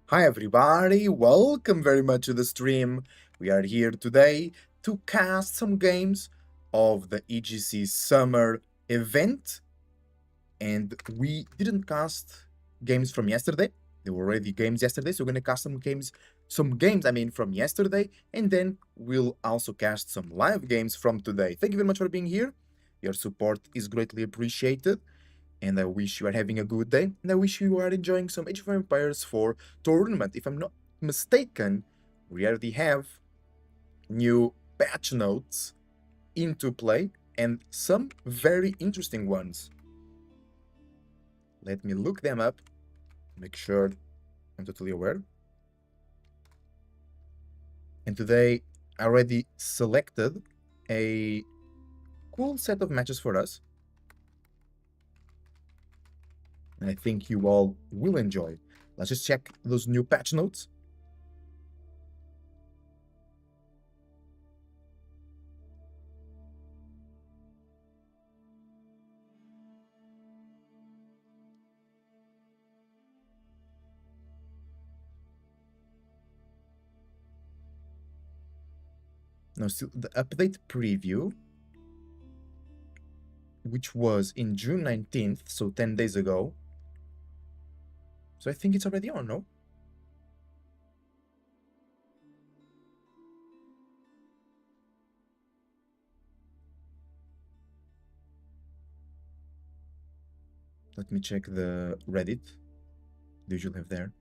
Hi everybody, welcome very much to the stream. We are here today to cast some games of the EGC Summer event, and we didn't cast games from yesterday. There were already games yesterday, so we're gonna cast some games from yesterday, and then we'll also cast some live games from today. Thank you very much for being here. Your support is greatly appreciated. And I wish you are having a good day, and I wish you are enjoying some Age of Empires 4 tournament. If I'm not mistaken, we already have new patch notes into play, and some very interesting ones. Let me look them up, make sure I'm totally aware. And today I already selected a cool set of matches for us, and I think you all will enjoy. Let's just check those new patch notes. Now, still the update preview, which was in June 19th, so 10 days ago. So I think it's already on, no? Let me check the Reddit. They usually have there.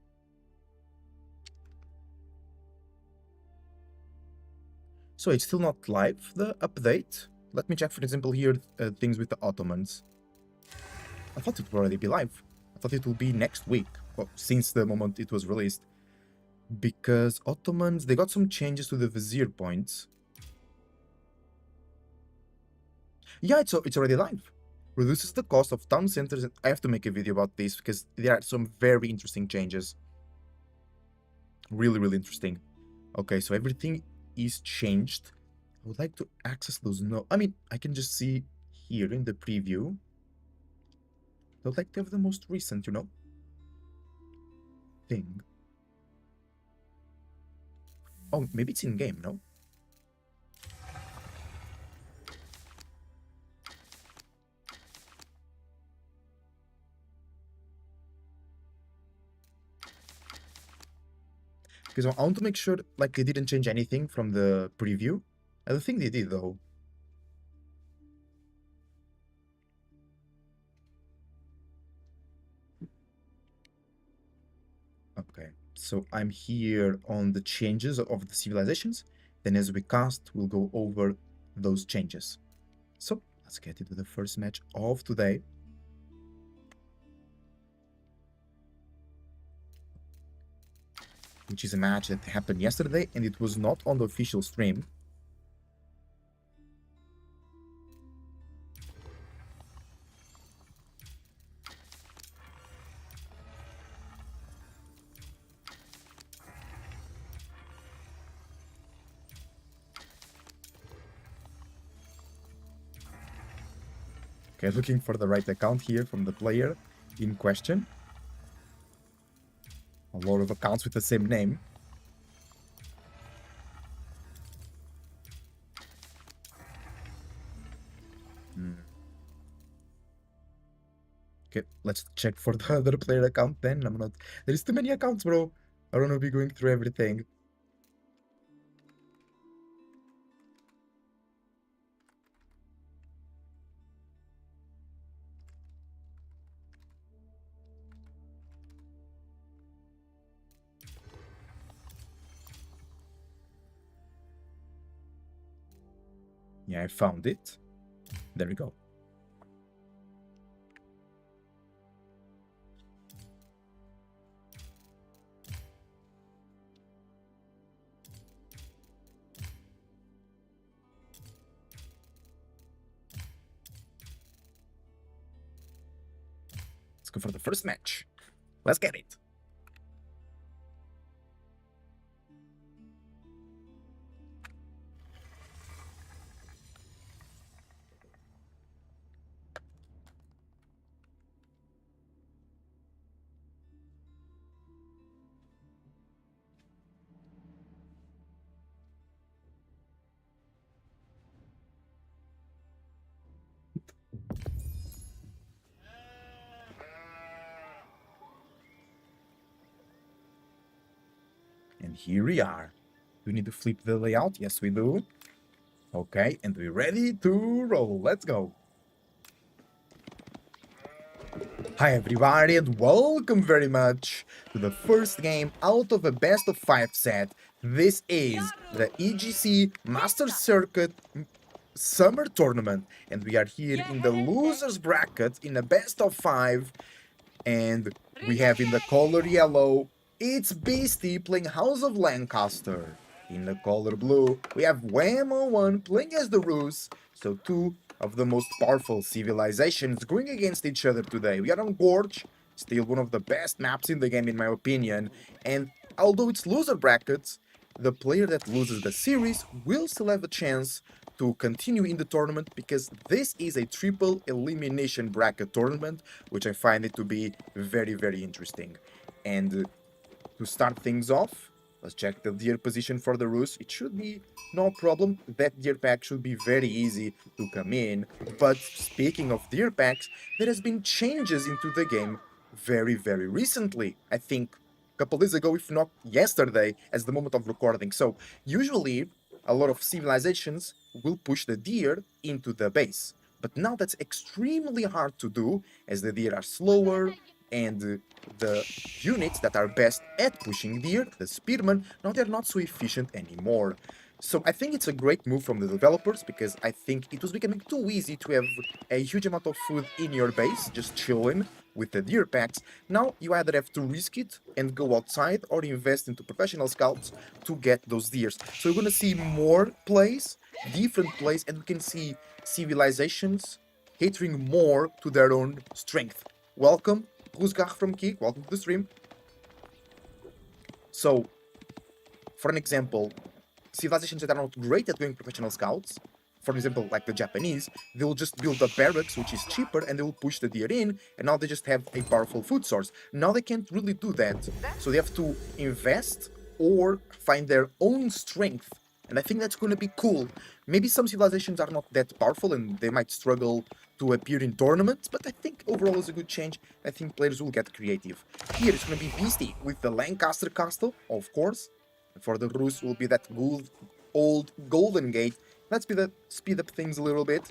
So it's still not live, the update. Let me check, for example, here, things with the Ottomans. I thought it would already be live. I thought it will be next week, well, since the moment it was released. Because Ottomans, they got some changes to the Vizier points. Yeah, it's already live. Reduces the cost of town centers. I have to make a video about this because there are some very interesting changes. Really, really interesting. Okay, so everything is changed. I would like to access those. No, I mean, I can just see here in the preview. I would like to have the most recent, thing. Oh, maybe it's in game, no? Because I want to make sure, like, they didn't change anything from the preview. I don't think they did, though. Okay, so I'm here on the changes of the civilizations. Then as we cast, we'll go over those changes. So let's get into the first match of today. Which is a match that happened yesterday, and it was not on the official stream. Okay, looking for the right account here from the player in question. A lot of accounts with the same name. Okay, let's check for the other player account then. I'm not... There's too many accounts, bro. I don't want to be going through everything. Yeah, I found it. There we go. Let's go for the first match. Let's get it. And here we are. We need to flip the layout. Yes, we do. Okay, and we're ready to roll. Let's go. Hi everybody and welcome very much to the first game out of a best of 5 set. This is the EGC Master Summer Tournament, and we are here in the losers bracket in a best of 5, and we have in the color yellow, it's Beastie playing House of Lancaster. In the color blue, we have Wham01 playing as the Rus, so two of the most powerful civilizations going against each other today. We are on Gorge, still one of the best maps in the game in my opinion, and although it's loser brackets, the player that loses the series will still have a chance to continue in the tournament because this is a triple elimination bracket tournament, which I find it to be very interesting. And to start things off, let's check the deer position for the Rus. It should be no problem. That deer pack should be very easy to come in. But speaking of deer packs, there has been changes into the game very recently. I think a couple days ago, if not yesterday, as the moment of recording. So usually a lot of civilizations will push the deer into the base. But now that's extremely hard to do, as the deer are slower, and the units that are best at pushing deer, the spearmen, now they're not so efficient anymore. So I think it's a great move from the developers, because I think it was becoming too easy to have a huge amount of food in your base, just chilling with the deer packs. Now you either have to risk it and go outside, or invest into professional scouts to get those deers. So we're gonna see more plays, different plays, and we can see civilizations catering more to their own strength. Welcome, Rusgach from Kik, welcome to the stream. So, for an example, civilizations that are not great at going professional scouts, for example, like the Japanese, they'll just build a barracks which is cheaper and they will push the deer in, and now they just have a powerful food source. Now they can't really do that, so they have to invest or find their own strength, and I think that's going to be cool. Maybe some civilizations are not that powerful and they might struggle to appear in tournaments, but I think overall is a good change. I think players will get creative. Here it's going to be Beastie with the Lancaster Castle, of course. For the Rus will be that good old Golden Gate. Let's speed up things a little bit.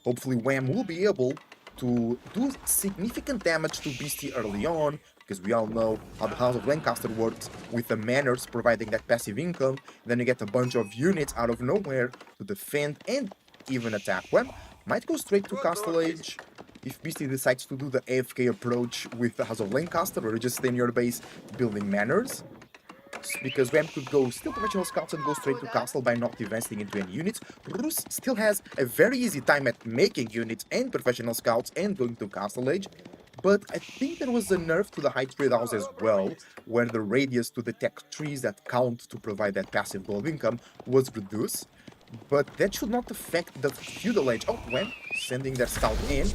Hopefully Wham will be able to do significant damage to Beastie early on, because we all know how the House of Lancaster works, with the manors providing that passive income. Then you get a bunch of units out of nowhere to defend and even attack. Wham might go straight to Castle Age if Beastie decides to do the AFK approach with the House of Lancaster, or you just stay in your base building manors. Because Wham could go still professional scouts and go straight to castle by not investing into any units. Rus still has a very easy time at making units and professional scouts and going to castle age. But I think there was a nerf to the high trade house as well, where the radius to detect trees that count to provide that passive gold income was reduced. But that should not affect the feudal age. Oh, Wham sending their scout in.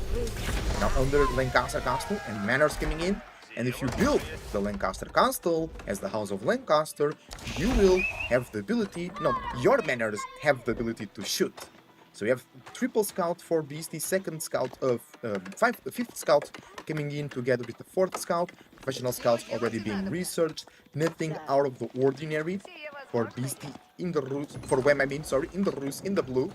Now under Lancaster Castle and manors coming in. And if you build the Lancaster Castle as the House of Lancaster, you will have the ability, no, your manors have the ability to shoot. So you have triple scout for Beastie, second scout of fifth scout coming in together with the fourth scout, professional scouts already being researched, nothing out of the ordinary for Beastie in the Rus, for Wham I mean, sorry, in the Rus, in the blue.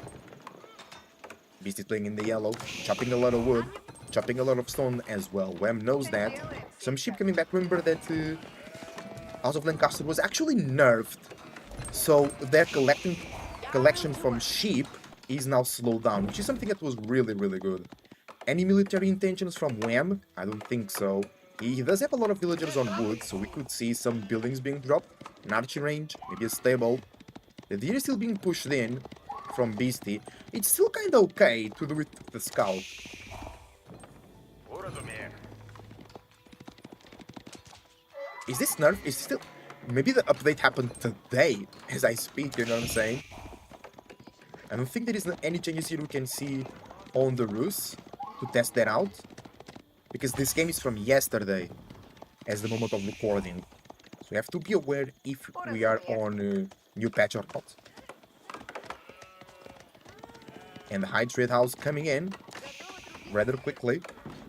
Beastie playing in the yellow, chopping a lot of wood, chopping a lot of stone as well. Wham knows that. Some sheep coming back. Remember that House of Lancaster was actually nerfed, so their collection from sheep is now slowed down, which is something that was really good. Any military intentions from Wham? I don't think so. He does have a lot of villagers on wood, so we could see some buildings being dropped, an archery range, maybe a stable. The deer is still being pushed in from Beastie. It's still kinda okay to do it with the scout. Is this nerf? Is still... Maybe the update happened today as I speak, you know what I'm saying? I don't think there is any changes here we can see on the Rus to test that out. Because this game is from yesterday as the moment of recording. So we have to be aware if we are on a new patch or not. And the high trade house coming in rather quickly.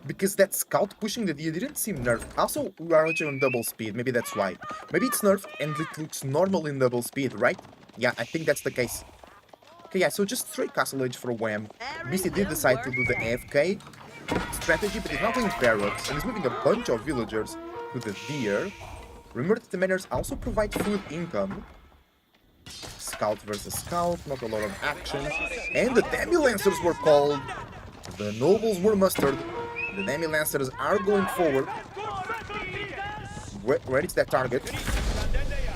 because that scout pushing the deer didn't seem nerfed. Also, we are actually on double speed, maybe that's why. Maybe it's nerfed and it looks normal in double speed, right? Yeah, I think that's the case. Okay, yeah, so just straight castle age for Wham. BC did decide to do the AFK strategy, but he's not going barracks, and he's moving a bunch of villagers to the deer. Remember that the manors also provide food income. Scout versus scout, not a lot of action. And the demi-lancers were called. The nobles were mustered. The demi-lancers are going forward. Where is that target?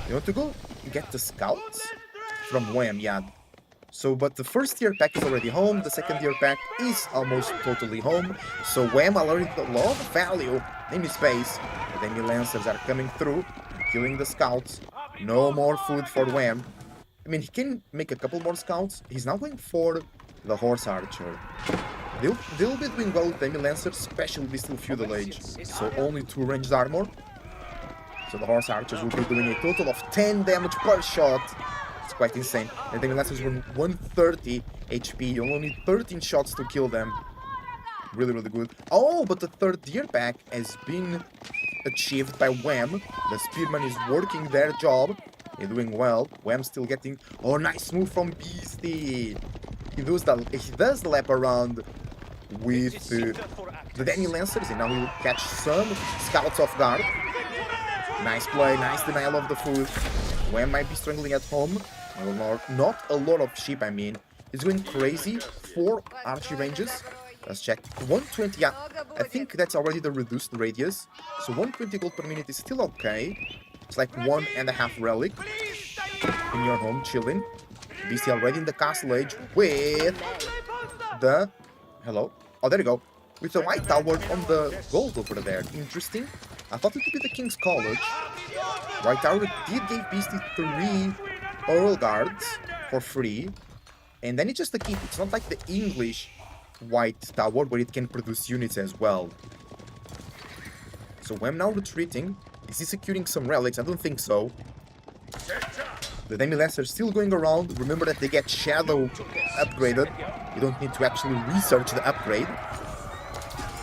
You want to go get the scouts? From Wham, yeah. So, but the first tier pack is already home, the second tier pack is almost totally home. So Wham already a lot of value in his space. The demi-lancers are coming through, killing the scouts. No more food for Wham. I mean, he can make a couple more scouts. He's now going for the horse archer. They'll be doing well with demi-lancers, especially with still feudal age. So only 2 ranged armor. So the horse archers will be doing a total of 10 damage per shot. It's quite insane. The demi-lancers were 130 HP. You only need 13 shots to kill them. Really, really good. Oh, but the third tier pack has been achieved by Wham. The spearman is working their job. They're doing well. Wham's still getting... Oh, nice move from Beastie. He does the lap around with the demi-lancers, and now he will catch some scouts off guard. Nice play, nice denial of the food. Wham might be struggling at home. Not a lot of sheep, I mean. He's going crazy. 4 archery ranges. Let's check. 120, yeah. I think that's already the reduced radius. So 120 gold per minute is still okay. It's like 1.5 relic in your home, chilling. BC already in the castle age with the... Hello? Oh, there you go. With the white tower on the gold over there. Interesting. I thought it would be the King's College. White tower did give Beastie 3 Earl Guards for free. And then it's just a keep. It's not like the English white tower where it can produce units as well. So Wham now retreating. Is he securing some relics? I don't think so. The demi-lancers still going around. Remember that they get shadow upgraded. You don't need to actually research the upgrade.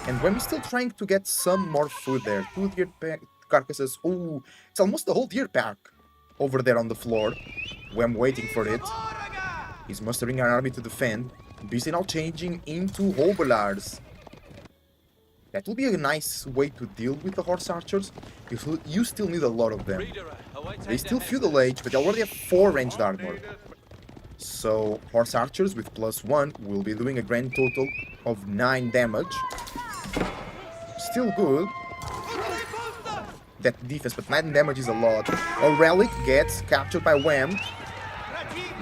And Wham is still trying to get some more food there. 2 deer pack carcasses. Oh, it's almost the whole deer pack over there on the floor. Wham waiting for it. He's mustering an army to defend. BC now changing into hobilars. That will be a nice way to deal with the horse archers. You still need a lot of them. They still feudal age, but they already have 4 ranged armor. So horse archers with +1 will be doing a grand total of 9 damage. Still good. That defense, but 9 damage is a lot. A relic gets captured by Wham.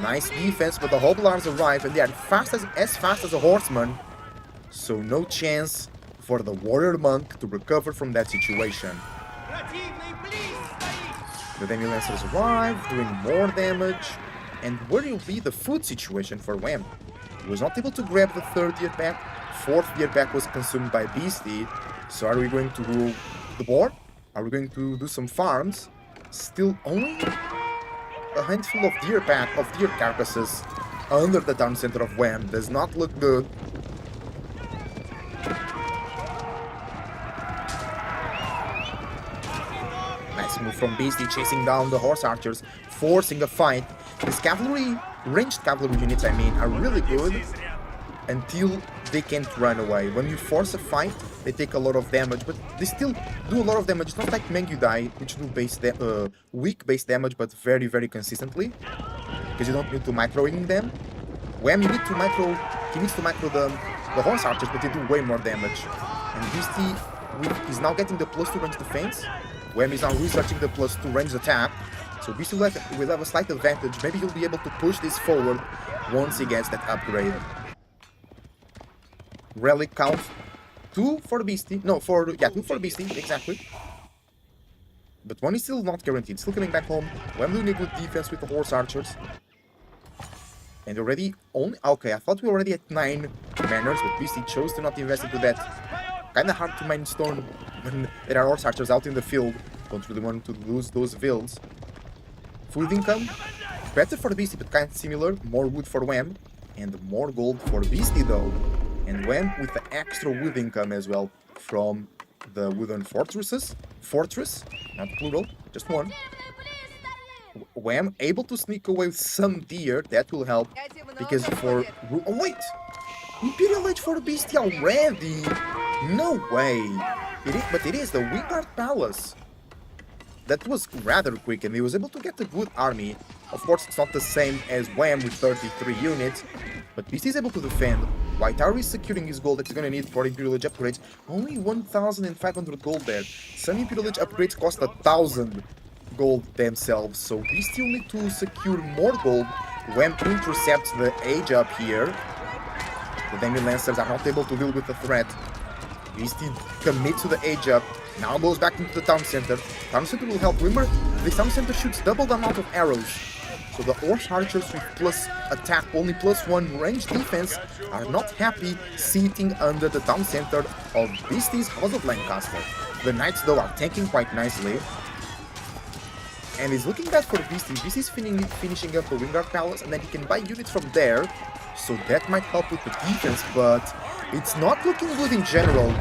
Nice defense, but the hobilars arrive and they are as fast as a horseman. So no chance for the warrior monk to recover from that situation. The demi-lancers arrive, doing more damage. And where will be the food situation for Wham? He was not able to grab the 3rd year pack. 4th year pack was consumed by Beastie. So are we going to do the board? Are we going to do some farms? Still only a handful of deer carcasses under the town center of Wham. Does not look good. Nice move from Beastie, chasing down the horse archers, forcing a fight. These cavalry, ranged cavalry units, I mean, are really good until they can't run away. When you force a fight, they take a lot of damage, but they still do a lot of damage. It's not like Mengudai, which do weak base damage, but very, very consistently, because you don't need to microing them. Wham, he needs to micro the horse archers, but they do way more damage. And Beastie is now getting the +2 range defense. Wham is now researching the +2 range attack. So Beastie will have a slight advantage. Maybe he'll be able to push this forward once he gets that upgrade. Relic count 2 for Beastie. No, 2 for Beastie, exactly. But 1 is still not guaranteed. Still coming back home. Wham doing a good defense with the horse archers. And already only... Okay, I thought we were already at 9 manors, but Beastie chose to not invest into that. Kinda hard to mine stone when there are horse archers out in the field. Don't really want to lose those vills. Food income, better for Beastie, but kind of similar. More wood for Wham, and more gold for Beastie though. And Wham with the extra wood income as well. from the wooden fortress, not plural, just one. Wham, able to sneak away with some deer, that will help, because for... Oh wait! Imperial Age for Beastie already? No way! But it is the Wingard Palace. That was rather quick, and he was able to get a good army. Of course, it's not the same as Wham with 33 units, but Beastie is able to defend. White Tower is securing his gold that he's gonna need for Imperial Age upgrades. Only 1,500 gold there. Some Imperial Age upgrades cost 1,000 gold themselves, so Beastie will need to secure more gold. Wham intercepts the Age up here. The Demi Lancers are not able to deal with the threat. Beastie commits to the Age up. Now goes back into the town center. Town center will help. Remember, the town center shoots double the amount of arrows. So the horse archers with plus attack, only +1 range defense, are not happy sitting under the town center of Beastie's House of Lancaster. The knights, though, are tanking quite nicely. And it's looking bad for Beastie. Beastie's finishing up the Wingard Palace, and then he can buy units from there. So that might help with the defense, but it's not looking good in general.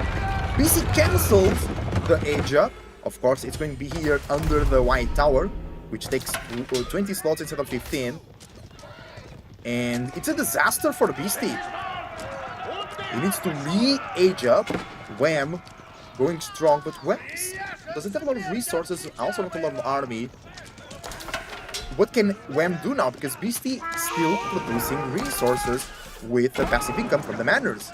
Beastie cancels the Age up. Of course, it's going to be here under the White Tower, which takes 20 slots instead of 15. And it's a disaster for Beastie. He needs to re-age up. Wham, going strong, but Wham doesn't have a lot of resources, also not a lot of army. What can Wham do now? Because Beastie still producing resources with the passive income from the manors.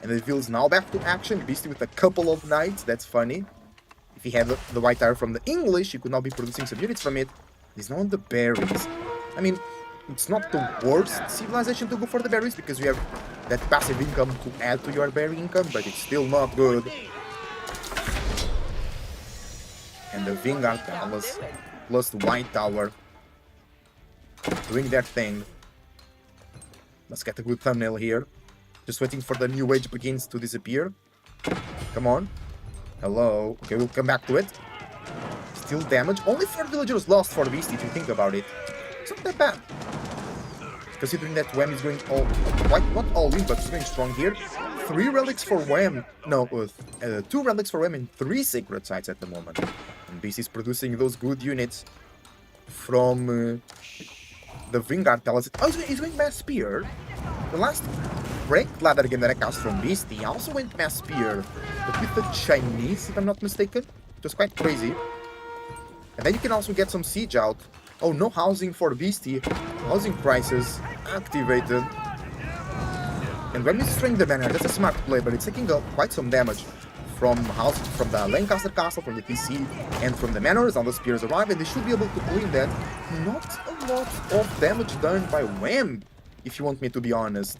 And the field's now back to action. Beastie with a couple of knights, that's funny. If he had the White Tower from the English, he could now be producing some units from it. He's now on the berries. I mean, it's not the worst civilization to go for the berries, because you have that passive income to add to your berry income, but it's still not good. And the Wingard Palace plus the White Tower doing their thing. Let's get a good thumbnail here. Just waiting for the new age begins to disappear. Come on. Hello. Okay, we'll come back to it. Still damage. Only 4 villagers lost for Beastie, if you think about it. It's not that bad. Considering that Wham is going all... not all in, but he's going strong here. 3 relics for Wham. No, 2 relics for Wham and 3 sacred sites at the moment. And Beastie is producing those good units from the Wingard Palace. Oh, he's going Mass Spear. The last ranked ladder game that I cast from Beastie also went Mass Spear, but with the Chinese, if I'm not mistaken. It was quite crazy. And then you can also get some siege out. Oh, no housing for Beastie. Housing crisis activated. And when we string the banner, that's a smart play, but it's taking quite some damage from the Lancaster Castle, from the TC, and from the manors. Now the spears arrive, and they should be able to clean that. Not a lot of damage done by Wham, if you want me to be honest.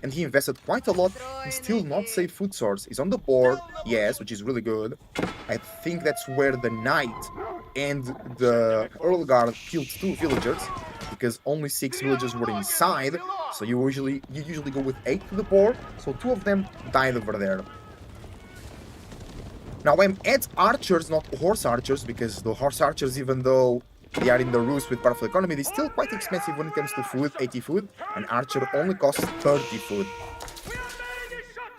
And he invested quite a lot and still not save food source. He's on the board, yes, which is really good. I think that's where the knight and the Earl Guard killed 2 villagers, because only 6 villagers were inside. So you usually go with 8 to the board, so 2 of them died over there. Now Wham adds archers, not horse archers, because the horse archers, even though they are in the roost with powerful economy, they're still quite expensive when it comes to food, 80 food, and archer only costs 30 food.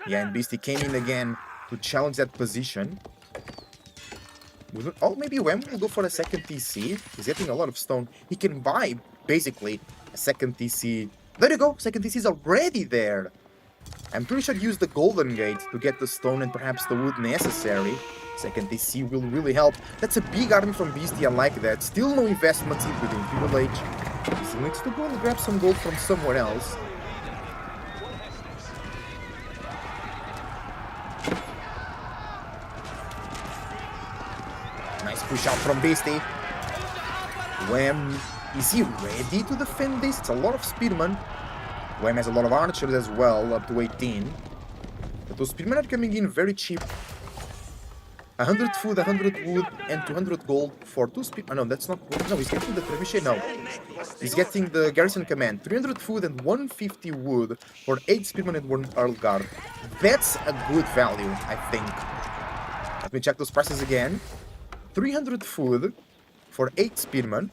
Yeah, and Beastie came in again to challenge that position. Oh, maybe Wham will go for a second TC. He's getting a lot of stone. He can buy, basically, a second TC. There you go, second TC is already there. I'm pretty sure he used the Golden Gate to get the stone and perhaps the wood necessary. Second TC will really help. That's a big army from Beastie, I like that. Still no investments in the Imperial Age. He still needs to go and grab some gold from somewhere else. Nice push out from Beastie. Wham, is he ready to defend this? It's a lot of spearmen. Wham has a lot of archers as well, up to 18. But those spearmen are coming in very cheap. 100 food, 100 wood, and 200 gold for 2 spearmen. No, that's not... No, he's getting the trebuchet. No. He's getting the garrison command. 300 food and 150 wood for 8 spearmen and 1 Earl Guard. That's a good value, I think. Let me check those prices again. 300 food for 8 spearmen.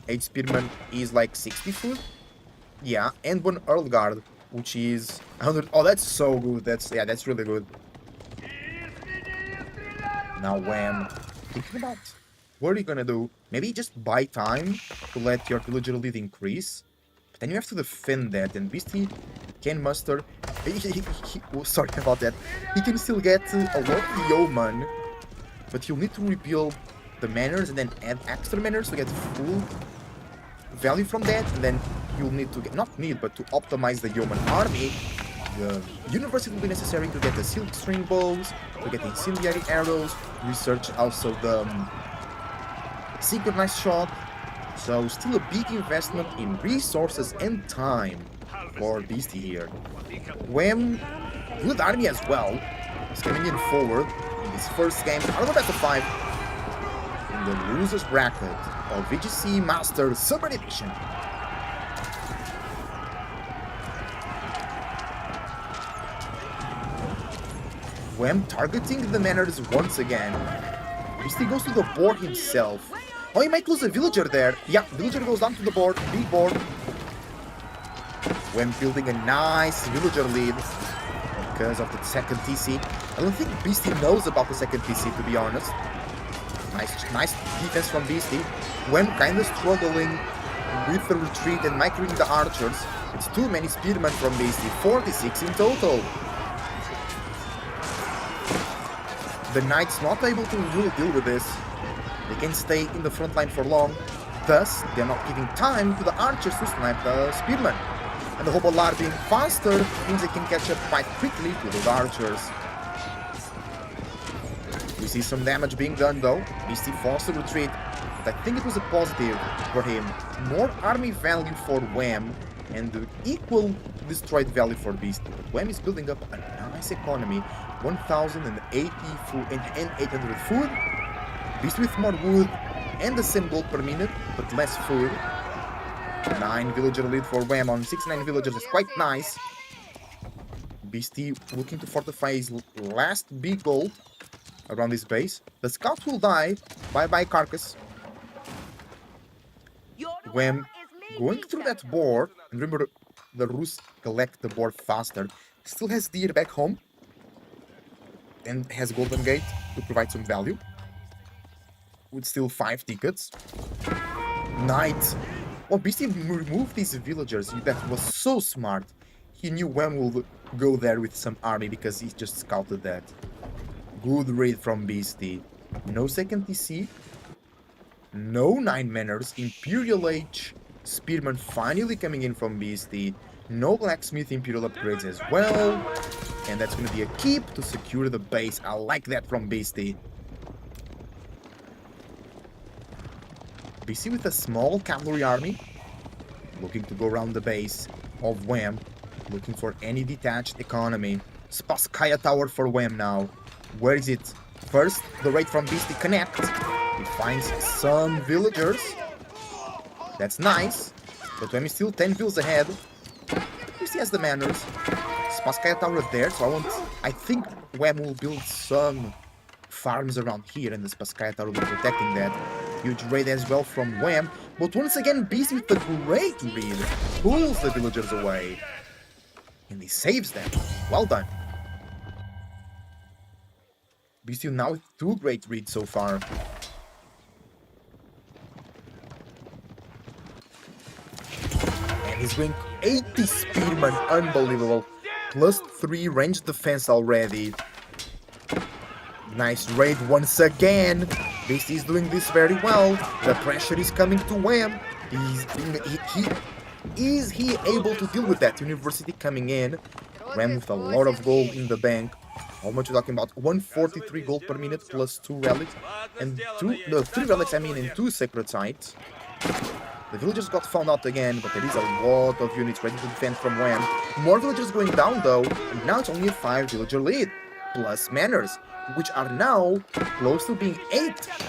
8 spearmen is like 60 food. Yeah, and 1 Earl Guard, which is 100. Oh, that's so good. That's really good. Now Wham, thinking about what are you gonna do? Maybe just buy time to let your villager lead increase. But then you have to defend that, and Beastie can muster... oh, sorry about that. He can still get a lot of yeoman, but he'll need to rebuild the manors and then add extra manors to get full value from that, and then you'll need to get, not need, but to optimize the yeoman army. The university will be necessary to get the silk string bows, to get incendiary arrows, research also the synchronized shot. So still a big investment in resources and time for Beastie here. Wham, good army as well. He's coming in forward in his first game out of the best of 5 in the losers bracket of EGC Master Summer Edition. Wham targeting the manors once again. Beastie goes to the board himself. Oh, he might lose a villager there. Yeah, villager goes down to the board, big board. Wham building a nice villager lead because of the second TC. I don't think Beastie knows about the second TC, to be honest. Nice defense from Beastie. Wham kinda struggling with the retreat and microing the archers. It's too many spearmen from Beastie, 46 in total. The Knights not able to really deal with this. They can stay in the front line for long, thus they're not giving time to the archers to snipe the spearmen. And the Hobolar being faster means they can catch up quite quickly to those archers. We see some damage being done though. Beastie forced to retreat, but I think it was a positive for him. More army value for Wham and equal destroyed value for Beastie. But Wham is building up a nice economy. 1080 food and 800 food. Beastie with more wood and the same gold per minute, but less food. 9 villager lead for Wham on 69 villagers is quite nice. Beastie looking to fortify his last big goal around his base. The scouts will die. Bye-bye carcass. Wham going through that board, and remember the Rus collect the board faster. Still has deer back home. And has Golden Gate to provide some value. With still 5 tickets. Knight. Oh, Beastie removed these villagers. That was so smart. He knew Wham would go there with some army because he just scouted that. Good raid from Beastie. No second TC. No 9 manners. Imperial Age Spearman finally coming in from Beastie. No Blacksmith Imperial upgrades as well. And that's going to be a keep to secure the base. I like that from Beastie. Beastie with a small cavalry army. Looking to go around the base of Wham. Looking for any detached economy. Spaskaya Tower for Wham now. Where is it? First, the raid from Beastie connect. He finds some villagers. That's nice. But Wham is still 10 vills ahead. Beastie has the manners. Spaskaya Tower there, so I think Wham will build some farms around here, and the Spaskaya Tower will be protecting that. Huge raid as well from Wham, but once again Beastie with the great read pulls the villagers away, and he saves them. Well done. Beastie now with 2 great reads so far. And he's going 80 spearmen, unbelievable. Plus 3 range defense already. Nice raid once again. Beastie is doing this very well. The pressure is coming to Wham. Is he able to deal with that? University coming in. Wham with a lot of gold in the bank. How much are we talking about? 143 gold per minute plus 2 relics. And 3 relics, I mean, in 2 sacred sites. The villagers got found out again, but there is a lot of units ready to defend from Wham. More villagers going down though, and now it's only a 5 villager lead. Plus manners, which are now close to being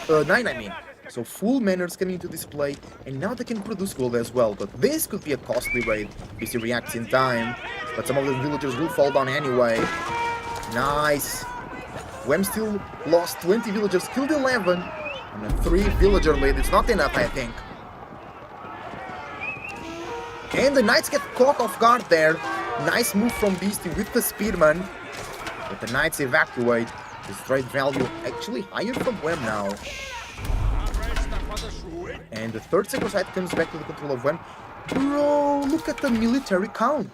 9 I mean. So full manners coming into display, and now they can produce gold as well. But this could be a costly raid. Beastie reacts in time, but some of the villagers will fall down anyway. Nice. Wham still lost 20 villagers, killed 11. On a 3 villager lead, it's not enough, I think. And the Knights get caught off guard there. Nice move from Beastie with the Spearman. But the Knights evacuate. His trade value actually higher from Wham now. And the third sector side comes back to the control of Wham. Bro, look at the military count.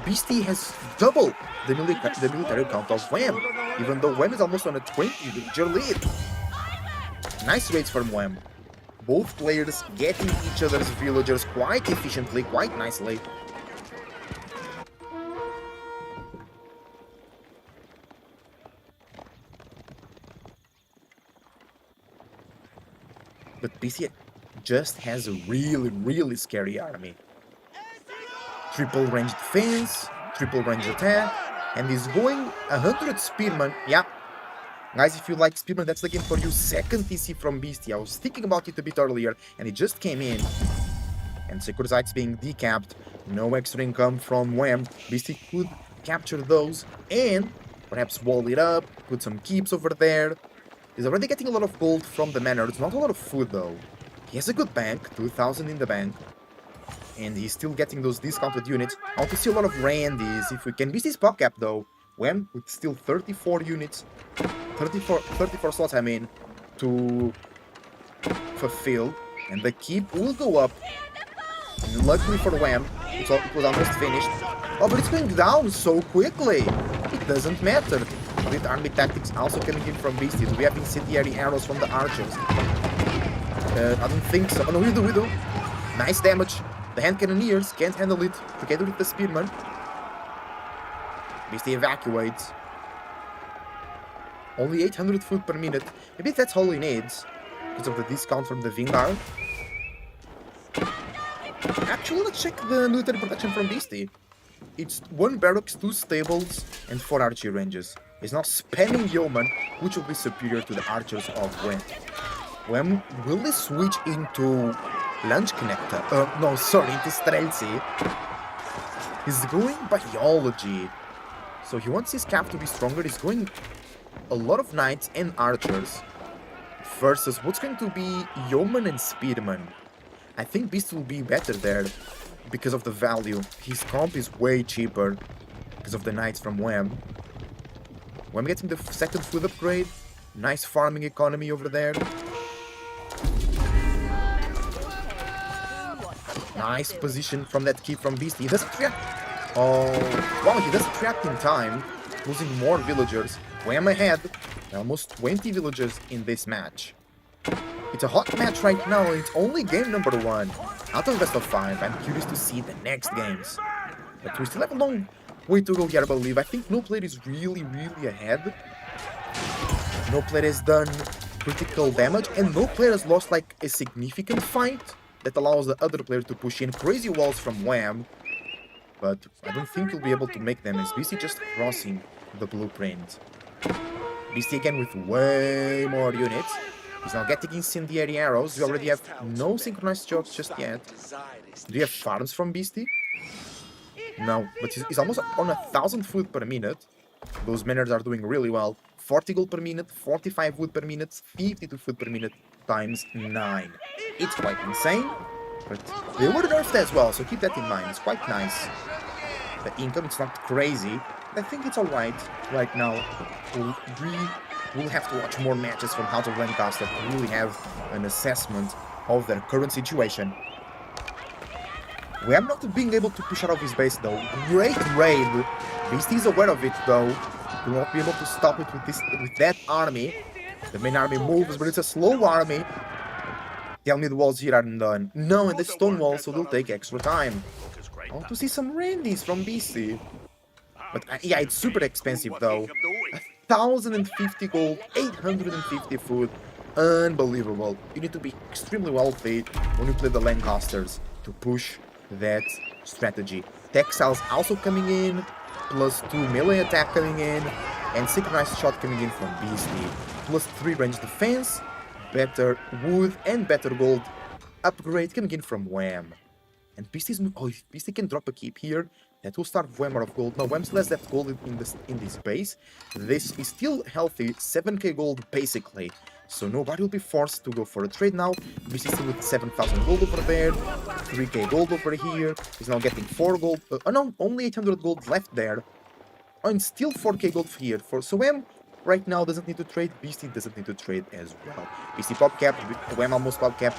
Beastie has double the military count of Wham, even though Wham is almost on a 20 villager lead. Nice raids from Wham. Both players getting each other's villagers quite efficiently, quite nicely. But BC just has a really scary army. Triple range defense, triple range attack, and he's going 100 spearmen. Yeah, guys, if you like spearmen, that's the game for you. Second TC from Beastie. I was thinking about it a bit earlier, and it just came in. And Sekurzites being decapped. No extra income from Wham. Beastie could capture those and perhaps wall it up, put some keeps over there. He's already getting a lot of gold from the manor. It's not a lot of food though. He has a good bank, 2,000 in the bank. And he's still getting those discounted units. I want to see a lot of Randys if we can. Beastie's pop cap though. Wham with still 34 units. 34 slots, I mean, to fulfill. And the keep will go up. And luckily for Wham, it was almost finished. Oh, but it's going down so quickly. It doesn't matter. With army tactics also coming in from Beastie. Do we have incendiary arrows from the archers? I don't think so. Oh, no, we do. Nice damage. The hand cannoneers can't handle it together with the spearmen. Beastie evacuates. Only 800 food per minute. Maybe that's all he needs because of the discount from the Vingar. Actually, let's check the military protection from Beastie. It's 1 barracks, 2 stables, and 4 archery ranges. He's not spamming yeoman, which will be superior to the archers of Wham. Wham, will they switch into Lunge Connector? No, sorry, into Streltsy. He's going biology. So he wants his cap to be stronger. He's going a lot of knights and archers versus what's going to be yeoman and spearman. I think Beast will be better there because of the value. His comp is way cheaper because of the knights from Wham. Wham getting the second food upgrade. Nice farming economy over there. Nice position from that keep from Beast. He doesn't trap. Oh, wow, he doesn't trap in time. Losing more villagers. Wham ahead. Almost 20 villagers in this match. It's a hot match right now. It's only game number 1. Out of best of 5. I'm curious to see the next games. But we still have a long way to go here, I believe. I think no player is really ahead. No player has done critical damage, and no player has lost like a significant fight that allows the other player to push in. Crazy walls from Wham, but I don't think he'll be able to make them as BC just crossing the blueprint. BC again with way more units. He's now getting incendiary arrows. We already have no synchronized shots just yet. Do you have farms from Beastie? No, but he's almost on 1,000 food per minute. Those manors are doing really well. 40 gold per minute, 45 wood per minute, 52 food per minute times 9. It's quite insane, but they were nerfed as well, so keep that in mind. It's quite nice. The income, it's not crazy. I think it's alright right now. We'll have to watch more matches from House of Lancaster to really have an assessment of their current situation. We are not being able to push out of his base though. Great raid. Beastie is aware of it though. Will not be able to stop it with that army. The main army moves, but it's a slow army. Tell me the walls here aren't done. No, and the stone walls, so they'll take extra time. I want to see some Randys from BC. But yeah, it's super expensive though. 1,050 gold, 850 food. Unbelievable. You need to be extremely wealthy when you play the Lancasters to push that strategy. Textiles also coming in, plus 2 melee attack coming in, and synchronized shot coming in from Beastie. Plus 3 range defense, better wood and better gold upgrade coming in from Wham. And Beastie's... oh, if Beastie can drop a keep here, that will start Wham out of gold. Now Wham still has that gold in this base. This is still healthy, 7k gold basically. So nobody will be forced to go for a trade now. Beastie still with 7,000 gold over there, 3k gold over here. He's now getting 4 gold. Oh no, only 800 gold left there. Oh, and still 4k gold here. So Wham right now doesn't need to trade. Beastie doesn't need to trade as well. Beastie pop cap, Wham almost pop cap.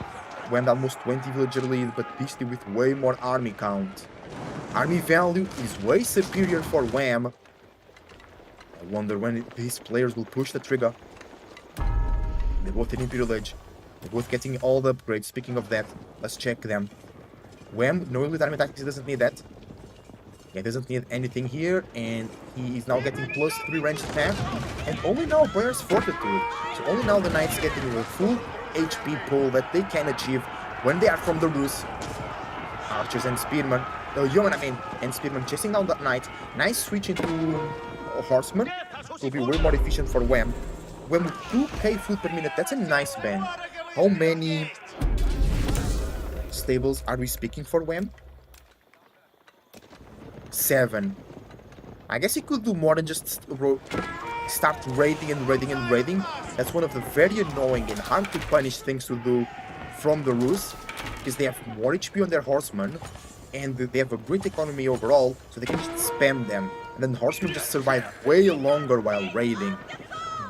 Wham almost 20 villager lead, but Beastie with way more army count. Army value is way superior for Wham. I wonder when these players will push the trigger. They're both in Imperial Age. They're both getting all the upgrades. Speaking of that, let's check them. Wham, no elite army tactics, he doesn't need that. He doesn't need anything here, and he is now getting +3 ranged attack, and only now bears fortitude. So only now the knights getting a full HP pool that they can achieve when they are from the Rus. Archers and spearmen, and spearmen chasing down that knight. Nice switch into horseman. Will be way more efficient for Wham. Wham with 2k food per minute, that's a nice ban. How many stables are we speaking for Wham? 7. I guess he could do more than just start raiding and raiding and raiding. That's one of the very annoying and hard to punish things to do from the Rus, because they have more HP on their horsemen, and they have a great economy overall, so they can just spam them, and then horsemen just survive way longer while raiding.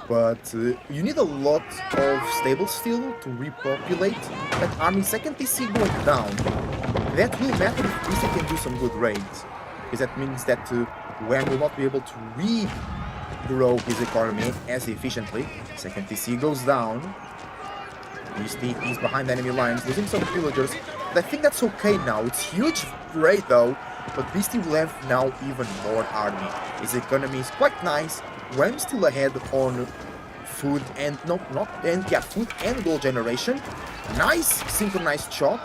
But you need a lot of stables still to repopulate that army. Second TC going down, that will matter if PC can do some good raids, because that means that Wham will not be able to regrow his economy as efficiently. Second TC goes down. Beastie is behind enemy lines, losing some villagers, but I think that's okay now. It's huge raid though, but Beastie will have now even more army. His economy is quite nice. Wham still ahead on food and food and gold generation. Nice synchronized shot.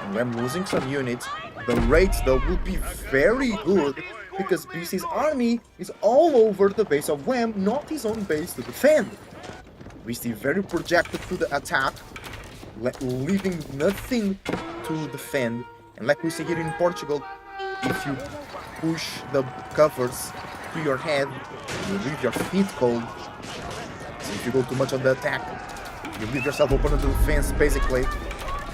And Wham losing some units. The raids though will be very good, because Beastie's army is all over the base of Wham, not his own base to defend. Beastie very projected to the attack, leaving nothing to defend. And like we say here in Portugal, if you push the covers to your head, you leave your feet cold. So if you go too much on the attack, you leave yourself open to the defense basically.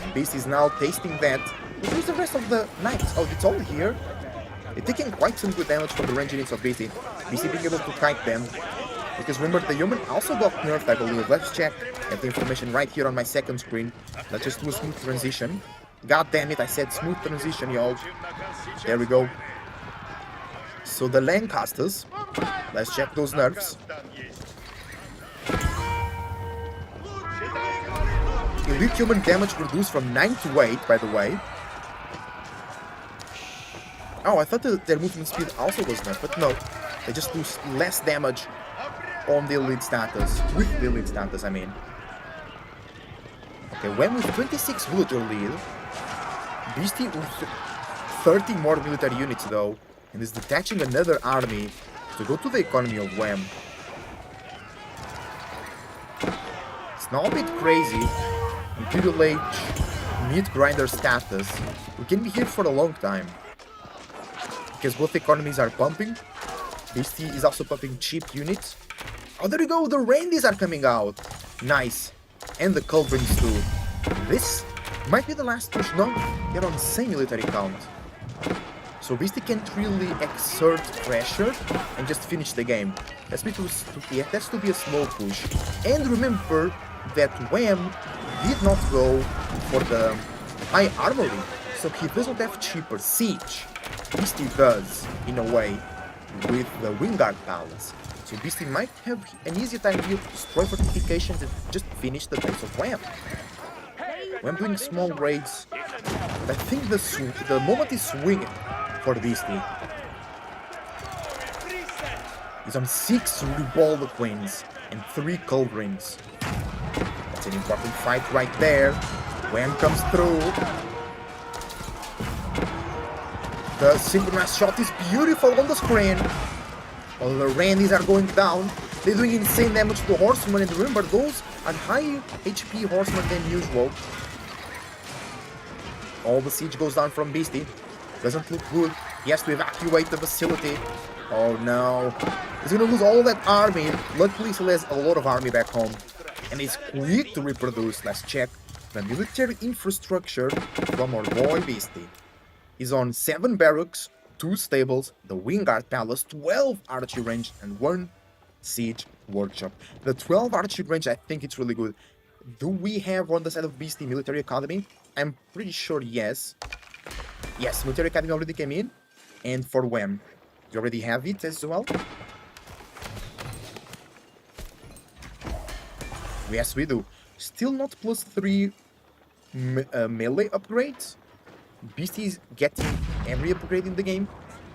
And Beast is now tasting that. But where's the rest of the knights? Oh, it's all here. They're taking quite some good damage from the range units of Beastie. Beastie being able to kite them. Because remember, the human also got nerfed, I believe. Let's check. I have the information right here on my second screen. Let's just do a smooth transition. God damn it, I said smooth transition, y'all. There we go. So the Lancasters, let's check those nerfs. Elite human damage reduced from 9 to 8, by the way. Oh, I thought their movement speed also was nerfed, but no. They just do less damage on the elite status. With the elite status, I mean. Okay, Wham with 26 villager lead. Beastie with 30 more military units though, and is detaching another army to go to the economy of Wham. It's now a bit crazy. Imperial Age meat grinder status. We can be here for a long time, because both economies are pumping. Beastie is also pumping cheap units. Oh, there you go, the reindeers are coming out. Nice. And the culverins too. This might be the last push. No, they're on the same military count. So Beastie can't really exert pressure and just finish the game. That's to be a slow push. And remember that Wham did not go for the high armory, so he doesn't have cheaper siege. Beastie does, in a way, with the Wingard Palace. So Beastie might have an easier time here to destroy fortifications and just finish the base of Wham. Wham doing small raids, but I think the moment is swinging for Beastie. He's on 6 Revolver Queens and 3 Culverins. That's an important fight right there. Wham comes through. The synchronized shot is beautiful on the screen. All the Randys are going down. They're doing insane damage to the horsemen, and remember, those are higher HP horsemen than usual. All the siege goes down from Beastie. Doesn't look good. He has to evacuate the facility. Oh no. He's gonna lose all that army. Luckily, he has a lot of army back home. And he's quick to reproduce. Let's check the military infrastructure from our boy Beastie. He's on 7 barracks, 2 stables, the Wingard Palace, 12 archery range, and 1 siege workshop. The 12 archery range, I think it's really good. Do we have on the side of Beastie Military Academy? I'm pretty sure yes. Yes, Military Academy already came in. And for WEM, you already have it as well? Yes, we do. Still not +3 melee upgrades. Beastie is getting every upgrade in the game.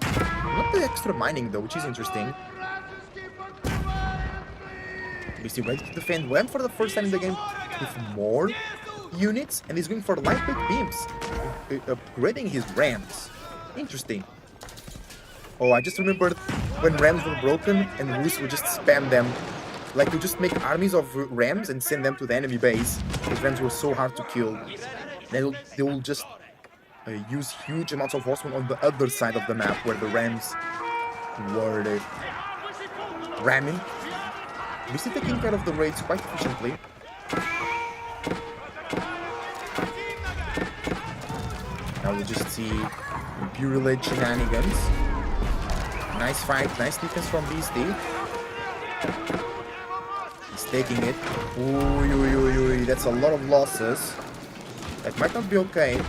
Not the extra mining though, which is interesting. Beastie ready to defend WEM for the first time in the game with more units, and he's going for lightweight beams, upgrading his rams. Interesting. Oh, I just remembered when rams were broken and Roos would just spam them. Like, you just make armies of rams and send them to the enemy base. These rams were so hard to kill. They will just use huge amounts of horsemen on the other side of the map where the rams were ramming. We see taking care of the raids quite efficiently. Now we just see purulent shenanigans. Nice fight, nice defense from Beastie. He's taking it. Ooh, that's a lot of losses. That might not be okay.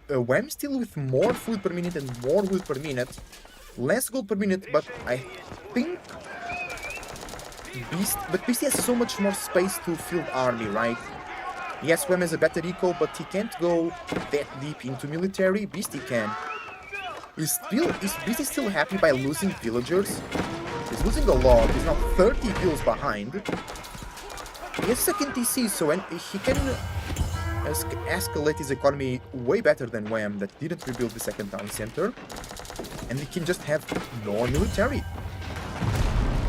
WEM still with more food per minute and more wood per minute. Less gold per minute, but I think Beastie has so much more space to field army, right? Yes, WEM has a better eco, but he can't go that deep into military. Beastie can. Is Beastie still happy by losing villagers? He's losing a lot. He's now 30 kills behind. He has second TC, so he can escalate his economy way better than WEM that didn't rebuild the second town center. And he can just have more military.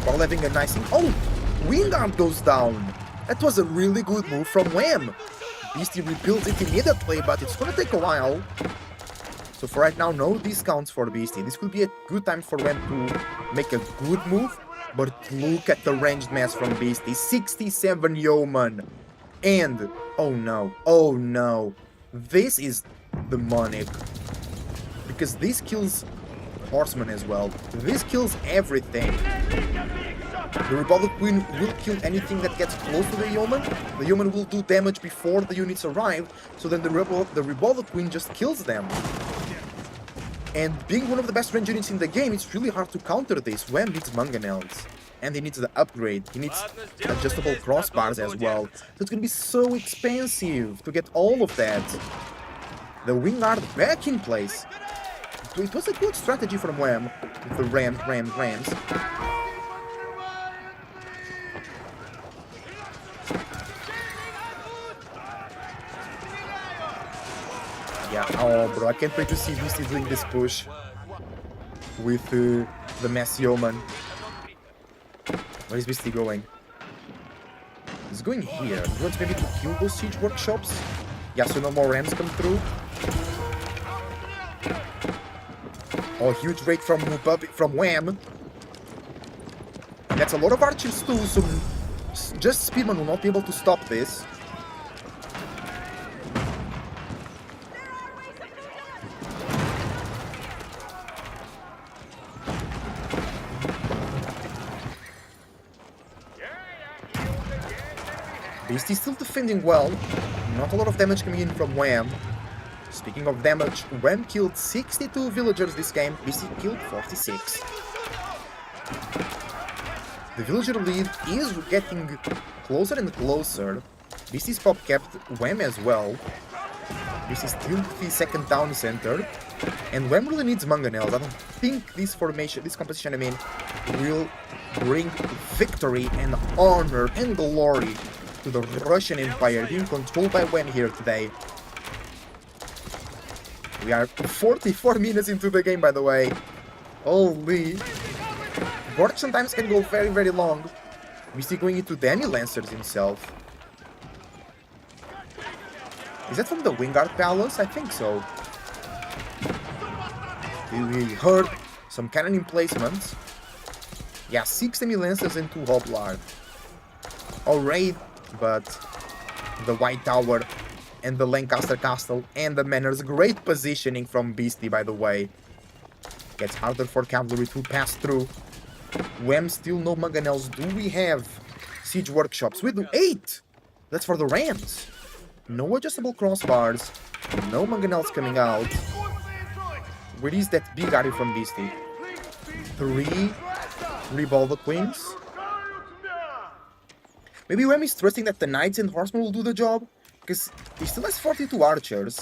While having a nice thing. Oh! Wingard goes down! That was a really good move from WEM. Beastie rebuilds it immediately, but it's gonna take a while. So for right now, no discounts for Beastie. This could be a good time for WEM to make a good move. But look at the ranged mass from Beastie. 67 yeoman. And, oh no. This is demonic. Because this kills horsemen as well. This kills everything. The Revolver Queen will kill anything that gets close to the yeoman. The yeoman will do damage before the units arrive, so then the Revolver Queen just kills them. And being one of the best range units in the game, it's really hard to counter this. WEM needs mangonels. And he needs the upgrade. He needs adjustable crossbars as well. So it's gonna be so expensive to get all of that. The Wingard back in place. It was a good strategy from WEM with the rams. Yeah, oh bro, I can't wait to see Beastie doing this push with the mass yeoman. Where is Beastie going? He's going here. He wants maybe to kill those siege workshops? Yeah, so no more rams come through. Oh, huge raid from WEM. That's a lot of archers too, so just Spearman will not be able to stop this. Beastie still defending well. Not a lot of damage coming in from WEM. Speaking of damage, WEM killed 62 villagers this game. Beastie killed 46. The villager lead is getting closer and closer. Beastie's pop kept WEM as well. Beastie still the second town center. And WEM really needs mangonels. I don't think this formation, this composition, I mean, will bring victory and honor and glory to the Russian Empire, being controlled by WEM here today. We are 44 minutes into the game, by the way. Holy. Gorge sometimes can go very, very long. We see going into Danny Lancers himself. Is that from the Wingard Palace? I think so. We heard some cannon emplacements. Yeah, 6 Danny Lancers and 2 Hoplard. Alright, but the White Tower and the Lancaster Castle and the Manors. Great positioning from Beastie, by the way. Gets harder for cavalry to pass through. Wham, still no mangonels. Do we have siege workshops? We do 8! That's for the rams. No adjustable crossbars. No mangonels coming out. Where is that big army from Beastie? 3 revolver queens. Maybe Wham is trusting that the knights and horsemen will do the job, because he still has 42 archers.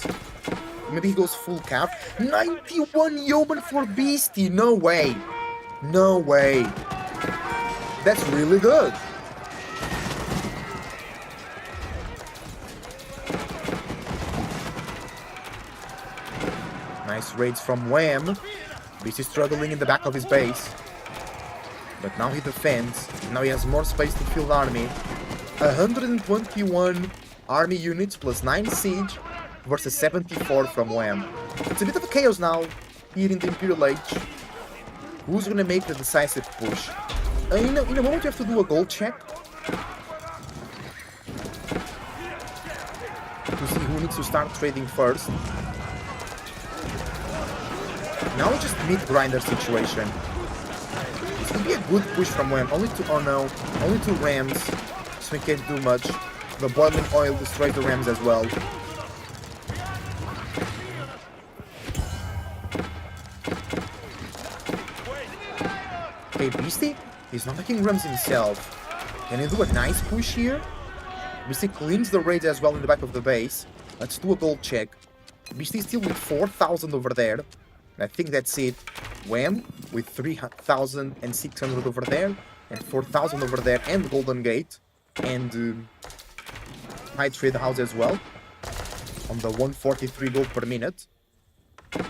Maybe he goes full cap. 91 yeoman for Beastie. No way. No way. That's really good. Nice raids from Wham. Beastie struggling in the back of his base. But now he defends. Now he has more space to field army. 121 army units plus 9 siege versus 74 from Wham. It's a bit of a chaos now here in the Imperial Age. Who's gonna make the decisive push? In a moment you have to do a gold check to see who needs to start trading first. Now it's just meat grinder situation. This could be a good push from Wham. Only 2 rams, so he can't do much. The boiling oil destroys the rams as well. Okay, Beastie, he's not making rams himself. Can he do a nice push here? Beastie cleans the raids as well in the back of the base. Let's do a gold check. Beastie still with 4,000 over there. I think that's it. Wham with 3,600 over there and 4,000 over there, and Golden Gate and High Trade House as well on the 143 gold per minute.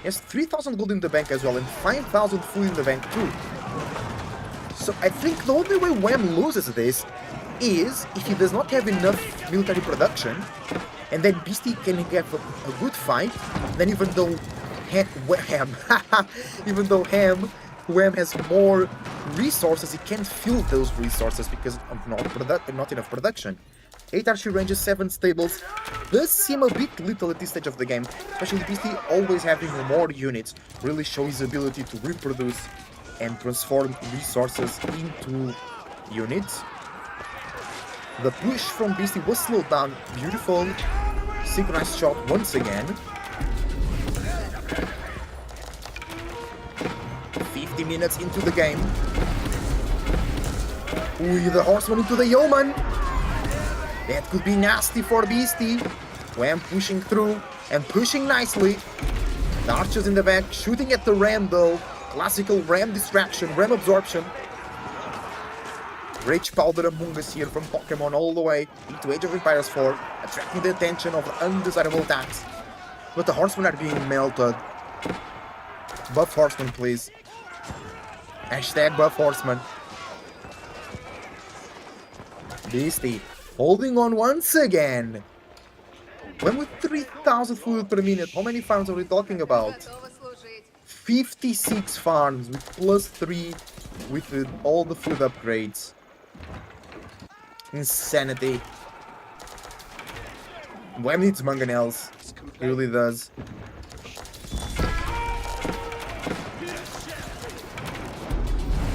Yes, 3,000 gold in the bank as well, and 5,000 full in the bank too. So I think the only way Wham loses this is if he does not have enough military production, and then Beastie can have a good fight. Then even though Wham has more resources, he can't fill those resources because of not enough production. 8 archery ranges, 7 stables does seem a bit little at this stage of the game, especially Beastie always having more units really shows his ability to reproduce and transform resources into units. The push from Beastie was slowed down. Beautiful synchronized shot once again. 50 minutes into the game. Ooh, the horseman into the yeoman. That could be nasty for Beastie. Wham pushing through and pushing nicely. The archers in the back shooting at the ram though. Classical ram distraction, ram absorption. Rage powder among us here from Pokemon all the way into Age of Empires 4, attracting the attention of undesirable attacks. But the horsemen are being melted. Buff horsemen, please. Hashtag buff horsemen. Beastie holding on once again. When with 3,000 food per minute, how many farms are we talking about? 56 farms with +3 with all the food upgrades. Insanity. Wham needs mangonels. He really does.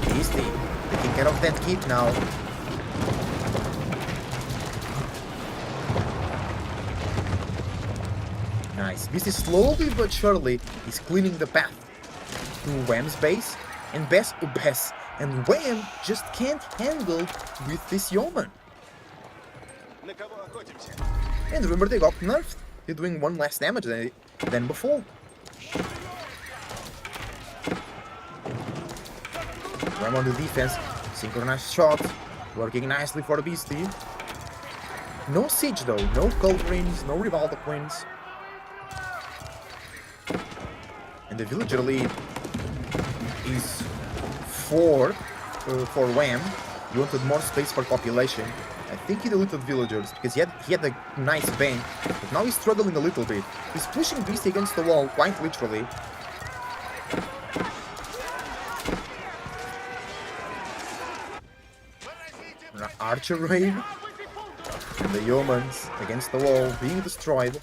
Beastie taking care of that kid now. Nice. Beastie slowly but surely is cleaning the path to Wham's base, and and Wham just can't handle with this yeoman. And remember, they got nerfed. They're doing 1 less damage than before. Wham on the defense, synchronized shot, working nicely for the Beastie. No siege though, no culverins, no revolver queens. And the villager lead is 4 for Wham. He wanted more space for population. I think he deleted villagers because he had a nice bank, but now he's struggling a little bit. He's pushing Beastie against the wall, quite literally. An archer raid. And the yeomans against the wall, being destroyed.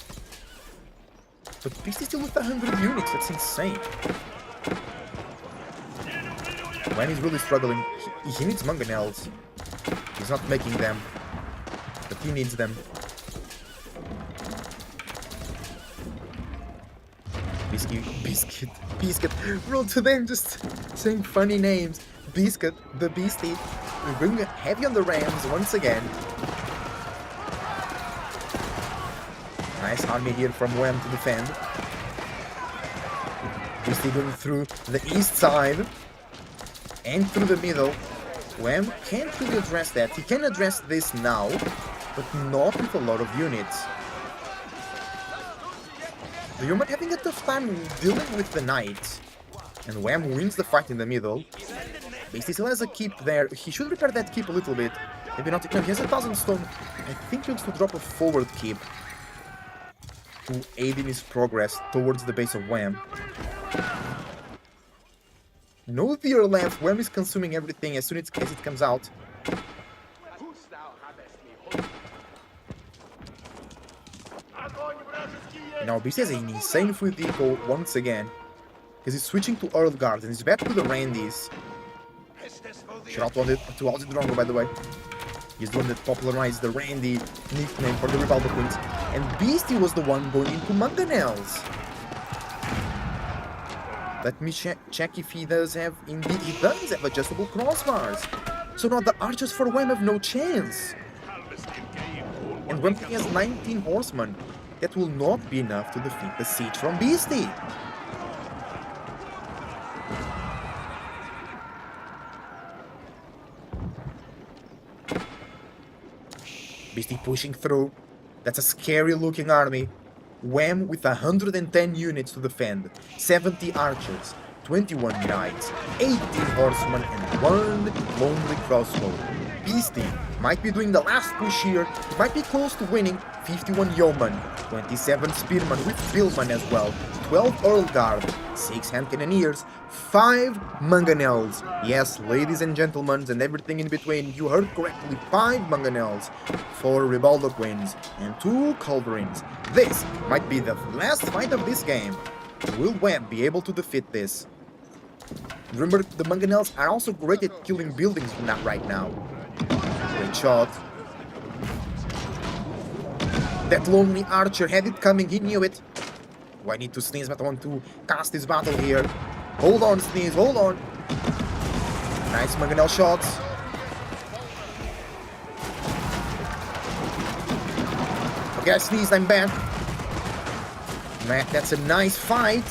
But Beastie still with 100 units, that's insane. When he's really struggling, he needs mangonels. He's not making them, but he needs them. Biscuit. Roll to them, just saying funny names. Biscuit, the Beastie. We're going heavy on the Rams once again. Nice army here from Wham to defend. Beastie going through the east side and through the middle. Wham can't really address that. He can address this now, but not with a lot of units. The human having a tough time dealing with the knights. And Wham wins the fight in the middle. Beastie still has a keep there. He should repair that keep a little bit. Maybe not. No, he has 1,000 stone. I think he wants to drop a forward keep to aid in his progress towards the base of Wham. No deer left. Wham is consuming everything as soon as it comes out. Now Beastie has an insane food depot once again, because he's switching to Earl Guard and he's back to the Randys. Shout out to Ozzy Drongo, by the way. He's the one that popularized the Randy nickname for the Rivaldo Queens. And Beastie was the one going into mangonels. Let me check if he does have, indeed he does have adjustable crossbars. So now the archers for Wham have no chance. And Wham has 19 horsemen. That will not be enough to defeat the siege from Beastie. Beastie pushing through. That's a scary looking army. Wham with 110 units to defend, 70 archers, 21 knights, 18 horsemen and 1 lonely crossbow. Beastie might be doing the last push here, might be close to winning. 51 yeomen, 27 spearmen with billmen as well, 12 Earl Guard, 6 hand cannoneers, 5 mangonels. Yes, ladies and gentlemen, and everything in between, you heard correctly, 5 mangonels, 4 Ribaldo Queens, and 2 culverins. This might be the last fight of this game. Will Wham be able to defeat this? Remember, the mangonels are also great at killing buildings right now. Great shot. That lonely archer had it coming, he knew it. Oh, I need to sneeze, but I want to cast this battle here. Hold on, Sneeze, hold on. Nice mangonel shots. Okay, I sneezed, I'm back. Man, that's a nice fight.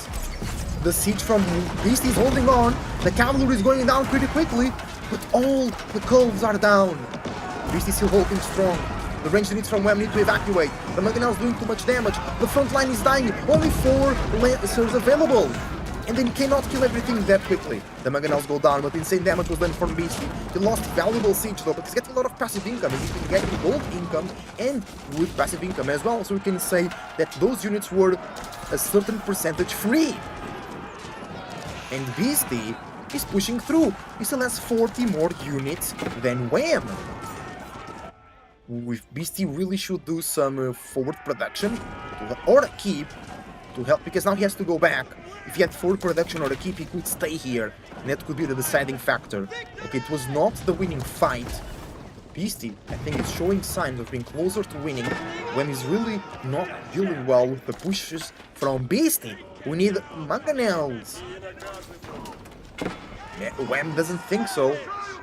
The siege from Beastie is holding on. The cavalry is going down pretty quickly, but all the coves are down. Beastie still holding strong. The ranged units from Wham need to evacuate. The mangonel is doing too much damage. The front line is dying. Only 4 lancers available. And they cannot kill everything that quickly. The mangonels go down, but insane damage was done from Beastie. He lost valuable siege though, but he's getting a lot of passive income. He's been getting gold income and with passive income as well. So we can say that those units were a certain percentage free. And Beastie is pushing through. He still has 40 more units than Wham. With Beastie really should do some forward production or a keep to help, because now he has to go back. If he had forward production or a keep, he could stay here, and that could be the deciding factor. Okay, it was not the winning fight. Beastie, I think, is showing signs of being closer to winning when he's really not dealing well with the pushes from Beastie. We need mangonels. Yeah, Wham doesn't think so,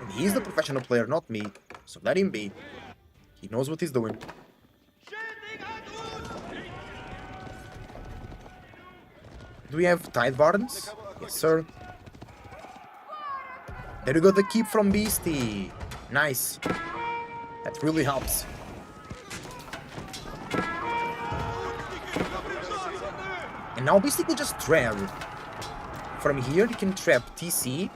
and he's the professional player, not me, so let him be. He knows what he's doing. Do we have Tide Barons? Yes, sir. There we go, the keep from Beastie. Nice. That really helps. And now Beastie will just trap. From here, he can trap TC.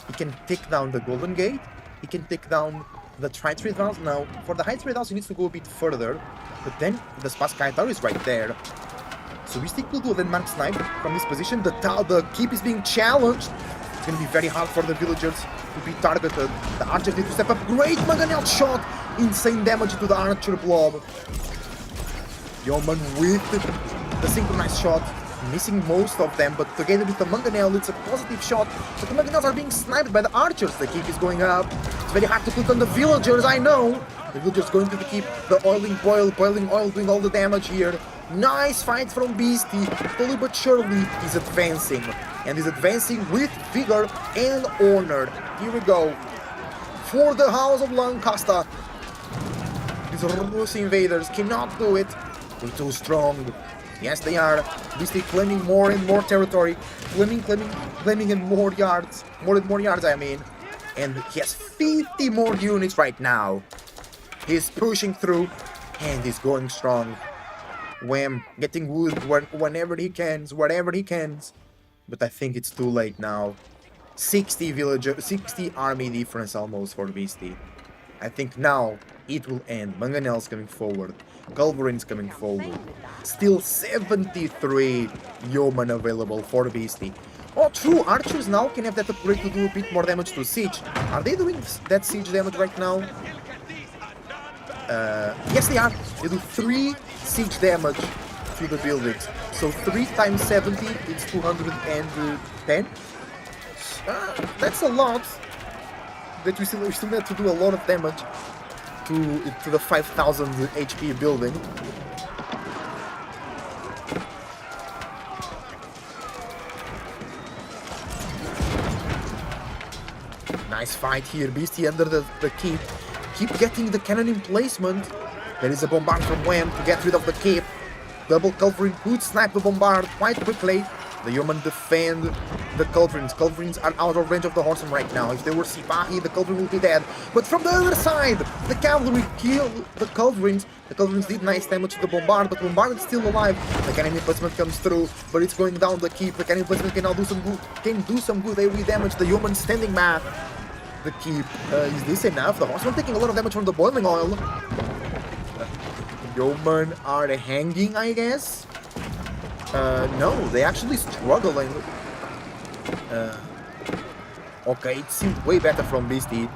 He can take down the Golden Gate. He can take down the High Trade House. Now, for the High Trade House, he needs to go a bit further. But then, the Spasskai Tower is right there. So Beastie will do a landmark snipe from this position. The keep is being challenged. It's going to be very hard for the villagers to be targeted. The archers need to step up. Great mangonel shot! Insane damage to the archer blob. Yeoman with the synchronized shot. missing most of them, but together with the mangonel, it's a positive shot. But the mangonels are being sniped by the archers. The keep is going up. It's very hard to click on the villagers, I know. The villagers going to the keep. The boiling oil doing all the damage here. Nice fight from Beastie. Slowly but surely, he's advancing. And he's advancing with vigor and honor. Here we go. For the House of Lancaster. These Rus invaders cannot do it. They're too strong. Yes, they are. Beastie claiming more and more territory. Claiming and more yards. More and more yards, I mean. And he has 50 more units right now. He's pushing through. And he's going strong. Wham. Getting wood whenever he can. Wherever he can. But I think it's too late now. 60 villager, 60 army difference almost for Beastie. I think now it will end. Mangonel's coming forward. Culverin's coming forward. Still 73 yeomen available for Beastie. Oh, true. Archers now can have that upgrade to do a bit more damage to siege. Are they doing that siege damage right now? Yes, they are. They do 3 siege damage to the buildings. So 3 times 70 is 210. That's a lot. That we still have to do a lot of damage to the 5,000 HP building. Nice fight here. Beastie under the keep. Keep getting the cannon in placement. There is a bombard from Wham to get rid of the keep. Double Culverin could snipe the bombard quite quickly. The yeomen defend the Culverins. Culverins are out of range of the horsemen right now. If they were Sipahi, the Culverin will be dead. But from the other side, the cavalry killed the Culverins. The Culverins did nice damage to the bombard, but the bombard is still alive. The cannon placement comes through, but it's going down the keep. The cannon placement can now do some good AoE damage. The yeoman standing back. The keep. Is this enough? The horsemen taking a lot of damage from the boiling oil. Yeomen are hanging, I guess. No, they actually struggling. Okay, it seemed way better from Beastie.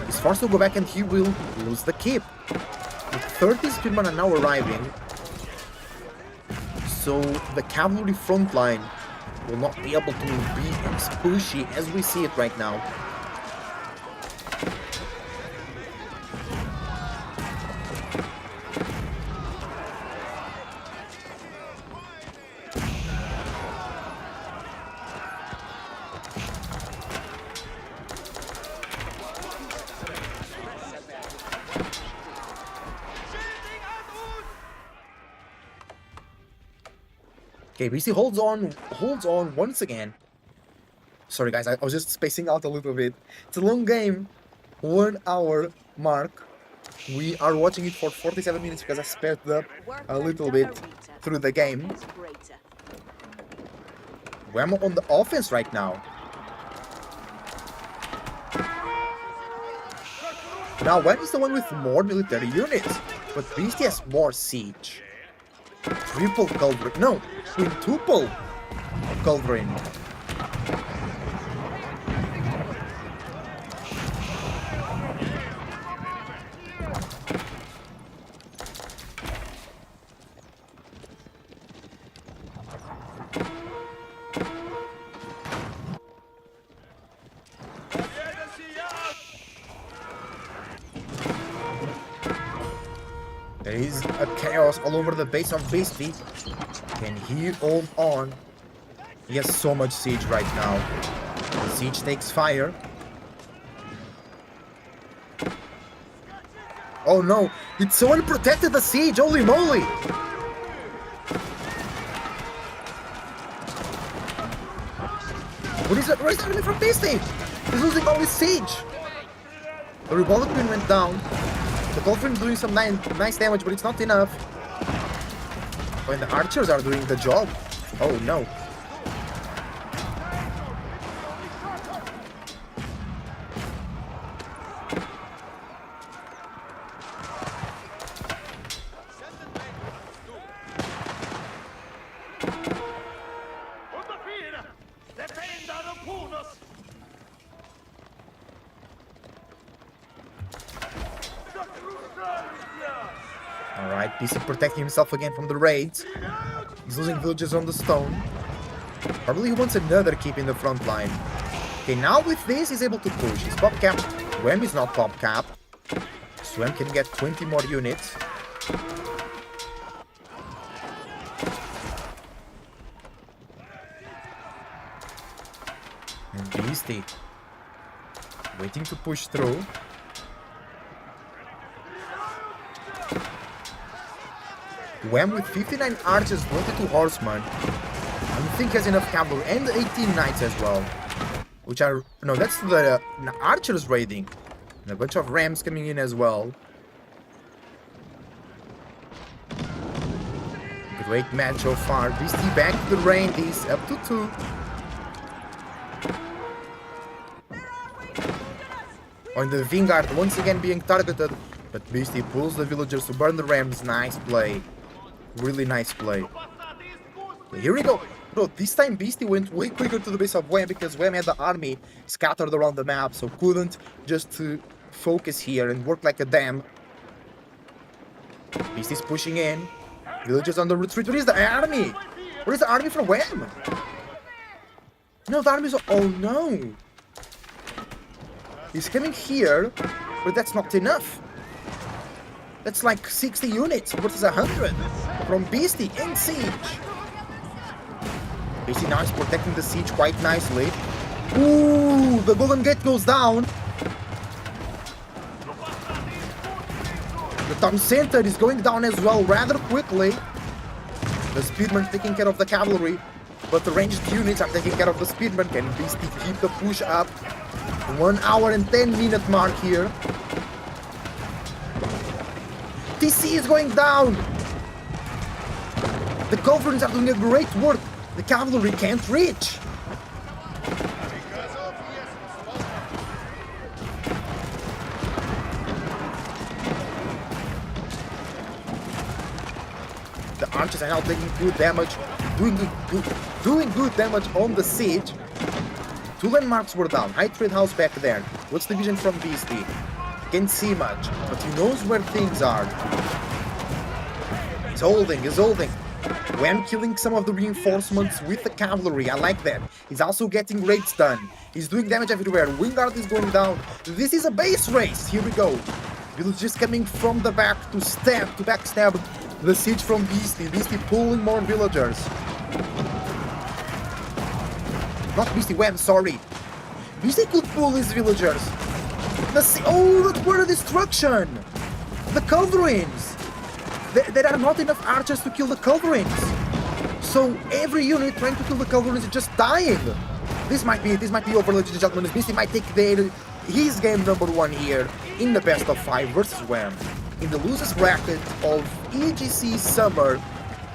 He's forced to go back and he will lose the keep. The 30 spearmen are now arriving. So the cavalry front line will not be able to be as pushy as we see it right now. Okay, BC holds on once again. Sorry guys, I was just spacing out a little bit. It's a long game, 1 hour mark. We are watching it for 47 minutes because I sped up a little bit through the game. We're on the offense right now. Now, when is the one with more military units? But Beastie has more siege. Triple Culverin. No, quintuple Culverin. There is a chaos all over the base of Beastie. Can he hold on? He has so much siege right now. The siege takes fire. Oh no! Did someone protected the siege? Holy moly! What is that? Where is happening from Beastie? He's losing all his siege. The Revolver Queen went down. The Dolphin is doing some nice damage, but it's not enough. When the archers are doing the job. Oh no. Alright, Beastie protecting himself again from the raids. He's losing villages on the stone. Probably he wants another keep in the front line. Okay, now with this, he's able to push. He's pop capped. Wem is not pop capped. So Wem can get 20 more units. And Beastie waiting to push through. Wem with 59 archers, 22 horsemen. I don't think he has enough cavalry, and 18 knights as well. Which are... no, that's the archers raiding. And a bunch of rams coming in as well. Great match so far. Beastie back to the rain. He's up to 2. On the Vanguard once again being targeted. But Beastie pulls the villagers to burn the rams. Nice play. Really nice play. Okay, here we go. Bro, this time Beastie went way quicker to the base of Wem because Wem had the army scattered around the map, so couldn't just focus here and work like a dam. Beastie's pushing in. Villagers on the retreat. Where is the army? Where is the army from Wem? No, the army's... oh no! He's coming here, but that's not enough. That's like 60 units versus 100 from Beastie in siege. Beastie now is protecting the siege quite nicely. Ooh, the Golden Gate goes down. The town center is going down as well rather quickly. The speedmen taking care of the cavalry, but the ranged units are taking care of the speedmen. Can Beastie keep the push up? 1 hour and 10-minute mark here. TC is going down. The culverins are doing a great work. The cavalry can't reach. The archers are now taking good damage, doing good damage on the siege. 2 landmarks were down. High trade house back there. What's the vision from Beastie? Can't see much, but he knows where things are. He's holding. When killing some of the reinforcements with the cavalry, I like that. He's also getting raids done. He's doing damage everywhere. Wingard is going down. This is a base race. Here we go. Villagers coming from the back to backstab the siege from Beastie. Beastie pulling more villagers. Not Beastie, Wem, sorry. Beastie could pull his villagers. Oh, look for the destruction! The culverins! There are not enough archers to kill the culverins. So every unit trying to kill the culverins is just dying. This might be over, ladies and gentlemen. Beastie might take his game number 1 here in the best of 5 versus Wem in the losers bracket of EGC Summer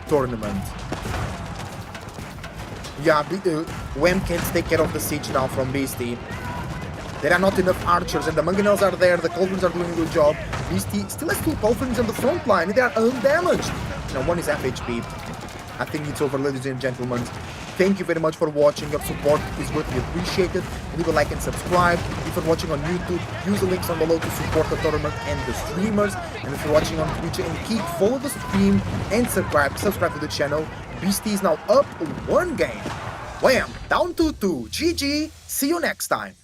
tournament. Yeah, Wem can't take care of the siege now from Beastie. There are not enough archers, and the mangonels are there. The culverins are doing a good job. Beastie still has 2 culverins on the front line, and they are undamaged. Now, 1 is FHP. I think it's over, ladies and gentlemen. Thank you very much for watching. Your support is greatly appreciated. Leave a like and subscribe. If you're watching on YouTube, use the links down below to support the tournament and the streamers. And if you're watching on Twitch and Kick, follow the stream and subscribe to the channel. Beastie is now up 1 game. Wham! Down to 2. GG. See you next time.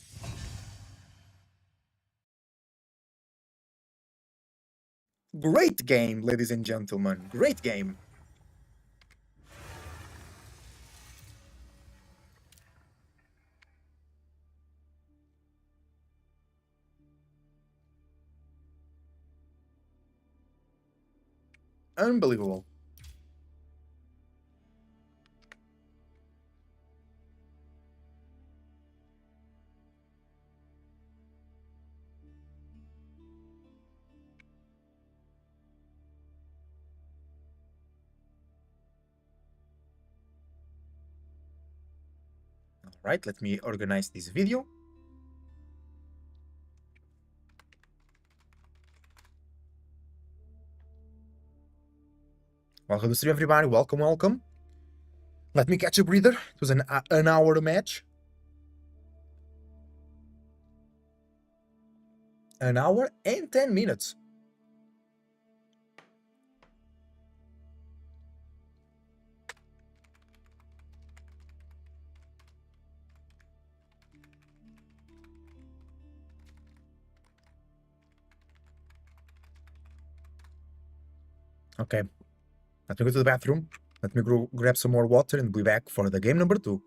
Great game, ladies and gentlemen. Great game. Unbelievable. Alright, let me organize this video. Welcome to the stream, everybody. Welcome. Let me catch a breather. It was an hour match. An hour and 10 minutes. Okay, let me go to the bathroom. Let me grab some more water and be back for the game number 2.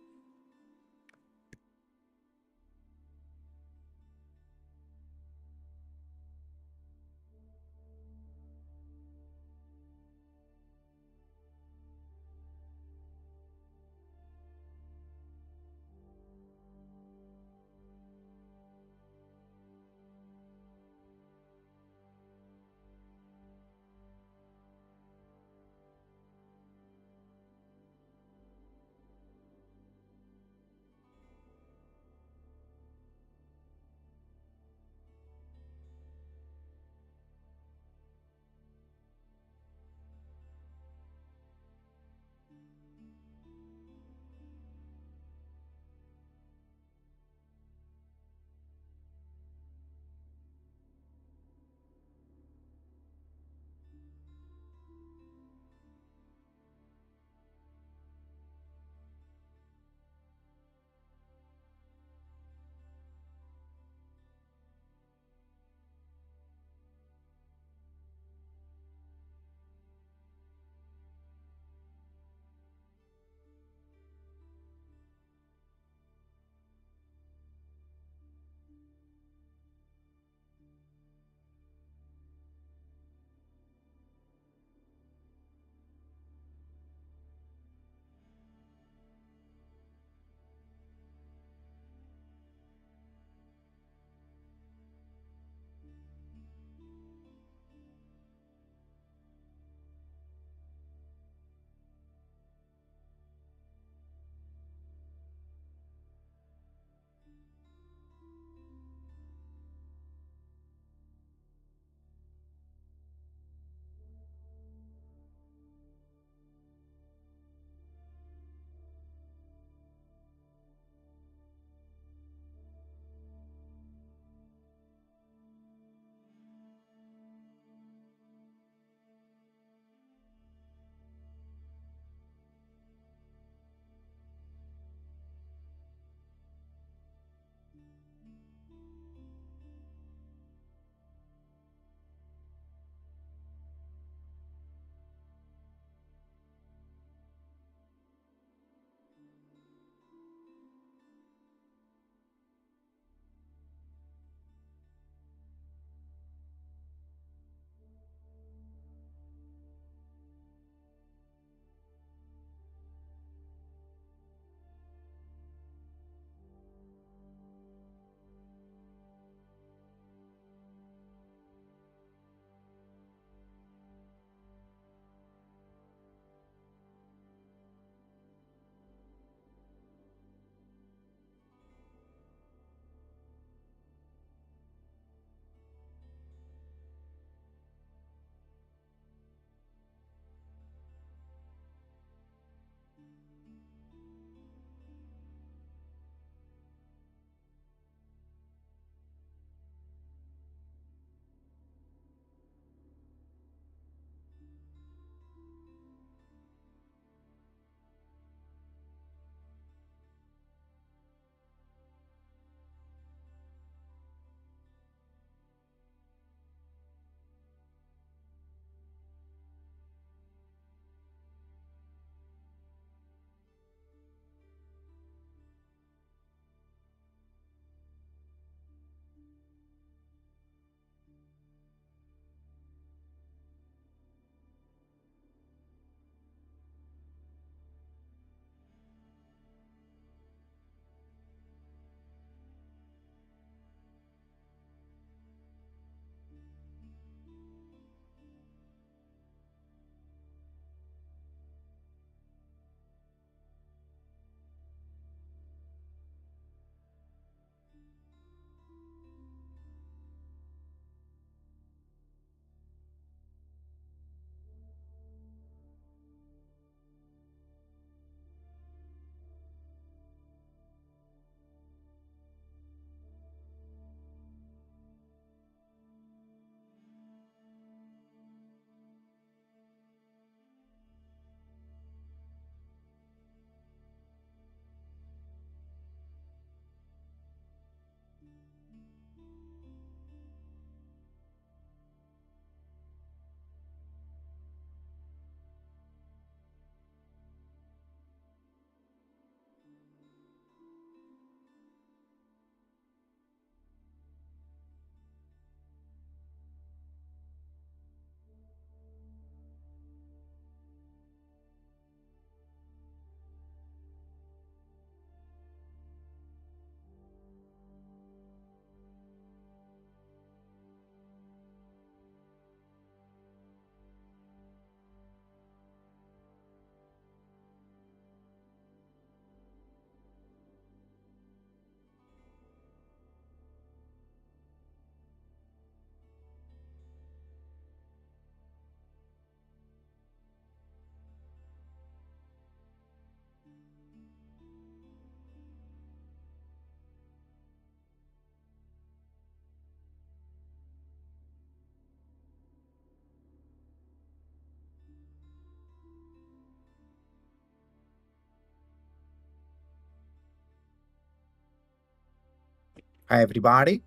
Hi everybody,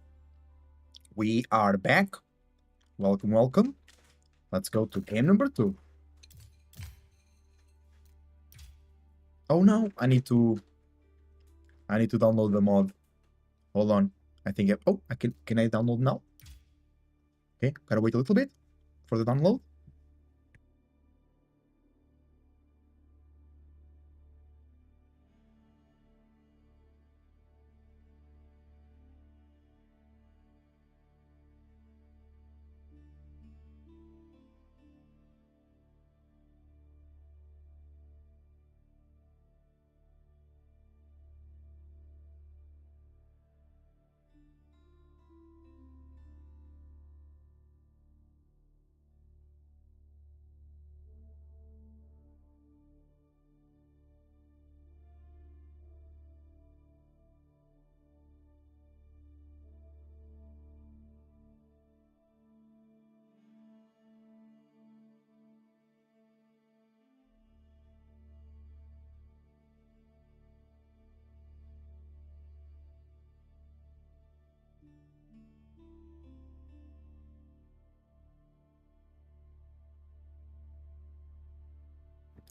we are back. Welcome, welcome. Let's go to game number 2. Oh no, I need to download the mod. Hold on. I can I download now? Okay, gotta wait a little bit for the download.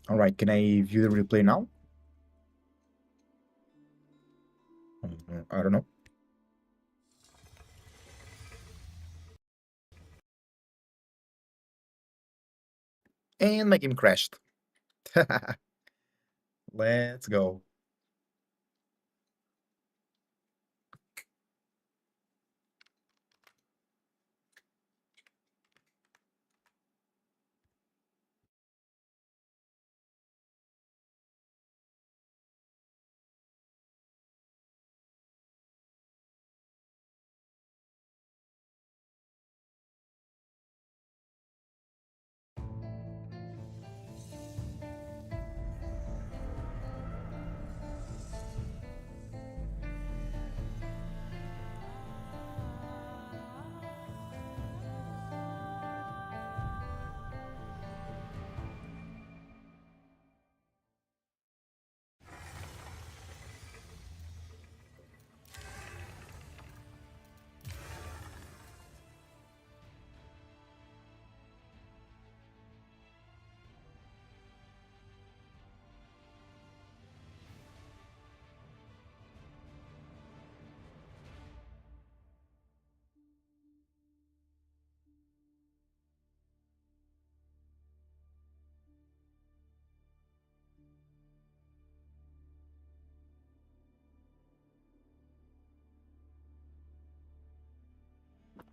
Alright, can I view the replay now? I don't know. And my game crashed. Let's go.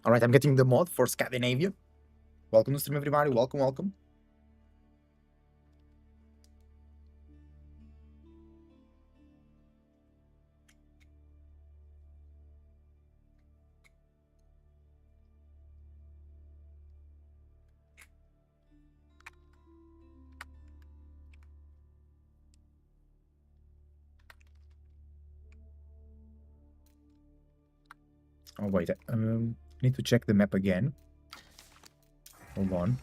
Alright, I'm getting the mod for Scandinavia. Welcome to stream everybody, welcome, welcome. Oh wait, I need to check the map again. Hold on.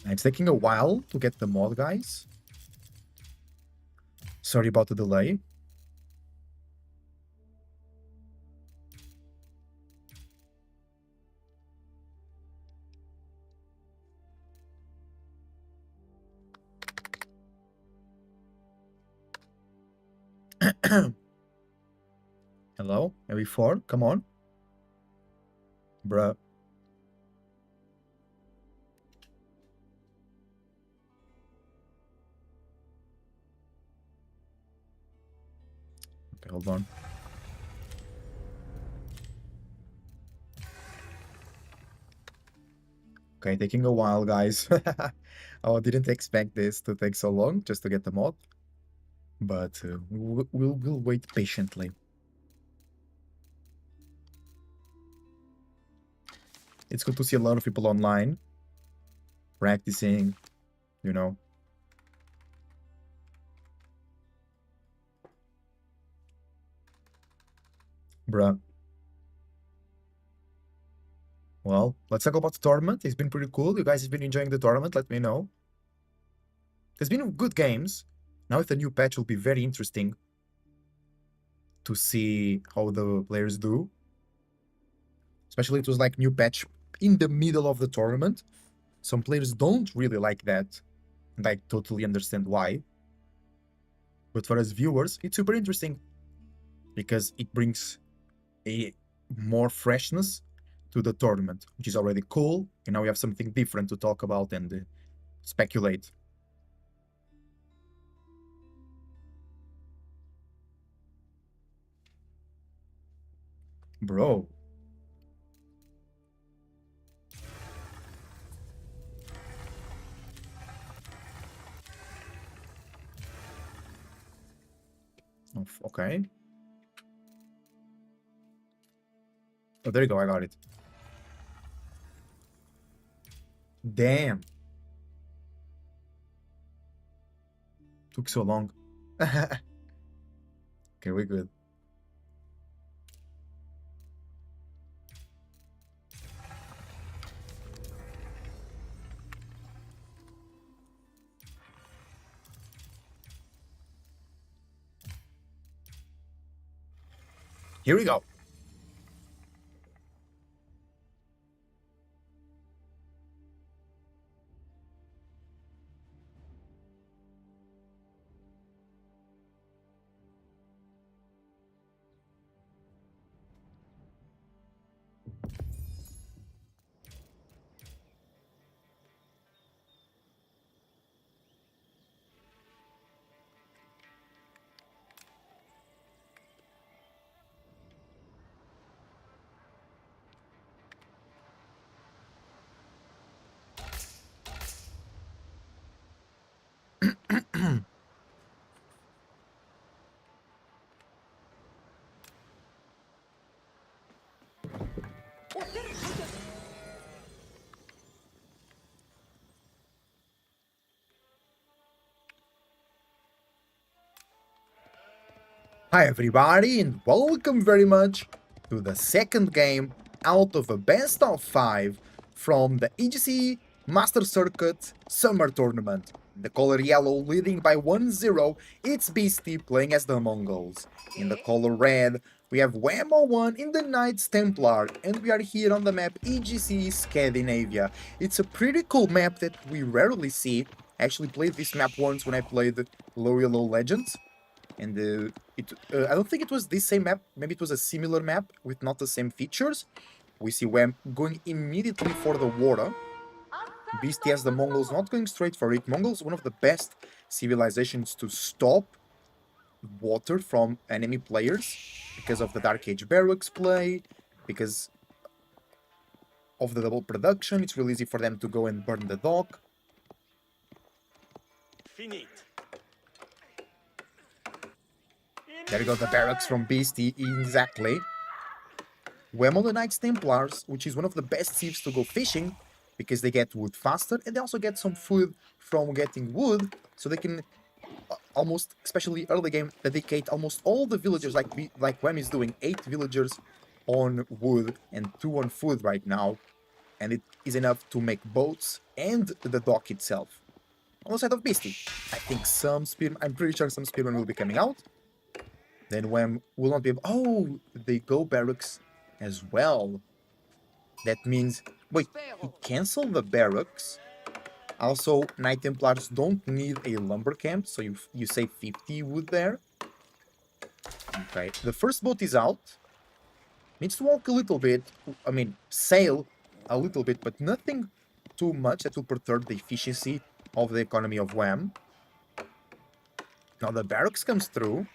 It's taking a while to get the mod, guys. Sorry about the delay. Hello? MV4? Come on. Bruh. Okay, hold on. Okay, taking a while, guys. Oh, I didn't expect this to take so long just to get the mod. But we'll wait patiently. It's good to see a lot of people online practicing, you know. Bruh. Well, let's talk about the tournament. It's been pretty cool. You guys have been enjoying the tournament. Let me know. There's been good games. Now with the new patch, will be very interesting to see how the players do. Especially it was like new patch in the middle of the tournament. Some players don't really like that, and I totally understand why. But for us viewers, it's super interesting because it brings a more freshness to the tournament, which is already cool, and now we have something different to talk about and speculate. Bro. Okay. Oh, there you go, I got it. Damn. Took so long. Okay, we're good. Here we go. Hi everybody and welcome very much to the second game out of a best of 5 from the EGC Master Summer Tournament. The color yellow leading by 1-0, it's Beastie playing as the Mongols. In the color red, we have Wham-O-1 in the Knights Templar, and we are here on the map EGC Scandinavia. It's a pretty cool map that we rarely see. I actually played this map once when I played Low Legends. And I don't think it was this same map, maybe it was a similar map with not the same features. We see Wham going immediately for the water. Beastie has the Mongols not going straight for it. Mongols, one of the best civilizations to stop water from enemy players because of the Dark Age barracks play, because of the double production. It's really easy for them to go and burn the dock. There you go, the barracks from Beastie, exactly. Wham on the Knights Templars, which is one of the best thieves to go fishing, because they get wood faster, and they also get some food from getting wood, so they can almost, especially early game, dedicate almost all the villagers, like Wham is doing, 8 villagers on wood and 2 on food right now, and it is enough to make boats and the dock itself. On the side of Beastie, I think I'm pretty sure some speedrun will be coming out. Then Wham will not be able... Oh, they go barracks as well. That means... Wait, he canceled the barracks. Also, Knight Templars don't need a lumber camp, so you save 50 wood there. Okay, the first boat is out. Needs to walk a little bit. I mean, sail a little bit, but nothing too much that will perturb the efficiency of the economy of Wham. Now the barracks comes through.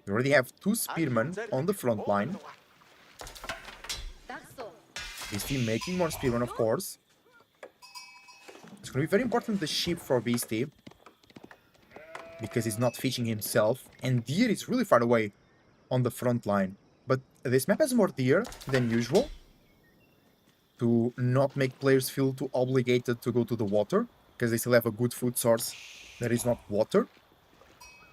We already have 2 spearmen on the front line. Beastie making more spearmen, of course. It's going to be very important, the ship for Beastie, because he's not fishing himself, and Deer is really far away on the front line. But this map has more Deer than usual. to not make players feel too obligated to go to the water, because they still have a good food source that is not water.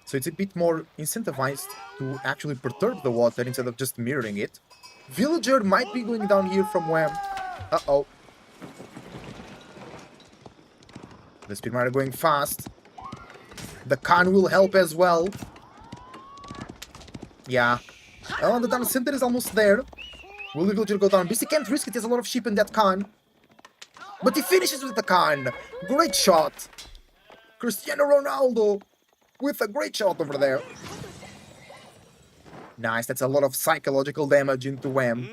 So it's a bit more incentivized to actually perturb the water instead of just mirroring it. Villager might be going down here from Wham. Uh-oh. The speedmen are going fast. The Khan will help as well. Yeah. Oh, the down center is almost there. Will the villager go down? Beastie can't risk it. There's a lot of sheep in that Khan. But he finishes with the Khan. Great shot. Cristiano Ronaldo with a great shot over there. Nice. That's a lot of psychological damage into Wham.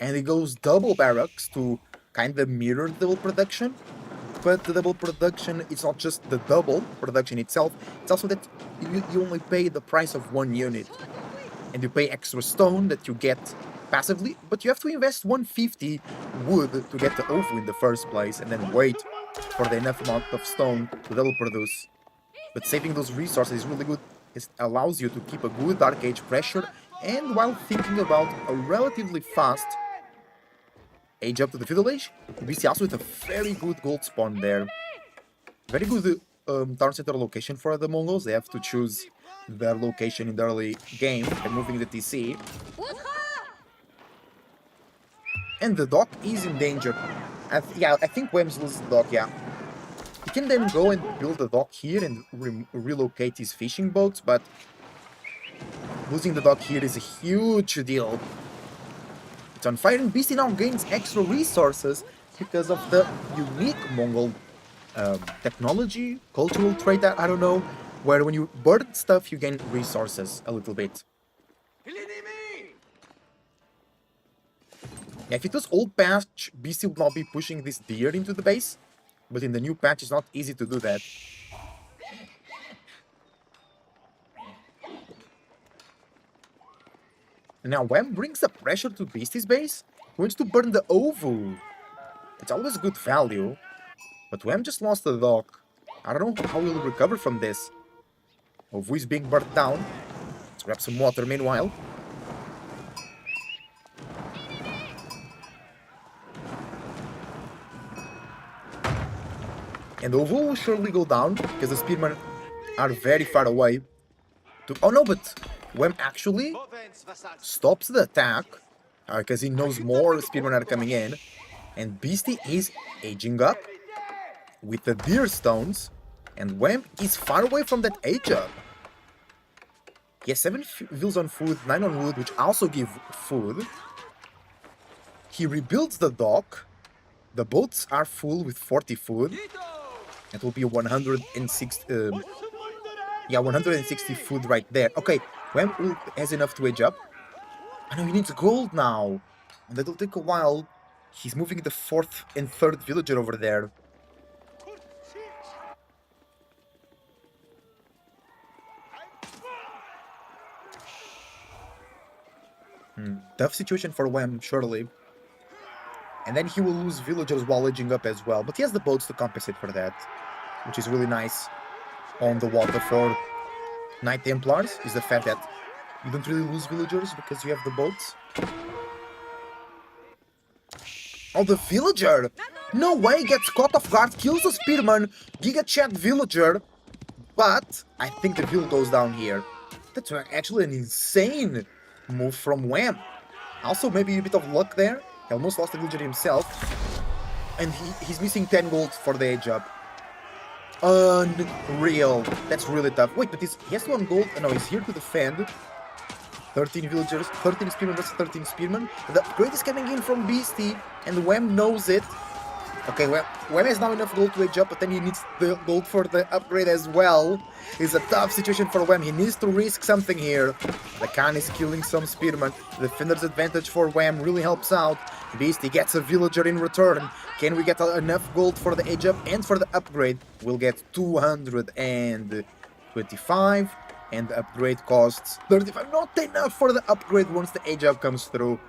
And he goes double barracks to kind of mirror double production. But the double production, it's not just the double production itself, it's also that you only pay the price of one unit. And you pay extra stone that you get passively, but you have to invest 150 wood to get the OVU in the first place, and then wait for the enough amount of stone to double produce. But saving those resources is really good. It allows you to keep a good Dark Age pressure, and while thinking about a relatively fast age up to the Feudal Age, we see also with a very good gold spawn there. Very good town center location for the Mongols. They have to choose their location in the early game and moving the TC. And the dock is in danger. Yeah, I think Whams loses the dock, yeah. He can then go and build the dock here and relocate his fishing boats, but losing the dock here is a huge deal. It's on fire, and Beastie now gains extra resources because of the unique Mongol technology, cultural trait, I don't know, where when you burn stuff you gain resources a little bit. Yeah, if it was old patch, Beastie would not be pushing this deer into the base, but in the new patch it's not easy to do that. Now Wham brings the pressure to Beastie's base. He wants to burn the OVU. It's always good value. But Wham just lost the dock. I don't know how he'll recover from this. OVU is being burnt down. Let's grab some water meanwhile. And OVU will surely go down because the spearmen are very far away. Oh no, but Wham actually stops the attack because he knows more spearmen are coming in. And Beastie is aging up with the deer stones, and Wham is far away from that age up. He has 7 vills on food, 9 on wood, which also give food. He rebuilds the dock. The boats are full with 40 food. It will be 160. Yeah, 160 food right there. Okay, Wham has enough to age up. I know he needs gold now, and that'll take a while. He's moving the 4th and 3rd villager over there. Tough situation for Wham, surely. And then he will lose villagers while aging up as well. But he has the boats to compensate for that, which is really nice on the water for Knight Templars, is the fact that you don't really lose villagers because you have the boats. Oh, the villager! No way, gets caught off guard, kills the spearman, Giga Chat villager. But I think the vill goes down here. That's actually an insane move from Wham. Also, maybe a bit of luck there. He almost lost the villager himself. And he's missing 10 gold for the age up. Unreal. That's really tough. Wait, but he has 1 gold. No, he's here to defend. 13 villagers, 13 spearmen versus 13 spearmen. The upgrade is coming in from Beastie, and Wham knows it. Okay, Wham has now enough gold to age up, but then he needs the gold for the upgrade as well. It's a tough situation for Wham. He needs to risk something here. The Khan is killing some spearmen. The defender's advantage for Wham really helps out. Beastie gets a villager in return. Can we get enough gold for the age up and for the upgrade? We'll get 225. And the upgrade costs 35. Not enough for the upgrade once the age up comes through.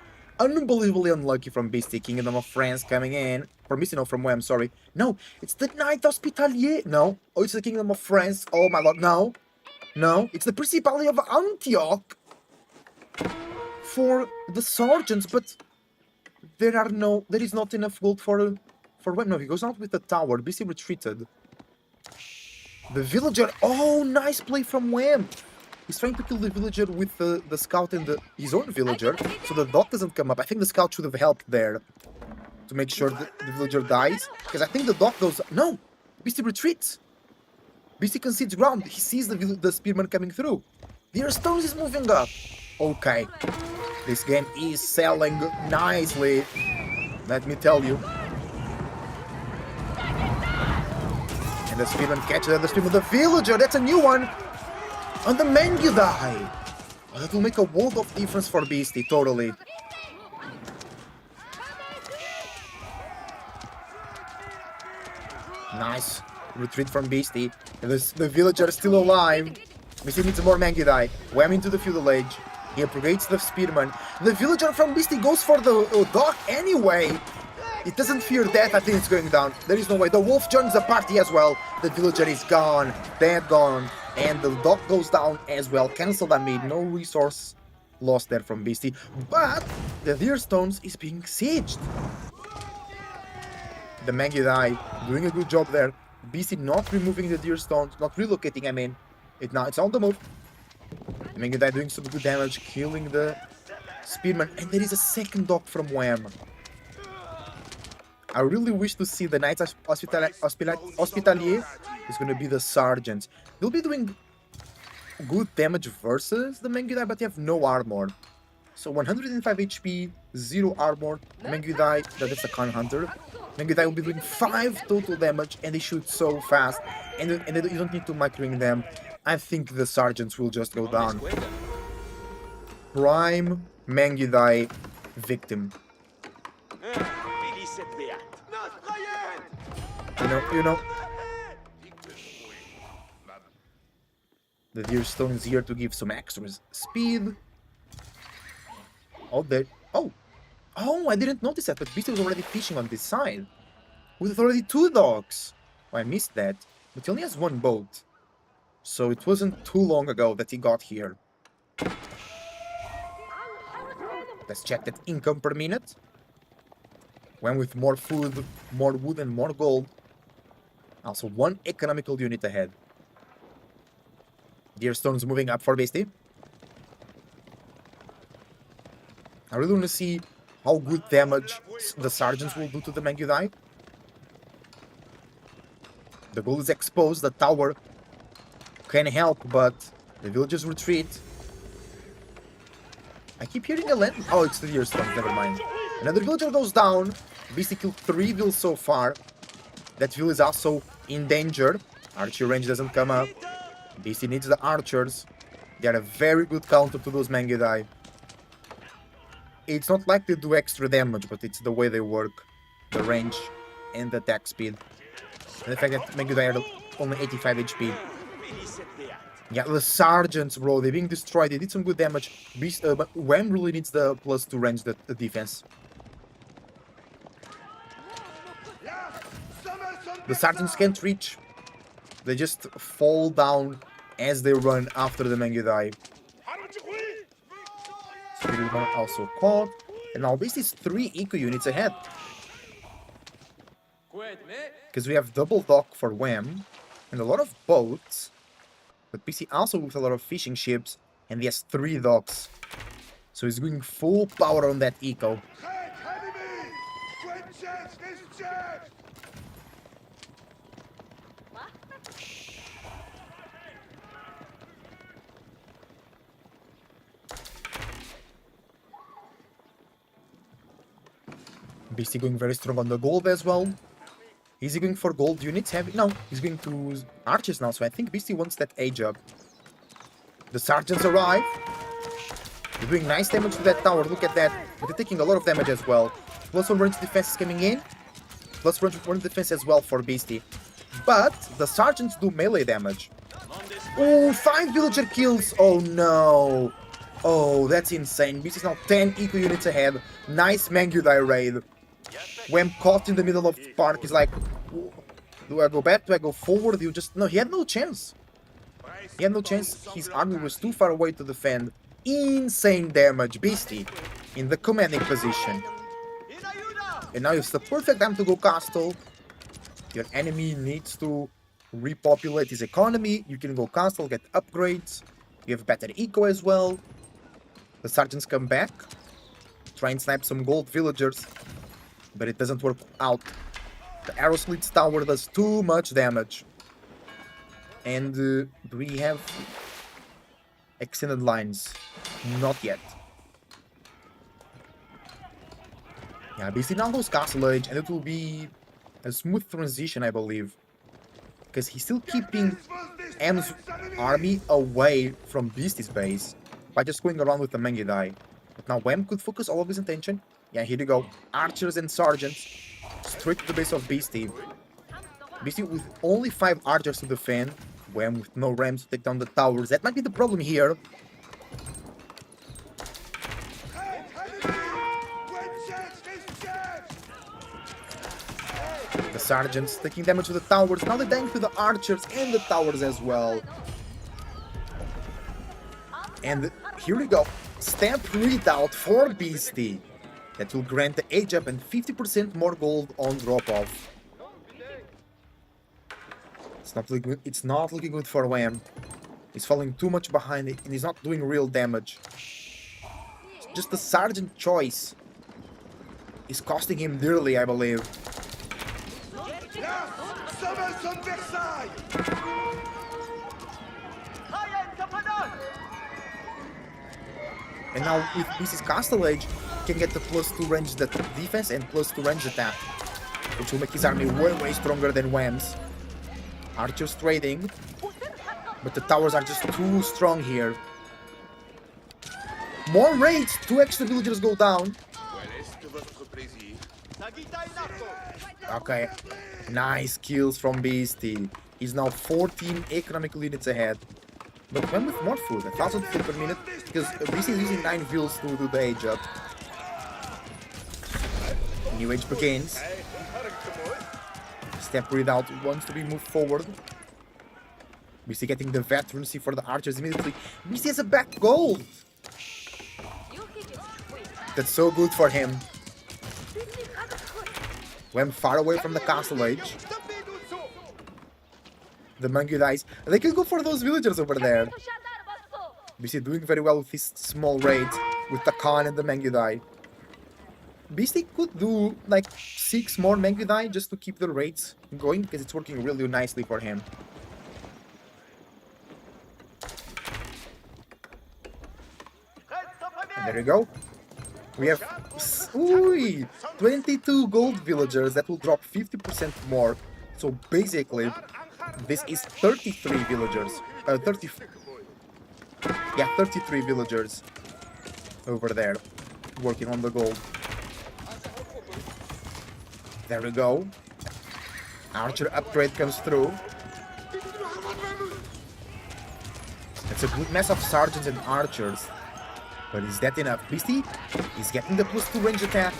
Unbelievably unlucky from Beastie. Kingdom of France coming in. From Beastie, no, from Wham, sorry. No, it's the Knight Hospitalier. No. Oh, it's the Kingdom of France. Oh my lord, no. No, it's the Principality of Antioch. For the sergeants, but There is not enough gold for Wham. No, he goes out with the tower. Beastie retreated. The villager. Oh, nice play from Wham. He's trying to kill the villager with the scout and his own villager, so the dog doesn't come up. I think the scout should have helped there to make sure that the villager dies, because I think the dog goes... No! Beastie retreats. Beastie concedes ground. He sees the spearman coming through. The stones is moving up. Okay. This game is selling nicely. Let me tell you. And the spearman catches the spearman. The villager, that's a new one. And the man you die. Oh, that will make a world of difference for Beastie, totally. Nice retreat from Beastie. And the villager is still alive. Beastie needs more Mangudai. Wham into the feudal age. He upgrades the spearman. The villager from Beastie goes for the dog anyway. It doesn't fear death. I think it's going down. There is no way. The wolf joins the party as well. The villager is gone. Dead gone. And the dog goes down as well. Cancel that mid. No resource lost there from Beastie. But the deer stones is being sieged. The Mangudai doing a good job there. Beastie not removing the deer stones. Not relocating, I mean. It's on the move. The Mangudai doing some good damage. Killing the spearman. And there is a second dog from Wham. I really wish to see the Knights Hospitalier is going to be the Sergeants. They'll be doing good damage versus the Mangudai, but they have no armor. So 105 HP, 0 armor. Mangudai, that's a Khan Hunter. Mangudai will be doing 5 total damage, and they shoot so fast. And you don't need to microing them. I think the Sergeants will just go down. Prime Mangudai victim. You know. The deer stone is here to give some extra speed. Oh, there. Oh, I didn't notice that, but Beastie was already fishing on this side. With already 2 dogs. Oh, I missed that. But he only has 1 boat. So it wasn't too long ago that he got here. Let's check that income per minute. When with more food, more wood, and more gold. Also 1 economical unit ahead. Deerstone's moving up for Beastie. I really want to see how good damage the Sergeants will do to the Mangudai. The goal is exposed. The tower can help, but the villagers retreat. I keep hearing a land. Oh, it's the Deerstone. Never mind. Another villager goes down. Beastie killed 3 vills so far. That vill is also in danger. Archer range doesn't come up. Beastie needs the archers. They are a very good counter to those Mangudai. It's not like they do extra damage, but it's the way they work. The range and the attack speed. And the fact that Mangudai are only 85 HP. Yeah, the Sergeants, bro, they're being destroyed. They did some good damage. But Wham really needs the +2 range, the defense. The Sergeants can't reach. They just fall down as they run after the Mangudai. Spirit also caught. And now Beastie is 3 eco units ahead. Because we have double dock for Wham. And a lot of boats. But Beastie also with a lot of fishing ships. And he has 3 docks. So he's going full power on that eco. Beastie going very strong on the gold as well. Is he going for gold units? No, he's going to archers now, so I think Beastie wants that age up. The Sergeants arrive. They're doing nice damage to that tower, look at that. But they're taking a lot of damage as well. +1 range defense is coming in. +1 defense as well for Beastie. But the Sergeants do melee damage. Oh, 5 villager kills! Oh no! Oh, that's insane. Beastie's now 10 eco units ahead. Nice Mangudai raid. When caught in the middle of the park, he's like, do I go back? Do I go forward? You just... No, he had no chance. He had no chance. His army was too far away to defend. Insane damage. Beastie in the commanding position. And now it's the perfect time to go castle. Your enemy needs to repopulate his economy. You can go castle, get upgrades. You have better eco as well. The sergeants come back. Try and snipe some gold villagers. But it doesn't work out. The arrow slits tower does too much damage. And do we have extended lines? Not yet. Yeah, basically now goes Castle Age, and it will be a smooth transition, I believe. Because he's still keeping M's army away from Beastie's base by just going around with the Mangudai. But now Wham could focus all of his attention. Yeah, here you go. Archers and sergeants straight to the base of Beastie. Beastie with only 5 archers to defend. Wham with no rams to take down the towers. That might be the problem here. The sergeants taking damage to the towers. Now they're dying to the archers and the towers as well. And here we go. Stamp readout for Beastie. That will grant the age up and 50% more gold on drop off. It's not looking good for Wham. He's falling too much behind it and he's not doing real damage. Just the sergeant choice is costing him dearly, I believe. And now with Beastie's Castle Age, he can get the +2 ranged defense and +2 ranged attack, which will make his army way stronger than Wham's. Archers trading, but the towers are just too strong here. More raids, 2 extra villagers go down. Okay, nice kills from Beastie. He's now 14 economical units ahead. But when with more food, 1000 food per minute, because Beastie is using 9 vills to do the age up. New age begins. Step readout wants to be moved forward. Beastie getting the veterancy for the archers immediately. Beastie has a back gold. That's so good for him. Went far away from the Castle Age. The Mangudais, they can go for those villagers over there. Beastie doing very well with his small raids with the Khan and the Mangudai. Beastie could do like 6 more Mangudai just to keep the raids going because it's working really nicely for him. And there you go. We have 22 gold villagers that will drop 50% more. So basically, this is 33 villagers. 33 villagers over there working on the gold. There we go. Archer upgrade comes through. It's a good mess of sergeants and archers. But is that enough? Beastie is getting the +2 range attack.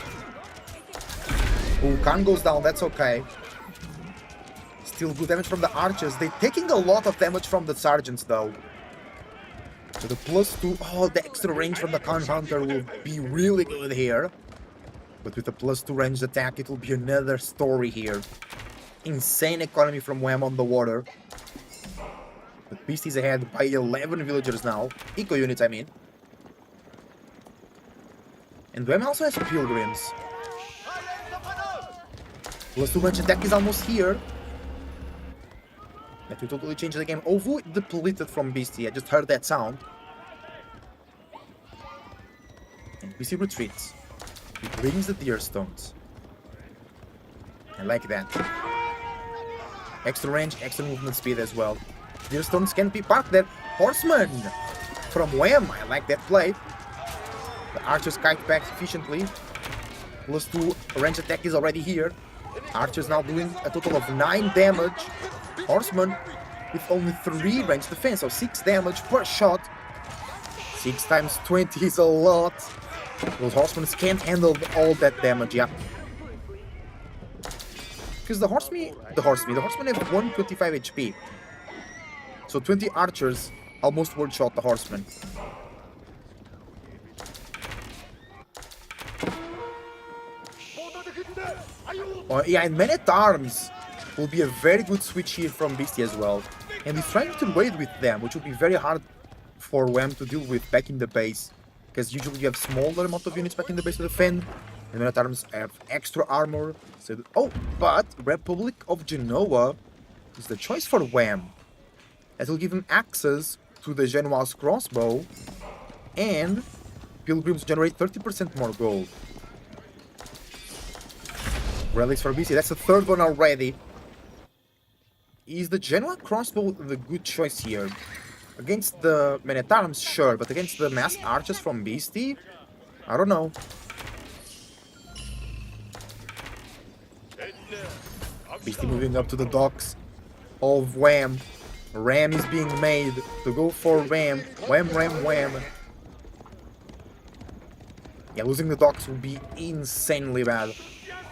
Oh, Khan goes down, that's okay. Still good damage from the archers. They're taking a lot of damage from the sergeants though. So the +2, oh, the extra range from the Khan Hunter will be really good here. But with the +2 ranged attack, it will be another story here. Insane economy from Wham on the water. But Beastie's ahead by 11 villagers now. Eco units, I mean. And Wham also has pilgrims. +2 ranged attack is almost here. That will totally change the game. Ovo depleted from Beastie. I just heard that sound. And Beastie retreats. He brings the deer stones. I like that. Extra range, extra movement speed as well. Deer stones can be parked there. Horseman from Wham. I like that play. The archers kite back efficiently. +2 range attack is already here. Archers now doing a total of 9 damage. Horseman with only 3 range defense, so 6 damage per shot. 6 times 20 is a lot. Those horsemen can't handle all that damage, yeah. Because the horsemen have 125 HP. So 20 archers almost one-shot the horsemen. Yeah, and Man at Arms will be a very good switch here from Beastie as well. And he's trying to wait with them, which will be very hard for Wham to deal with back in the base. Because usually you have smaller amount of units back in the base to defend. And Man at Arms have extra armor. So, oh, but Republic of Genoa is the choice for Wham. That will give him access to the Genoa's crossbow. And Pilgrims generate 30% more gold. Relics for BC. That's the third one already. Is the Genoa crossbow the good choice here? Against the Men-at-Arms, sure, but against the masked archers from Beastie? I don't know. Beastie moving up to the docks of Wham. Ram is being made to go for Wham. Wham, Ram, Wham. Yeah, losing the docks would be insanely bad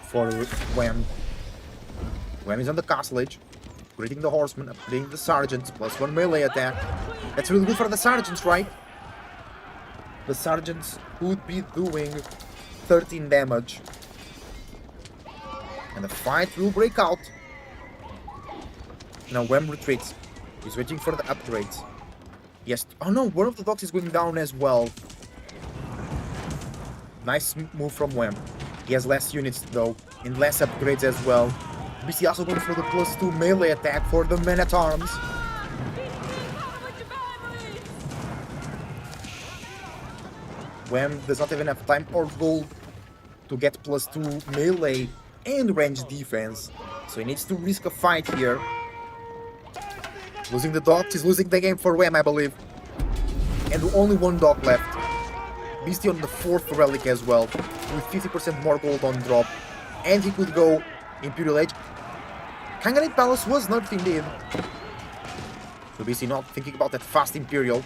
for Wham. Wham is on the castle edge. Upgrading the horsemen, upgrading the sergeants, +1 melee attack. That's really good for the sergeants, right? The sergeants would be doing 13 damage. And the fight will break out. Now Wham retreats. He's waiting for the upgrades. Yes. Oh no, one of the docks is going down as well. Nice move from Wham. He has less units though, and less upgrades as well. BC also going for the +2 melee attack for the Men-at-Arms. Wham does not have enough time or gold to get +2 melee and range defense, so he needs to risk a fight here. Losing the docks is losing the game for Wham, I believe. And only one dock left. Beastie on the 4th relic as well, with 50% more gold on drop. And he could go Imperial Age. Kanganate Palace was nerfed indeed. So Beastie not thinking about that fast Imperial.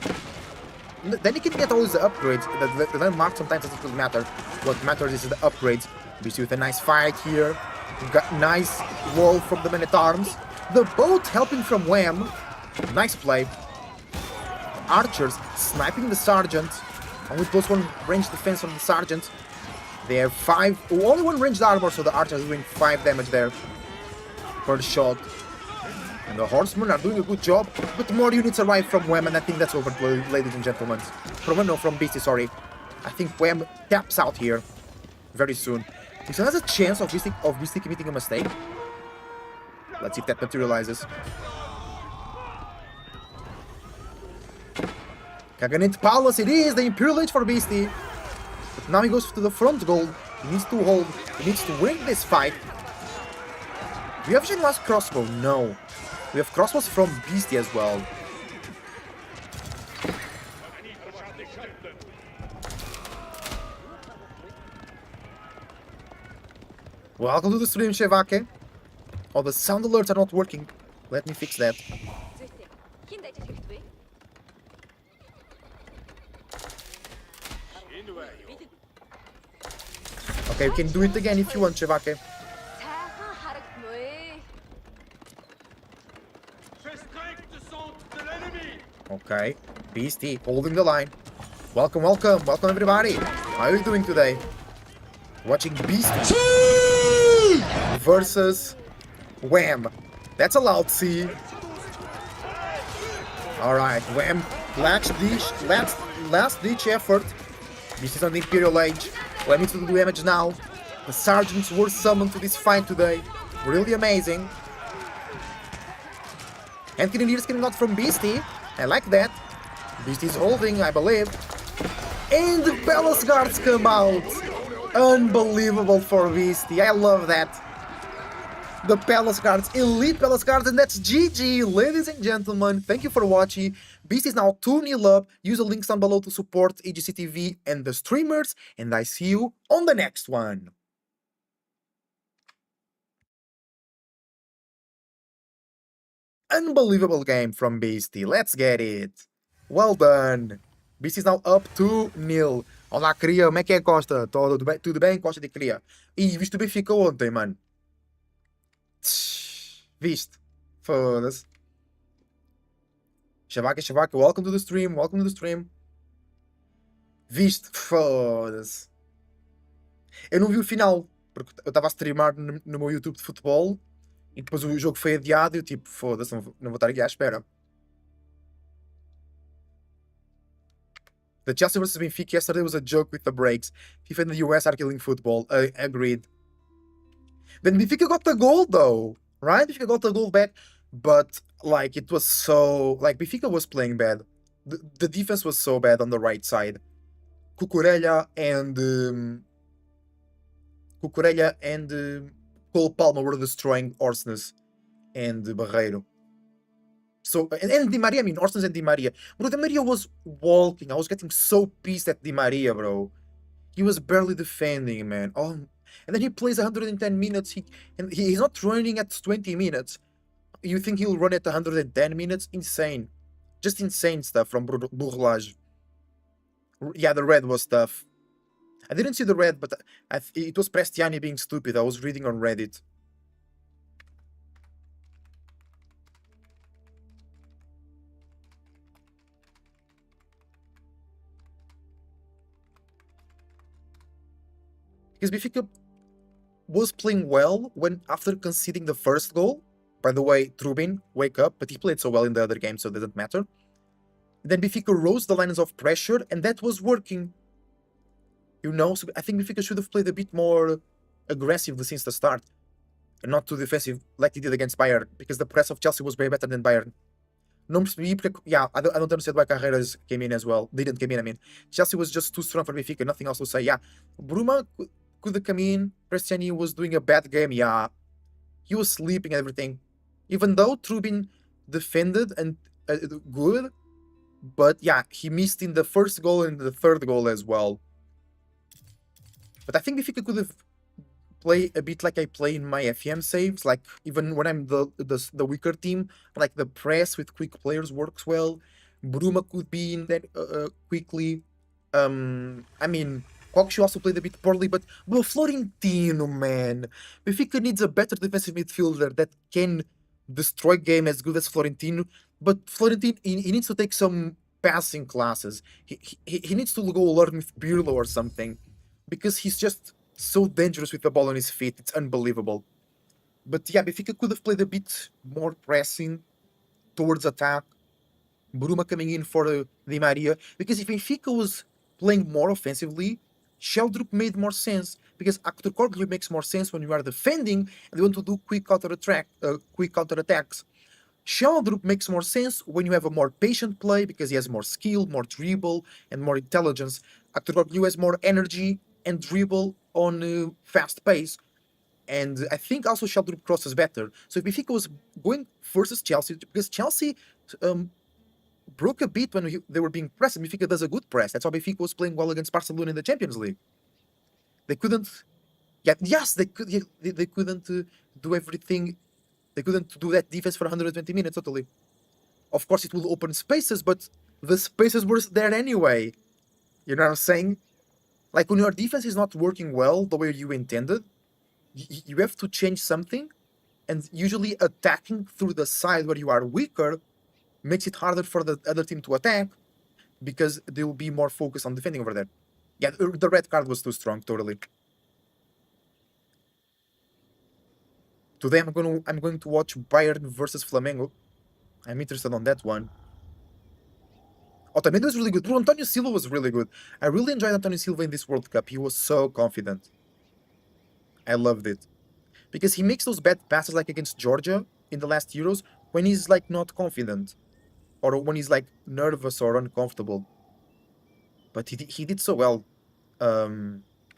Then he can get all his upgrades. The landmark sometimes doesn't really matter. What matters is the upgrades. Beastie with a nice fight here. We've got nice wall from the Men-at-Arms. The boat helping from Wham. Nice play. Archers sniping the sergeant. Only +1 range defense from the sergeant. They have only 1 ranged armor, so the archers are doing 5 damage there per shot. And the horsemen are doing a good job, but more units arrive from Wham, and I think that's over, ladies and gentlemen. From Beastie, sorry. I think Wham taps out here very soon. He still has a chance of Beastie committing a mistake. Let's see if that materializes. Kaganate Palace, it is the Imperial Age for Beastie. But now he goes to the front goal. He needs to hold. He needs to win this fight. Do you have Genoa's crossbow? No. We have crossbows from Beastie as well. Welcome to the stream, Shevake. Oh, the sound alerts are not working. Let me fix that. Okay, we can do it again if you want, Shevake. Okay, Beastie holding the line. Welcome, welcome, welcome everybody. How are you doing today? Watching Beastie versus Wham. That's a loud C. Alright, Wham. Last ditch effort. Beastie's on the Imperial Age. Wham needs to do damage now. The sergeants were summoned to this fight today. Really amazing. And Cannoneers getting out from Beastie. I like that. Beastie's holding, I believe. And the Palace Guards come out. Unbelievable for Beastie. I love that. The Palace Guards, elite Palace Guards, and that's GG, ladies and gentlemen. Thank you for watching. Beastie is now 2-0 up. Use the links down below to support EGC TV and the streamers, and I see you on the next one. Unbelievable game from Beastie. Let's get it. Well done. Beastie is now up 2-0. Olá, cria. Como é que é, Costa? Tudo bem, Costa de cria? Ih, viste o Benfica ontem, mano. Viste? Foda-se. Shavaka, welcome to the stream. Welcome to the stream. Viste? Foda-se. Eu não vi o final. Porque eu estava a streamar no meu YouTube de futebol e depois o jogo foi adiado e eu tipo, foda-se, não vou estar aqui à espera. The Chelsea versus Benfica yesterday was a joke with the breaks. FIFA and the US are killing football. Agreed. Then Benfica got the goal though, right? Benfica got the goal back, but like it was so like Benfica was playing bad. The defense was so bad on the right side. Cucurella and Cole Palmer were destroying Orsnes and Barreiro. So and Di Maria, I mean Orsnes and Di Maria. Bro, Di Maria was walking. I was getting so pissed at Di Maria, bro. He was barely defending, man. Oh, and then he plays 110 minutes. He's not running at 20 minutes. You think he'll run at 110 minutes? Insane. Just insane stuff from Bourlage. Yeah, the red was tough. I didn't see the red, but it was Prestiani being stupid. I was reading on Reddit. Because Benfica was playing well when after conceding the first goal. By the way, Trubin, wake up, but he played so well in the other game, so it doesn't matter. Then Benfica rose the lines of pressure, and that was working. You know, so I think Benfica should have played a bit more aggressively since the start, and not too defensive like they did against Bayern, because the press of Chelsea was way better than Bayern. Não percebi porque, yeah, I don't understand why Carreras came in as well. Didn't come in, I mean. Chelsea was just too strong for Benfica, nothing else to say. Yeah, Bruma could have come in. Prestiani was doing a bad game, yeah. He was sleeping and everything. Even though Trubin defended and good, but yeah, he missed in the first goal and the third goal as well. But I think Benfica could have played a bit like I play in my FM saves, like even when I'm the weaker team, like the press with quick players works well. Bruma could be in that quickly. I mean, Coxu also played a bit poorly, but Florentino, man. Benfica needs a better defensive midfielder that can destroy game as good as Florentino. But Florentino, he needs to take some passing classes. He needs to go learn with Pirlo or something, because he's just so dangerous with the ball on his feet. It's unbelievable. But yeah, Benfica could have played a bit more pressing towards attack. Bruma coming in for Di Maria, because if Benfica was playing more offensively, Sheldrup made more sense, because Actor Corglio makes more sense when you are defending and you want to do quick counterattacks. Sheldrup makes more sense when you have a more patient play, because he has more skill, more dribble, and more intelligence. Actor Corglio has more energy and dribble on fast pace. And I think also Sheldrup crosses better. So if Benfica was going versus Chelsea, because Chelsea broke a bit when they were being pressed, and Benfica does a good press. That's why Benfica was playing well against Barcelona in the Champions League. They couldn't. Yeah, yes, they could. Yeah, they couldn't do everything. They couldn't do that defense for 120 minutes totally. Of course, it will open spaces, but the spaces were there anyway. You know what I'm saying? Like when your defense is not working well the way you intended, you have to change something, and usually attacking through the side where you are weaker makes it harder for the other team to attack, because they will be more focused on defending over there. Yeah, the red card was too strong, totally. Today I'm going to watch Bayern versus Flamengo. I'm interested on that one. Otamendi was really good. Bro, Antonio Silva was really good. I really enjoyed Antonio Silva in this World Cup. He was so confident. I loved it. Because he makes those bad passes like against Georgia in the last Euros when he's like not confident, or when he's like nervous or uncomfortable. But he did so well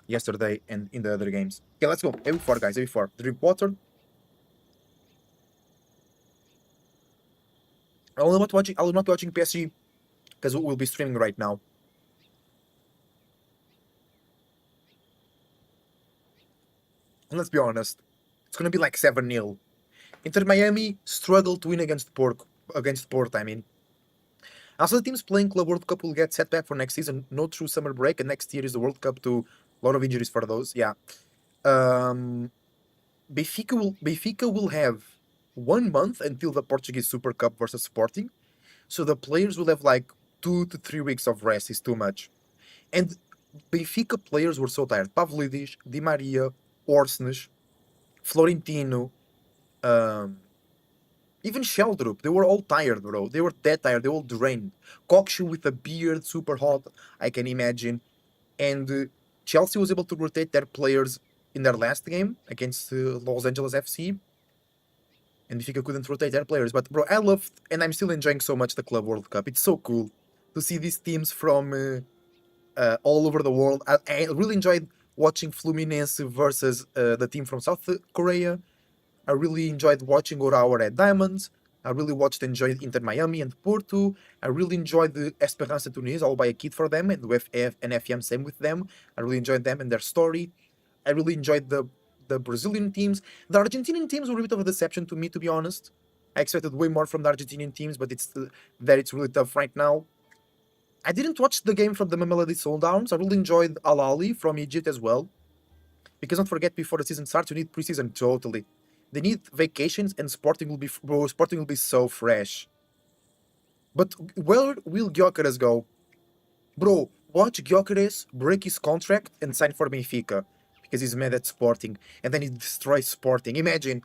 yesterday and in the other games. Okay, let's go. AB4, guys. AB4. Drink water. I will not be watching PSG because we'll be streaming right now. And let's be honest, it's gonna be like 7-0. Inter Miami struggled to win against Porto. I mean. Also, the teams playing Club World Cup will get set back for next season. No true summer break, and next year is the World Cup too. A lot of injuries for those. Yeah. Benfica will have 1 month until the Portuguese Super Cup versus Sporting. So the players will have like 2 to 3 weeks of rest. Is too much. And Benfica players were so tired. Pavlidis, Di Maria, Orsnes, Florentino, um, even Sheldrup. They were all tired, bro. They were dead tired. They all drained. Kokshu with a beard, super hot, I can imagine. And Chelsea was able to rotate their players in their last game against Los Angeles FC. And Benfica couldn't rotate their players. But, bro, I loved, and I'm still enjoying so much the Club World Cup. It's so cool to see these teams from all over the world. I really enjoyed watching Fluminense versus the team from South Korea. I really enjoyed watching Urawa Red Diamonds. I really enjoyed Inter Miami and Porto. I really enjoyed the Esperance Tunis, all by a kid for them, and with and FM same with them. I really enjoyed them and their story. I really enjoyed the Brazilian teams. The Argentinian teams were a bit of a deception to me, to be honest. I expected way more from the Argentinian teams, but it's really tough right now. I didn't watch the game from the Mamelodi Sundowns. I really enjoyed Al Ali from Egypt as well. Because don't forget, before the season starts, you need preseason totally. They need vacations, and Sporting will be so fresh. But where will Gyökeres go? Bro, watch Gyökeres break his contract and sign for Benfica. Because he's mad at Sporting. And then he destroys Sporting. Imagine.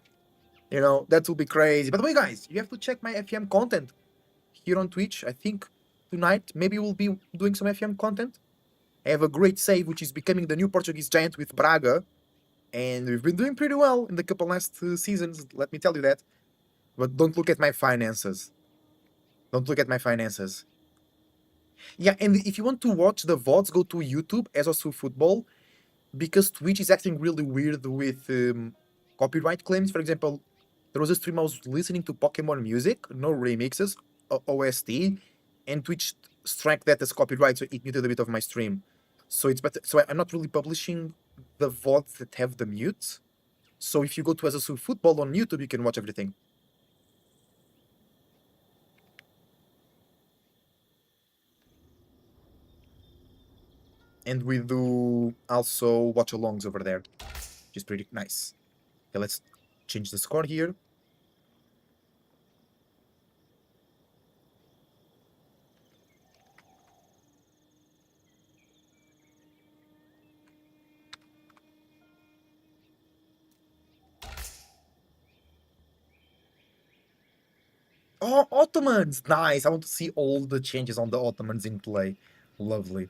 You know, that will be crazy. By the way, guys, you have to check my FM content here on Twitch. I think tonight, maybe we'll be doing some FM content. I have a great save, which is becoming the new Portuguese giant with Braga. And we've been doing pretty well in the couple last seasons, let me tell you that. But don't look at my finances. Don't look at my finances. Yeah, and if you want to watch the VODs, go to YouTube, Ezosu Football, because Twitch is acting really weird with copyright claims. For example, there was a stream I was listening to Pokemon music, no remixes, OST, and Twitch struck that as copyright, so it muted a bit of my stream. So it's better. So I'm not really publishing the VODs that have the mute. So if you go to Ezosu Football on YouTube, you can watch everything. And we do also watch-alongs over there, which is pretty nice. Okay, let's change the score here. Oh, Ottomans! Nice! I want to see all the changes on the Ottomans in play. Lovely.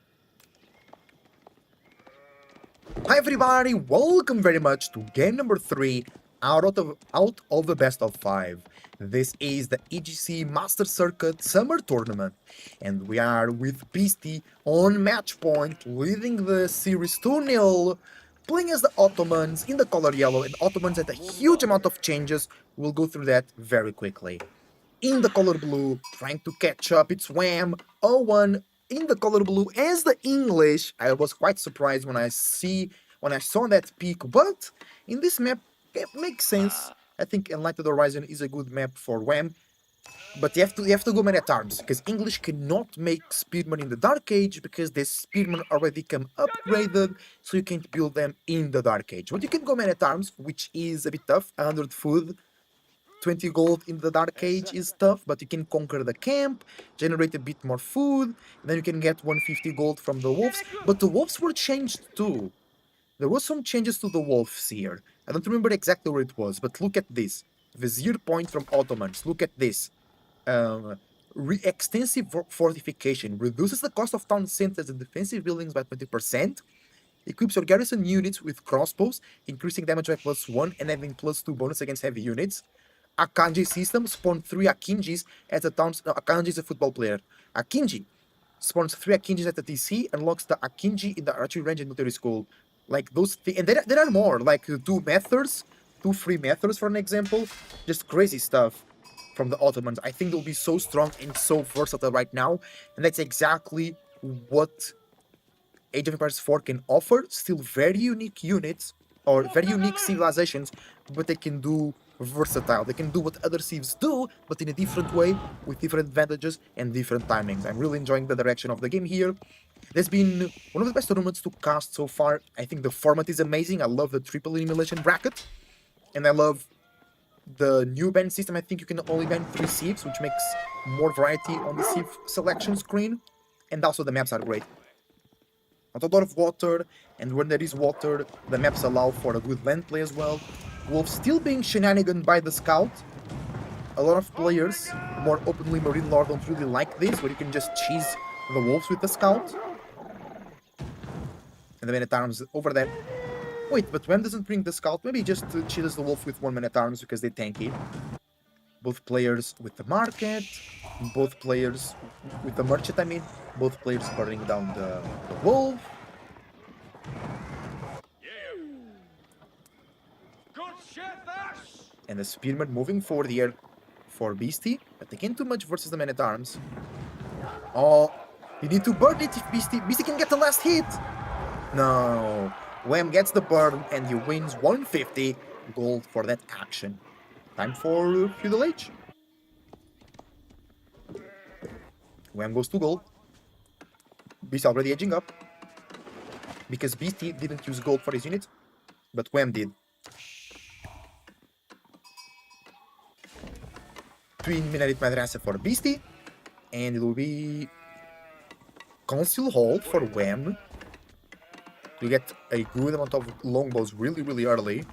Hi everybody, welcome very much to game number 3 out of the best of 5. This is the EGC Master Summer Tournament, and we are with Beastie on match point, leading the series 2-0, playing as the Ottomans in the color yellow, and Ottomans had a huge amount of changes. We'll go through that very quickly. In the color blue, trying to catch up, it's Wham, 0-1 in the color blue as the English. I was quite surprised when I saw that peak, but in this map it makes sense. I think Enlightened Horizon is a good map for Wham, but you have to go man at arms, because English cannot make Spearman in the Dark Age, because this Spearman already come upgraded, so you can't build them in the Dark Age. But you can go man at arms, which is a bit tough. 100 food, 20 gold in the Dark Age is tough, but you can conquer the camp, generate a bit more food, and then you can get 150 gold from the wolves. But the wolves were changed too. There was some changes to the wolves here. I don't remember exactly where it was, but look at this. Vizier point from Ottomans. Look at this. Extensive fortification. Reduces the cost of town centers and defensive buildings by 20%. Equips your garrison units with crossbows, increasing damage by +1 and having +2 bonus against heavy units. Akanji system, spawn 3 Akinjis at the town. No, Akanji is a football player. Akinji spawns 3 Akinjis at the TC, unlocks the Akinji in the archery range and military school. Like those things, and there are more, like 2 methods, 2 free methods for an example. Just crazy stuff from the Ottomans. I think they'll be so strong and so versatile right now, and that's exactly what Age of Empires 4 can offer. Still very unique units, or very unique civilizations, but they can do versatile. They can do what other civs do, but in a different way, with different advantages and different timings. I'm really enjoying the direction of the game here. There's been one of the best tournaments to cast so far. I think the format is amazing. I love the triple elimination bracket, and I love the new ban system. I think you can only ban 3 civs, which makes more variety on the civ selection screen, and also the maps are great. Not a lot of water, and when there is water, the maps allow for a good land play as well. Wolves still being shenanigan by the scout. A lot of players, more openly Marine Lord, don't really like this, where you can just cheese the wolves with the scout. And the men-at-arms over there. Wait, but Wem doesn't bring the scout. Maybe he just cheeses the wolf with one man-at-arms because they tanky. Both players with the market, both players with the merchant, I mean. Both players burning down the wolf. And the spearman moving forward here for Beastie, but they can't do much versus the man-at-arms. Oh, you need to burn it if Beastie can get the last hit. No, Wham gets the burn and he wins 150 gold for that action. Time for Feudal Age. Wham goes to gold. Beastie already edging up. Because Beastie didn't use gold for his unit, but Wham did. Twin Minaret Madrasa for Beastie, and it will be Council Hall for Wham. To get a good amount of longbows really early.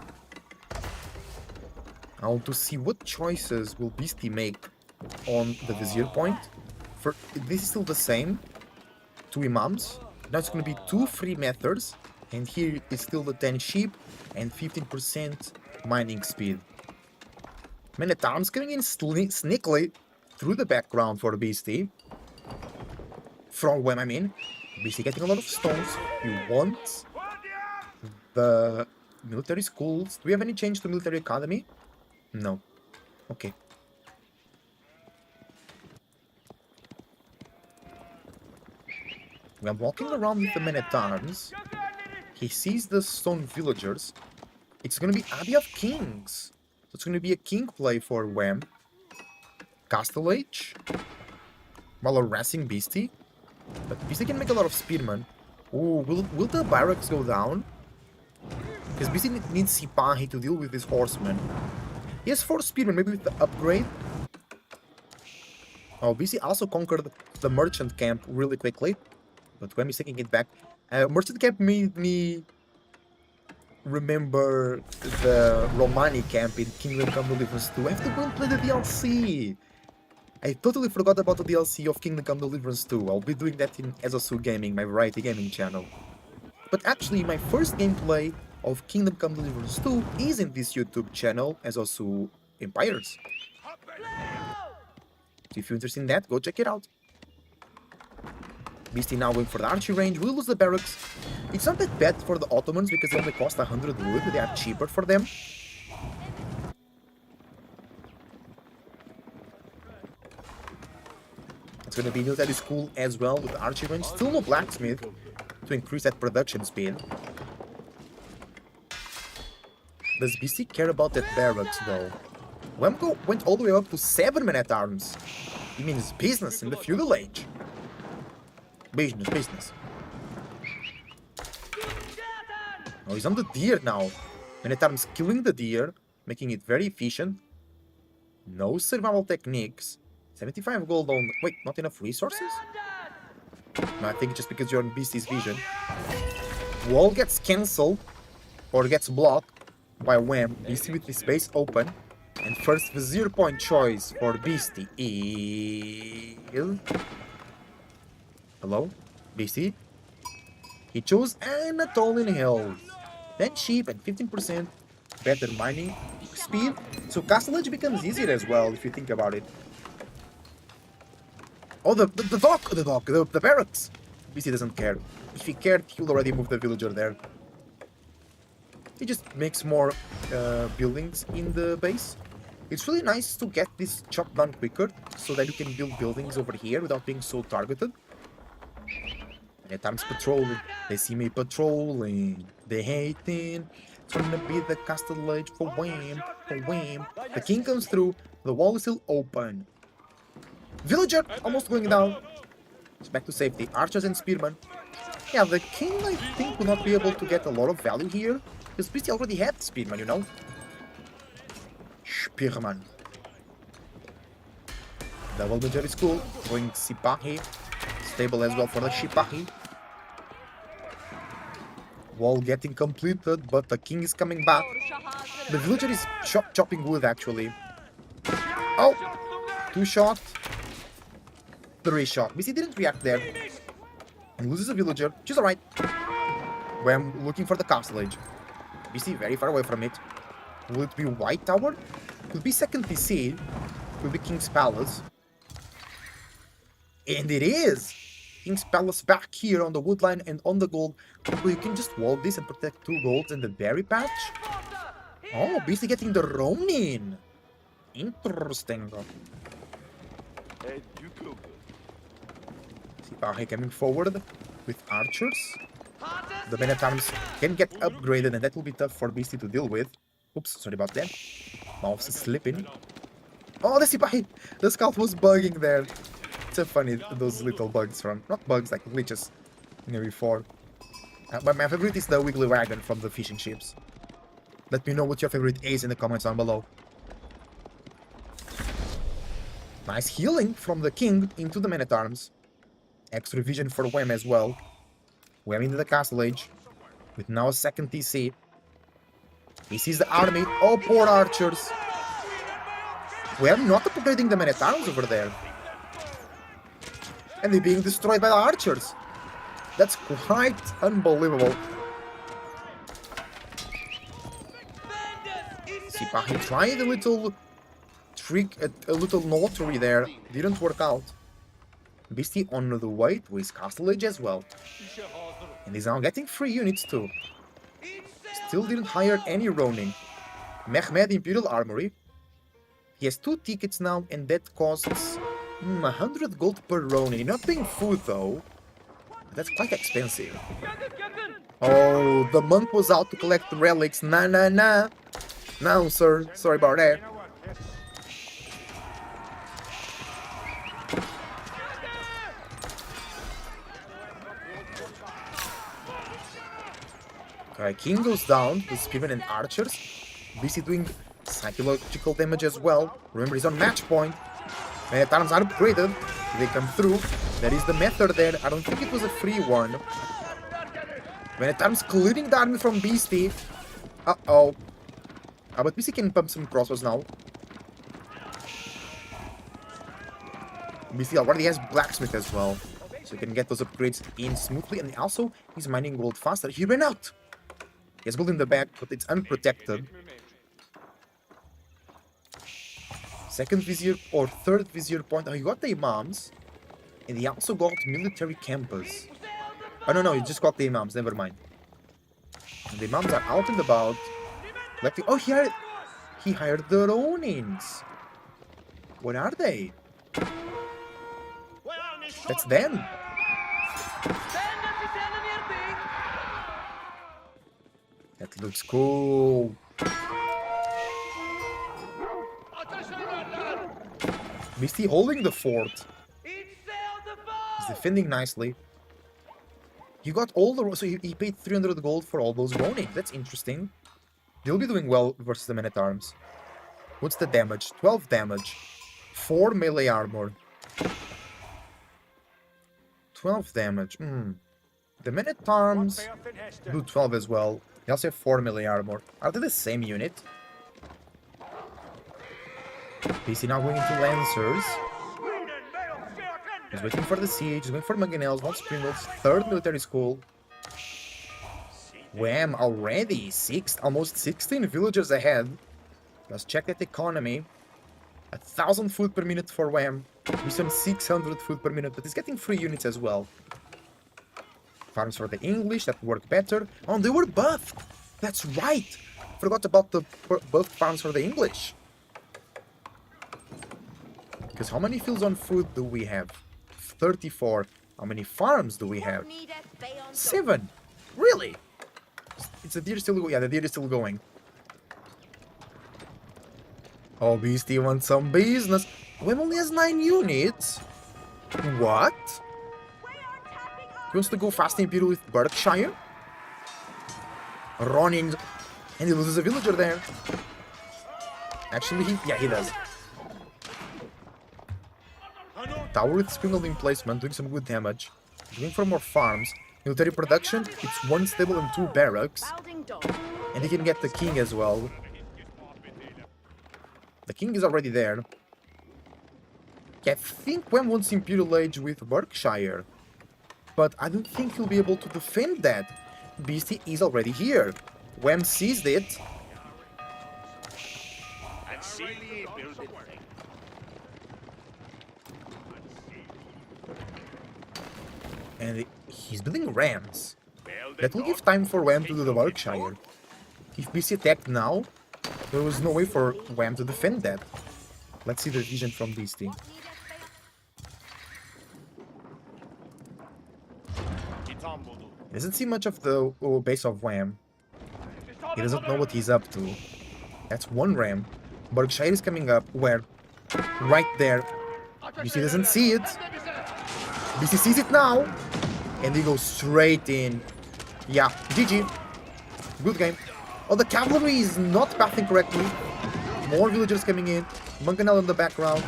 I want to see what choices will Beastie make on the Vizier point. For this is still the same. 2 imams. Now it's going to be 2 free methods, and here is still the 10 sheep and 15% mining speed. Men-at-arms coming in sneakily through the background for Beastie. From Wham, I mean. Beastie getting a lot of stones. You want the military schools. Do we have any change to military academy? No. Okay. When walking around with the men-at-arms, he sees the stone villagers. It's gonna be Abbey of Kings. So it's gonna be a king play for Wham. Castle Age. While harassing Beastie. But Beastie can make a lot of spearmen. Ooh, will the barracks go down? Because Beastie needs Sipahi to deal with this horseman. He has 4 spearmen, maybe with the upgrade. Oh, Beastie also conquered the merchant camp really quickly. But Wham is taking it back. Merchant camp made me remember the Romani camp in Kingdom Come Deliverance 2. I have to go and play the DLC. I totally forgot about the DLC of Kingdom Come Deliverance 2. I'll be doing that in Ezosu Gaming, my variety gaming channel. But actually, my first gameplay of Kingdom Come Deliverance 2 is in this YouTube channel, Ezosu Empires. So if you're interested in that, go check it out. Beastie now going for the archery range, will lose the barracks. It's not that bad for the Ottomans because they only cost 100 wood, they are cheaper for them. It's going to be military school as well with the archery range. Still no blacksmith to increase that production speed. Does Beastie care about that barracks though? Wemko went all the way up to 7 men-at-arms. He means business in the feudal age. Business. Oh, he's on the deer now. Men-at-arms killing the deer, making it very efficient. No survival techniques. 75 gold on... Wait, not enough resources? No, I think just because you're on Beastie's vision. Wall gets cancelled, or gets blocked by Wham. Beastie with his base open. And first Vizier point choice for Beastie is... Hello? Beastie? He chose Anatolian Hills. 10 sheep and 15% better mining speed. So Castle Edge becomes easier as well if you think about it. Oh, the barracks! Beastie doesn't care. If he cared, he would already move the villager there. He just makes more buildings in the base. It's really nice to get this chop done quicker, so that you can build buildings over here without being so targeted. And at times patrolling. They see me patrolling. They hating. It's gonna be the Castle Age for Wham. The king comes through. The wall is still open. Villager almost going down. It's back to safety. Archers and spearmen. Yeah, the king I think will not be able to get a lot of value here. Because Beastie already had spearmen, you know. Spearman. Double military school. Going Sipahi. Stable as well for the Sipahi. Wall getting completed, but the king is coming back. The villager is chopping wood, actually. Oh! 2 shot. 3 shot. BC didn't react there. And loses a villager, which is alright. When looking for the castle age. BC very far away from it. Will it be White Tower? Could be second PC. Could be King's Palace. And it is! King's Palace back here on the wood line and on the gold. So you can just wall this and protect 2 golds in the berry patch. Oh, BC getting the Ronin. Interesting. Sipahi coming forward with archers. The men at arms can get upgraded, and that will be tough for BC to deal with. Oops, sorry about that. Mouse is slipping. Oh, the Sipahi! The scout was bugging there. It's so funny, those little bugs from... Not bugs, like glitches. Before. But my favorite is the Wiggly Wagon from the fishing ships. Let me know what your favorite is in the comments down below. Nice healing from the king into the men-at-arms. Extra vision for Wham as well. Wham into the castle age. With now a second TC. He sees the army. Oh, poor archers. Wham not upgrading the men-at-arms over there. And they're being destroyed by the archers. That's quite unbelievable. Sipahi tried a little trick, a little notary there. Didn't work out. Beastie on the way to his castle age as well. And he's now getting 3 units too. Still didn't hire any Ronin. Mehmed Imperial Armory. He has 2 tickets now, and that costs 100 gold per Ronin. Not being food though. That's quite expensive. Oh, the monk was out to collect the relics. Nah, nah, nah. No, sir. Sorry about that. Okay, king goes down with spearmen and archers. BC doing psychological damage as well. Remember, he's on match point. And the arms are upgraded. They come through. There is the method there. I don't think it was a free one. When at arms clearing the army from Beastie. Uh-oh. But BC can pump some crossbows now. BC already has blacksmith as well. So he can get those upgrades in smoothly. And also, he's mining gold faster. He ran out. He has gold in the back, but it's unprotected. Second vizier or third vizier point. Oh, he got the imams. And he also got military campus. Oh, no, he just got the imams. Never mind. And the imams are out and about. Oh, he hired the Ronins. What are they? That's them. That looks cool. Misty holding the fort. He's defending nicely. He got all the... So he paid 300 gold for all those Ronin. That's interesting. They'll be doing well versus the men-at-arms. What's the damage? 12 damage. 4 melee armor. 12 damage. The men-at-arms do 12 as well. They also have 4 melee armor. Are they the same unit? PC now going into Lancers. He's waiting for the siege. He's going for Mangonels. Wants Pringles. 3rd military school. Wham! Already 6, almost 16 villagers ahead. Let's check that economy. 1,000 food per minute for Wham. Mission 600 food per minute, but he's getting 3 units as well. Farms for the English that work better. Oh, they were buffed. That's right. Forgot about the buffed farms for the English. Because how many fields on food do we have? 34. How many farms do we have? 7. Really? Is the deer still going? Yeah, the deer is still going. Oh, Beastie wants some business. Wham only has 9 units. What? He wants to go fast Imperial with Berkshire? Ronin. And he loses a villager there. Actually, he does. Tower with Sprinkled in placement, doing some good damage. Going for more farms. Military production, it's 1 stable and 2 barracks. And he can get the king as well. The king is already there. I think Wem wants Imperial Age with Berkshire. But I don't think he'll be able to defend that. Beastie is already here. Wem seized it. And he's building rams. That will give time for Wem to do the Berkshire. If Beastie attacked now, there was no way for Wem to defend that. Let's see the vision from Beastie. He doesn't see much of the base of Wham. He doesn't know what he's up to. That's 1 ram. Berkshire is coming up. Where? Right there. BC doesn't see it. BC sees it now. And he goes straight in. Yeah, GG. Good game. Oh, the cavalry is not pathing correctly. More villagers coming in. Manganel in the background.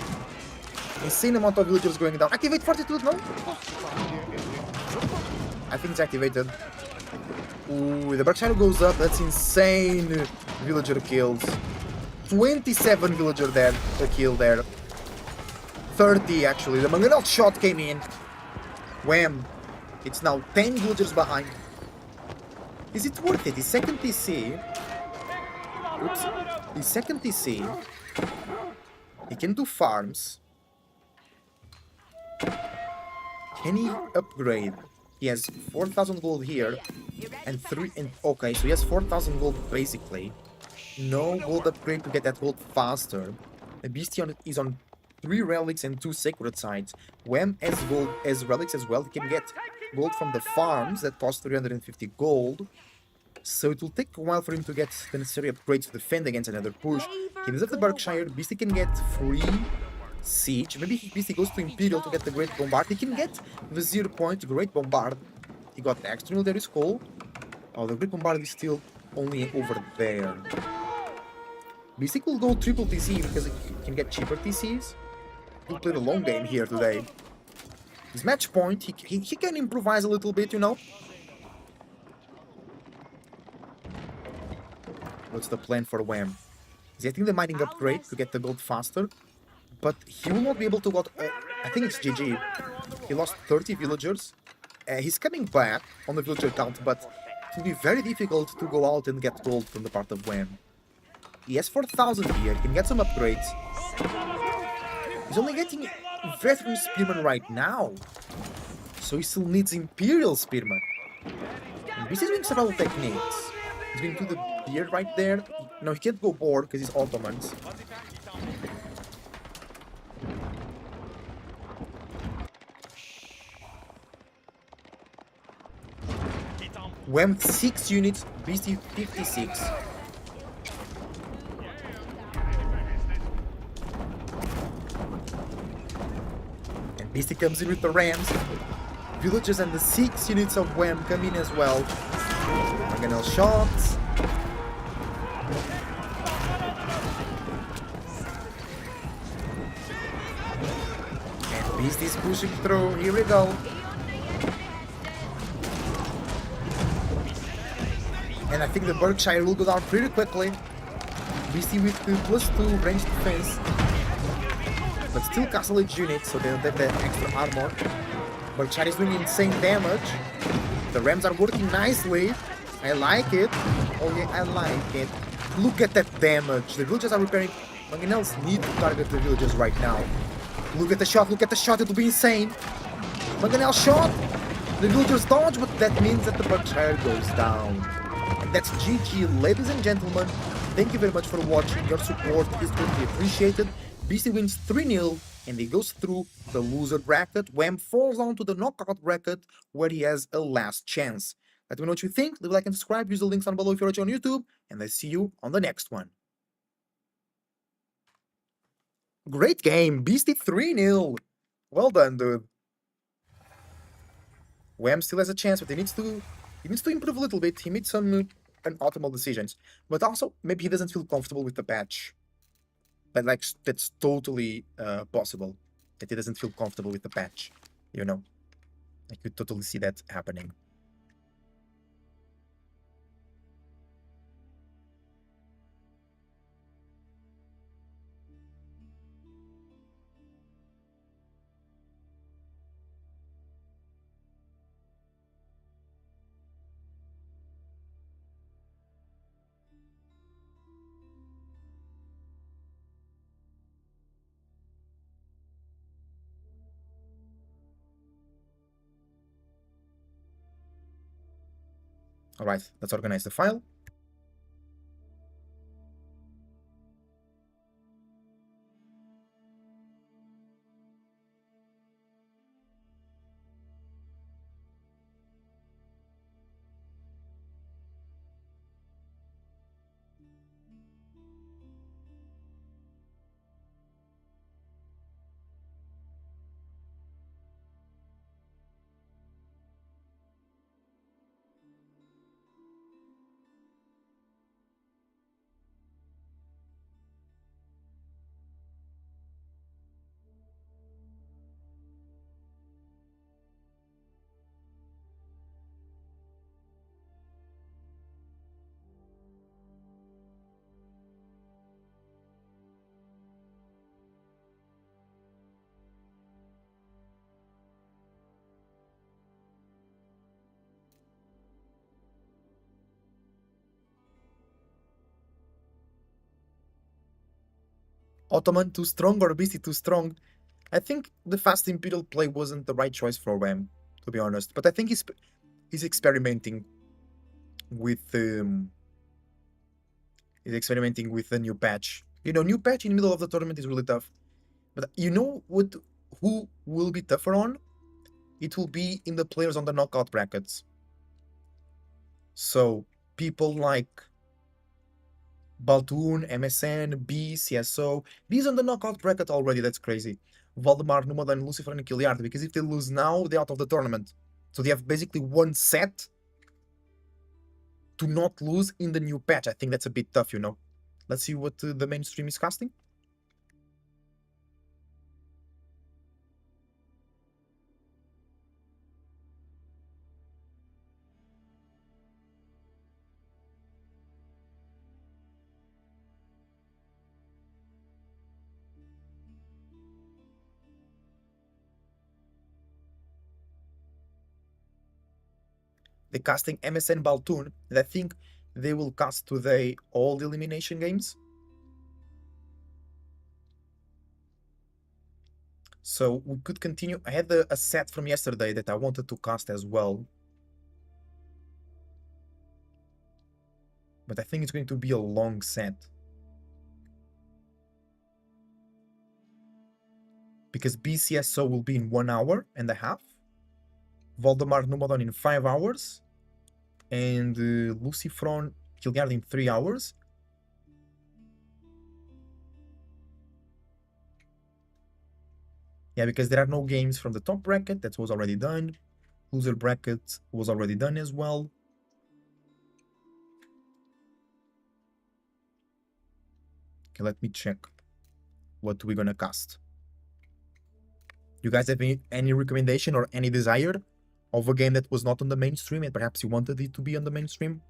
Insane amount of villagers going down. Activate Fortitude, no? I think it's activated. Ooh, the Berkshire goes up. That's insane. Villager kills. 27 villager there. The kill there. 30 actually. The Manganel shot came in. Wham. It's now 10 villagers behind. Is it worth it? His second TC. Oops. His second TC. He can do farms. Can he upgrade? He has 4,000 gold here, and okay, so he has 4,000 gold basically. No gold upgrade to get that gold faster. The Beastie is on 3 relics and 2 sacred sites. Wham has gold as relics as well. He can get gold from the farms that cost 350 gold. So it will take a while for him to get the necessary upgrades to defend against another push. He does have the Berkshire. Beastie can get free siege. Maybe Beastie goes to Imperial to get the Great Bombard. He can get the 0 point Great Bombard. He got the extra military skull. Oh, the Great Bombard is still only over there. Beastie will go triple TC because he can get cheaper TCs. He'll play the long game here today. His match point, he can improvise a little bit, you know. What's the plan for Wham? He's getting the mining upgrade to get the gold faster. But he will not be able to go... I think it's GG. He lost 30 villagers. He's coming back on the villager count, but it will be very difficult to go out and get gold from the part of Wham. He has 4,000 here. He can get some upgrades. He's only getting Veteran Spearman right now. So he still needs Imperial Spearman. And this is doing several techniques. He's going to do the beard right there. No, he can't go board because he's Ottomans. Wham 6 units, Beastie 56. And Beastie comes in with the Rams. Villagers and the 6 units of Wham come in as well. Manganel shots. And Beastie's pushing through. Here we go. And I think the Berkshire will go down pretty quickly. Beastie with the +2 range defense. But still castle age units, so they don't have that extra armor. Berkshire is doing insane damage. The Rams are working nicely. I like it. Oh yeah, I like it. Look at that damage. The villagers are repairing. Manganels need to target the villagers right now. Look at the shot, it will be insane. Manganel shot. The villagers dodge, but that means that the Berkshire goes down. And that's GG, ladies and gentlemen. Thank you very much for watching. Your support is greatly appreciated. Beastie wins 3-0 and he goes through the loser bracket. Wham falls on to the knockout bracket where he has a last chance. Let me know what you think. Leave a like and subscribe. Use the links down below if you're watching on YouTube. And I see you on the next one. Great game. Beastie 3-0. Well done, dude. Wham still has a chance, but he needs to improve a little bit. He made some unoptimal decisions. But also, maybe he doesn't feel comfortable with the patch. But like, that's totally possible. That he doesn't feel comfortable with the patch. You know? I could totally see that happening. All right, let's organize the file. Ottoman too strong or BC too strong? I think the fast Imperial play wasn't the right choice for Ram, to be honest. But I think he's experimenting with the new patch. New patch in the middle of the tournament is really tough. But you know what? Who will be tougher on? It will be in the players on the knockout brackets. So people like Baltoon, MSN, B, CSO. These on the knockout bracket already. That's crazy. Valdemar, Numodan, Lucifer, and Kiliard. Because if they lose now, they're out of the tournament. So they have basically one set to not lose in the new patch. I think that's a bit tough. Let's see what the mainstream is casting. They're casting MSN Baltoon, and I think they will cast today all the elimination games. So we could continue. I had a set from yesterday that I wanted to cast as well. But I think it's going to be a long set. Because BCSO will be in 1.5 hours. Voldemar Numodon in 5 hours. And Lucifron Kilgard in 3 hours. Yeah, because there are no games from the top bracket. That was already done. Loser bracket was already done as well. Okay, let me check what we're gonna cast. You guys have any recommendation or any desire of a game that was not on the mainstream and perhaps you wanted it to be on the mainstream?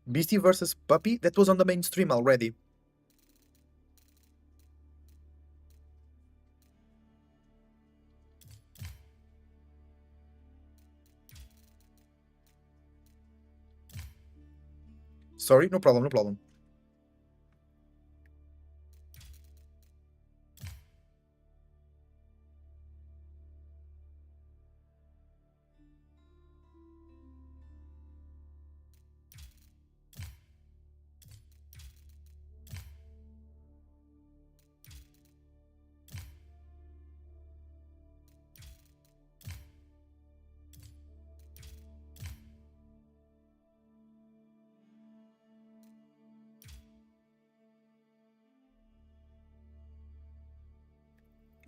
Beastie versus Puppy, that was on the mainstream already. Sorry, no problem, no problem.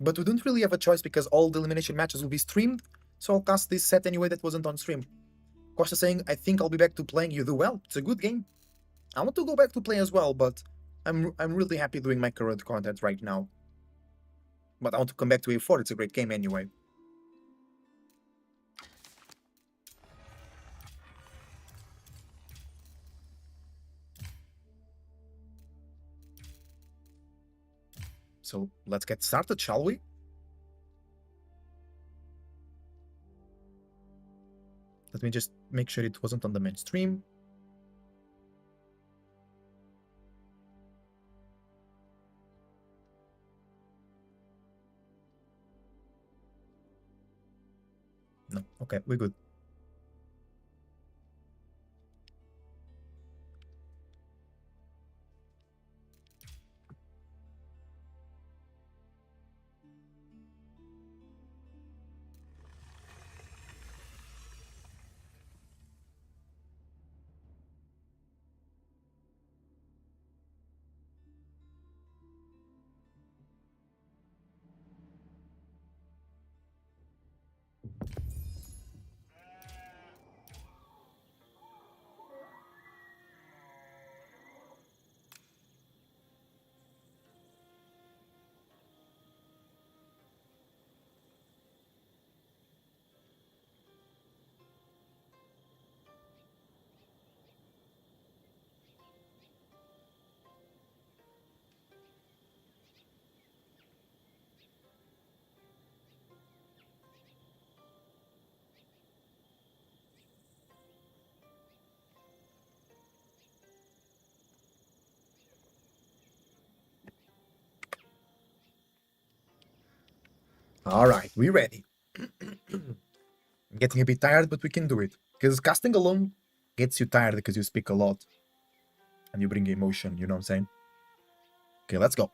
But we don't really have a choice because all the elimination matches will be streamed, so I'll cast this set anyway that wasn't on stream. Costa saying, I think I'll be back to playing. You do well. It's a good game. I want to go back to play as well, but I'm really happy doing my current content right now. But I want to come back to A4. It's a great game anyway. So let's get started, shall we? Let me just make sure it wasn't on the main stream. No, okay, we're good. All right, we're ready. I'm getting a bit tired, but we can do it. Because casting alone gets you tired because you speak a lot. And you bring emotion, you know what I'm saying? Okay, let's go.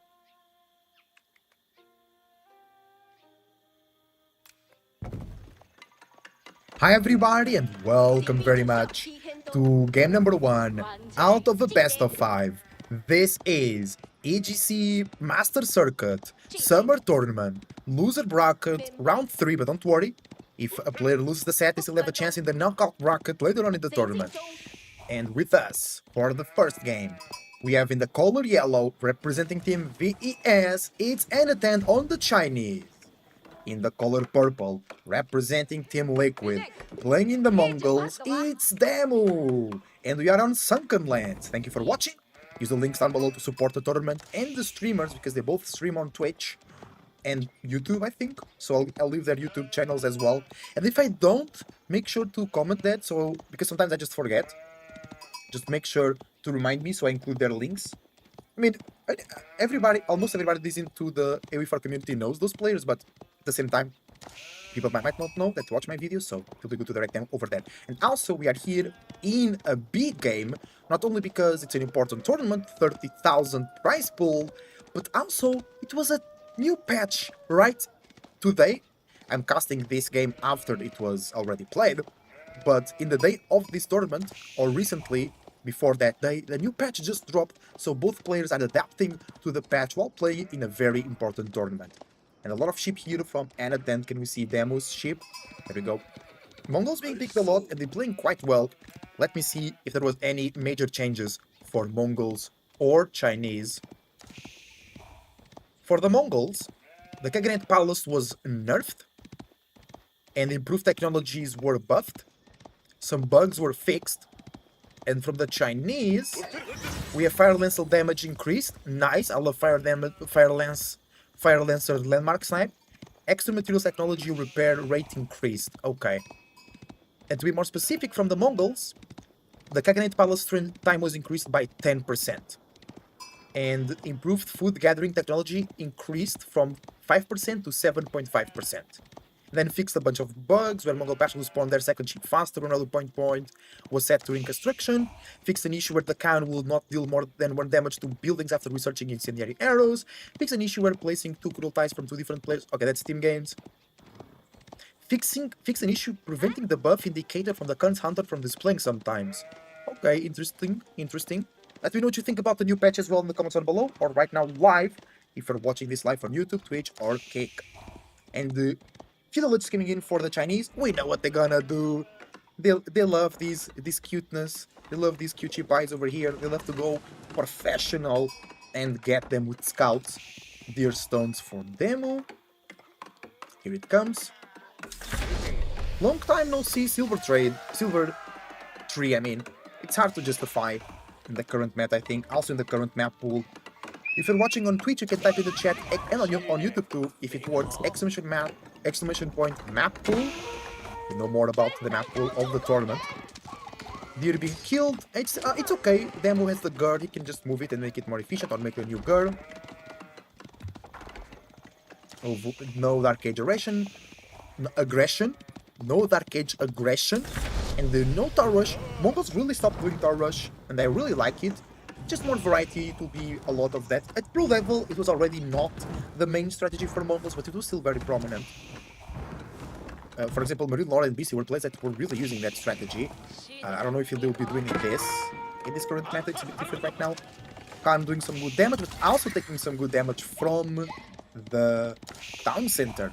Hi everybody and welcome very much to game number 1 out of a best of 5. This is EGC Master Circuit Summer Tournament Loser Bracket Round 3, but don't worry, if a player loses the set, they still have a chance in the knockout bracket later on in the tournament. And with us, for the first game, we have in the color yellow, representing Team VES, it's Anatan on the Chinese. In the color purple, representing Team Liquid, playing in the Mongols, it's Demu! And we are on Sunken Lands. Thank you for watching. Use the links down below to support the tournament and the streamers, because they both stream on Twitch and YouTube, I think. So I'll leave their YouTube channels as well. And if I don't, make sure to comment that, so because sometimes I just forget. Just make sure to remind me so I include their links. I mean, everybody, almost everybody that is into the AOE4 community knows those players, but at the same time, people might not know that watch my videos, so it'll be good to direct them over there. And also, we are here in a big game, not only because it's an important tournament, 30,000 prize pool, but also it was a new patch right today. I'm casting this game after it was already played, but in the day of this tournament, or recently, before that day, the new patch just dropped, so both players are adapting to the patch while playing in a very important tournament. And a lot of sheep here from Anadan. Can we see Demu's sheep? There we go. Mongols being picked a lot and they're playing quite well. Let me see if there was any major changes for Mongols or Chinese. For the Mongols, the Kaganet Palace was nerfed and improved technologies were buffed. Some bugs were fixed. And from the Chinese, we have Fire Lancer damage increased. Nice, I love Fire Lancer landmark snipe. Extra materials technology repair rate increased. Okay. And to be more specific, from the Mongols, the Kaganet Palace time was increased by 10%. And improved food gathering technology increased from 5% to 7.5%. Then fixed a bunch of bugs, where Mongol Pasha will spawn their second ship faster, another point was set during construction, fixed an issue where the cannon will not deal more than 1 damage to buildings after researching incendiary arrows, fixed an issue where placing 2 cruel ties from 2 different players, okay, that's team games. Fixed an issue preventing the buff indicator from the current hunter from displaying sometimes. Okay, interesting. Let me know what you think about the new patch as well in the comments down below, or right now live if you're watching this live on YouTube, Twitch, or Cake. And the Philologists coming in for the Chinese, we know what they're gonna do. They love this cuteness. They love these cute cheap eyes over here. They love to go professional and get them with scouts. Deer stones for demo. Here it comes. Long time no see silver tree, I mean. It's hard to justify in the current meta, I think. Also in the current map pool. If you're watching on Twitch, you can type in the chat, and on YouTube too, if it works, exclamation point map pool. You know more about the map pool of the tournament. Deer being killed, it's okay. Demo has the guard, he can just move it and make it more efficient or make a new guard. Oh, no Dark Age aggression. No Dark Age aggression. And the no Tar Rush. Mongols really stopped doing Tar Rush, and I really like it. Just more variety, it will be a lot of that. At pro level, it was already not the main strategy for Mongols, but it was still very prominent. For example, Marine Lord and BC were players that were really using that strategy. I don't know if they'll be doing this in this current meta. It's a bit different right now. Khan doing some good damage, but also taking some good damage from the town center.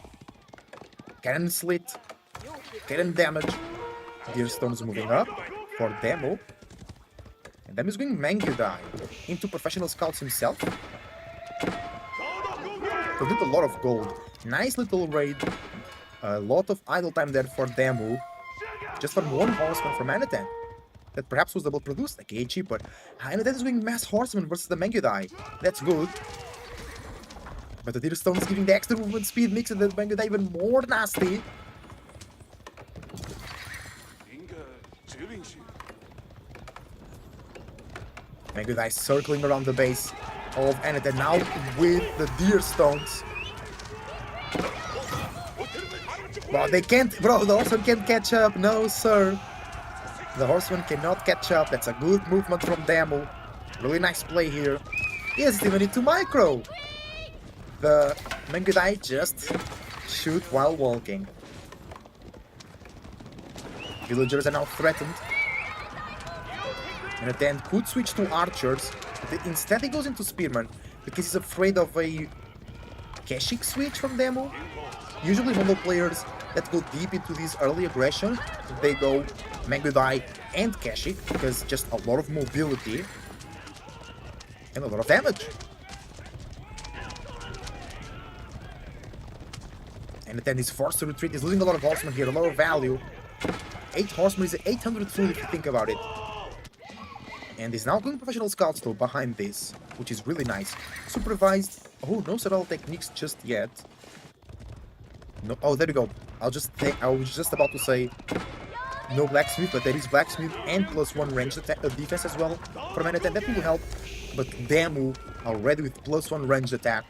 Cannon slit, cannon damage. Deer stones moving up for demo. And Demo is going Mangudai into professional scouts himself. Produced a lot of gold. Nice little raid. A lot of idle time there for Demo. Just from one horseman from Anatan. That perhaps was double produced, aka cheaper. Anatan is going mass horseman versus the Mangudai. That's good. But the Deer Stone is giving the extra movement speed, makes the Mangudai even more nasty. Mangudai circling around the base of Anatan now with the Deer Stones. Well, they can't, bro, the horseman can't catch up, no sir. The horseman cannot catch up, that's a good movement from Demo. Really nice play here. He doesn't even need to micro. The Mangudai just shoot while walking. Villagers are now threatened. And then could switch to archers, but instead he goes into spearman because he's afraid of a Keshik switch from Demo. Usually Mongol players that go deep into this early aggression, they go Mangudai and Keshik because just a lot of mobility and a lot of damage. And then he's forced to retreat, he's losing a lot of horsemen here, a lot of value. 8 horsemen is 800 food if you think about it. And he's now going professional scouts though behind this, which is really nice. Supervised. Oh, no subtle techniques just yet. No. Oh, there we go. I was just about to say no blacksmith, but there is blacksmith and +1 range defense as well for Manhattan. That will help. But Demu already with +1 ranged attack.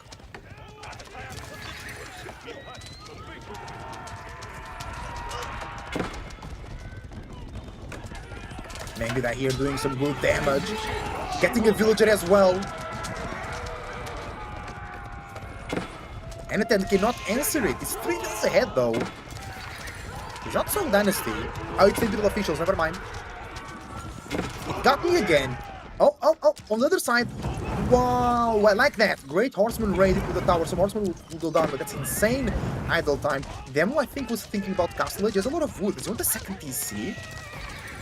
Mangudai here doing some good damage. Getting a villager as well. Anatan cannot answer it. It's 3 minutes ahead though. He's not Song Dynasty. Oh, it's individual officials, never mind. It got me again. Oh, on the other side. Wow, I like that. Great horseman raid into the tower. Some horsemen will go down, but that's insane idle time. Demo, I think, was thinking about Castle Age. There's a lot of wood. It's not the second TC.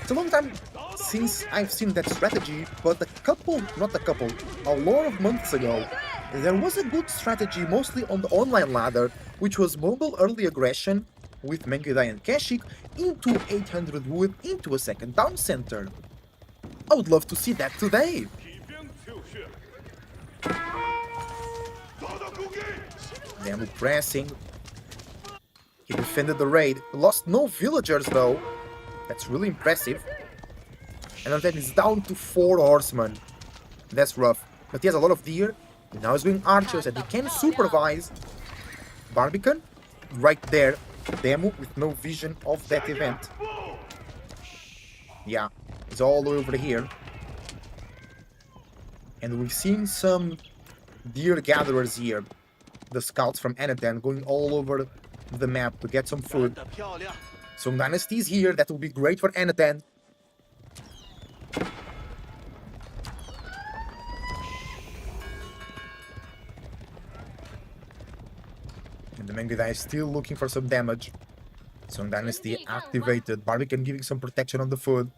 It's a long time since I've seen that strategy, but a lot of months ago, there was a good strategy mostly on the online ladder, which was mobile early aggression with Mangudai and Keshik into 800 wood into a second town center. I would love to see that today. Demo pressing. He defended the raid. Lost no villagers though. That's really impressive. And then it's down to 4 horsemen. That's rough. But he has a lot of deer. Now he's doing archers and he can supervise. Barbican, right there. Demo with no vision of that event. Yeah, it's all over here. And we've seen some deer gatherers here. The scouts from Anatan going all over the map to get some food. Some dynasties here, that will be great for Anatan. The main guy is still looking for some damage. Song Dynasty activated. Barbican giving some protection on the food.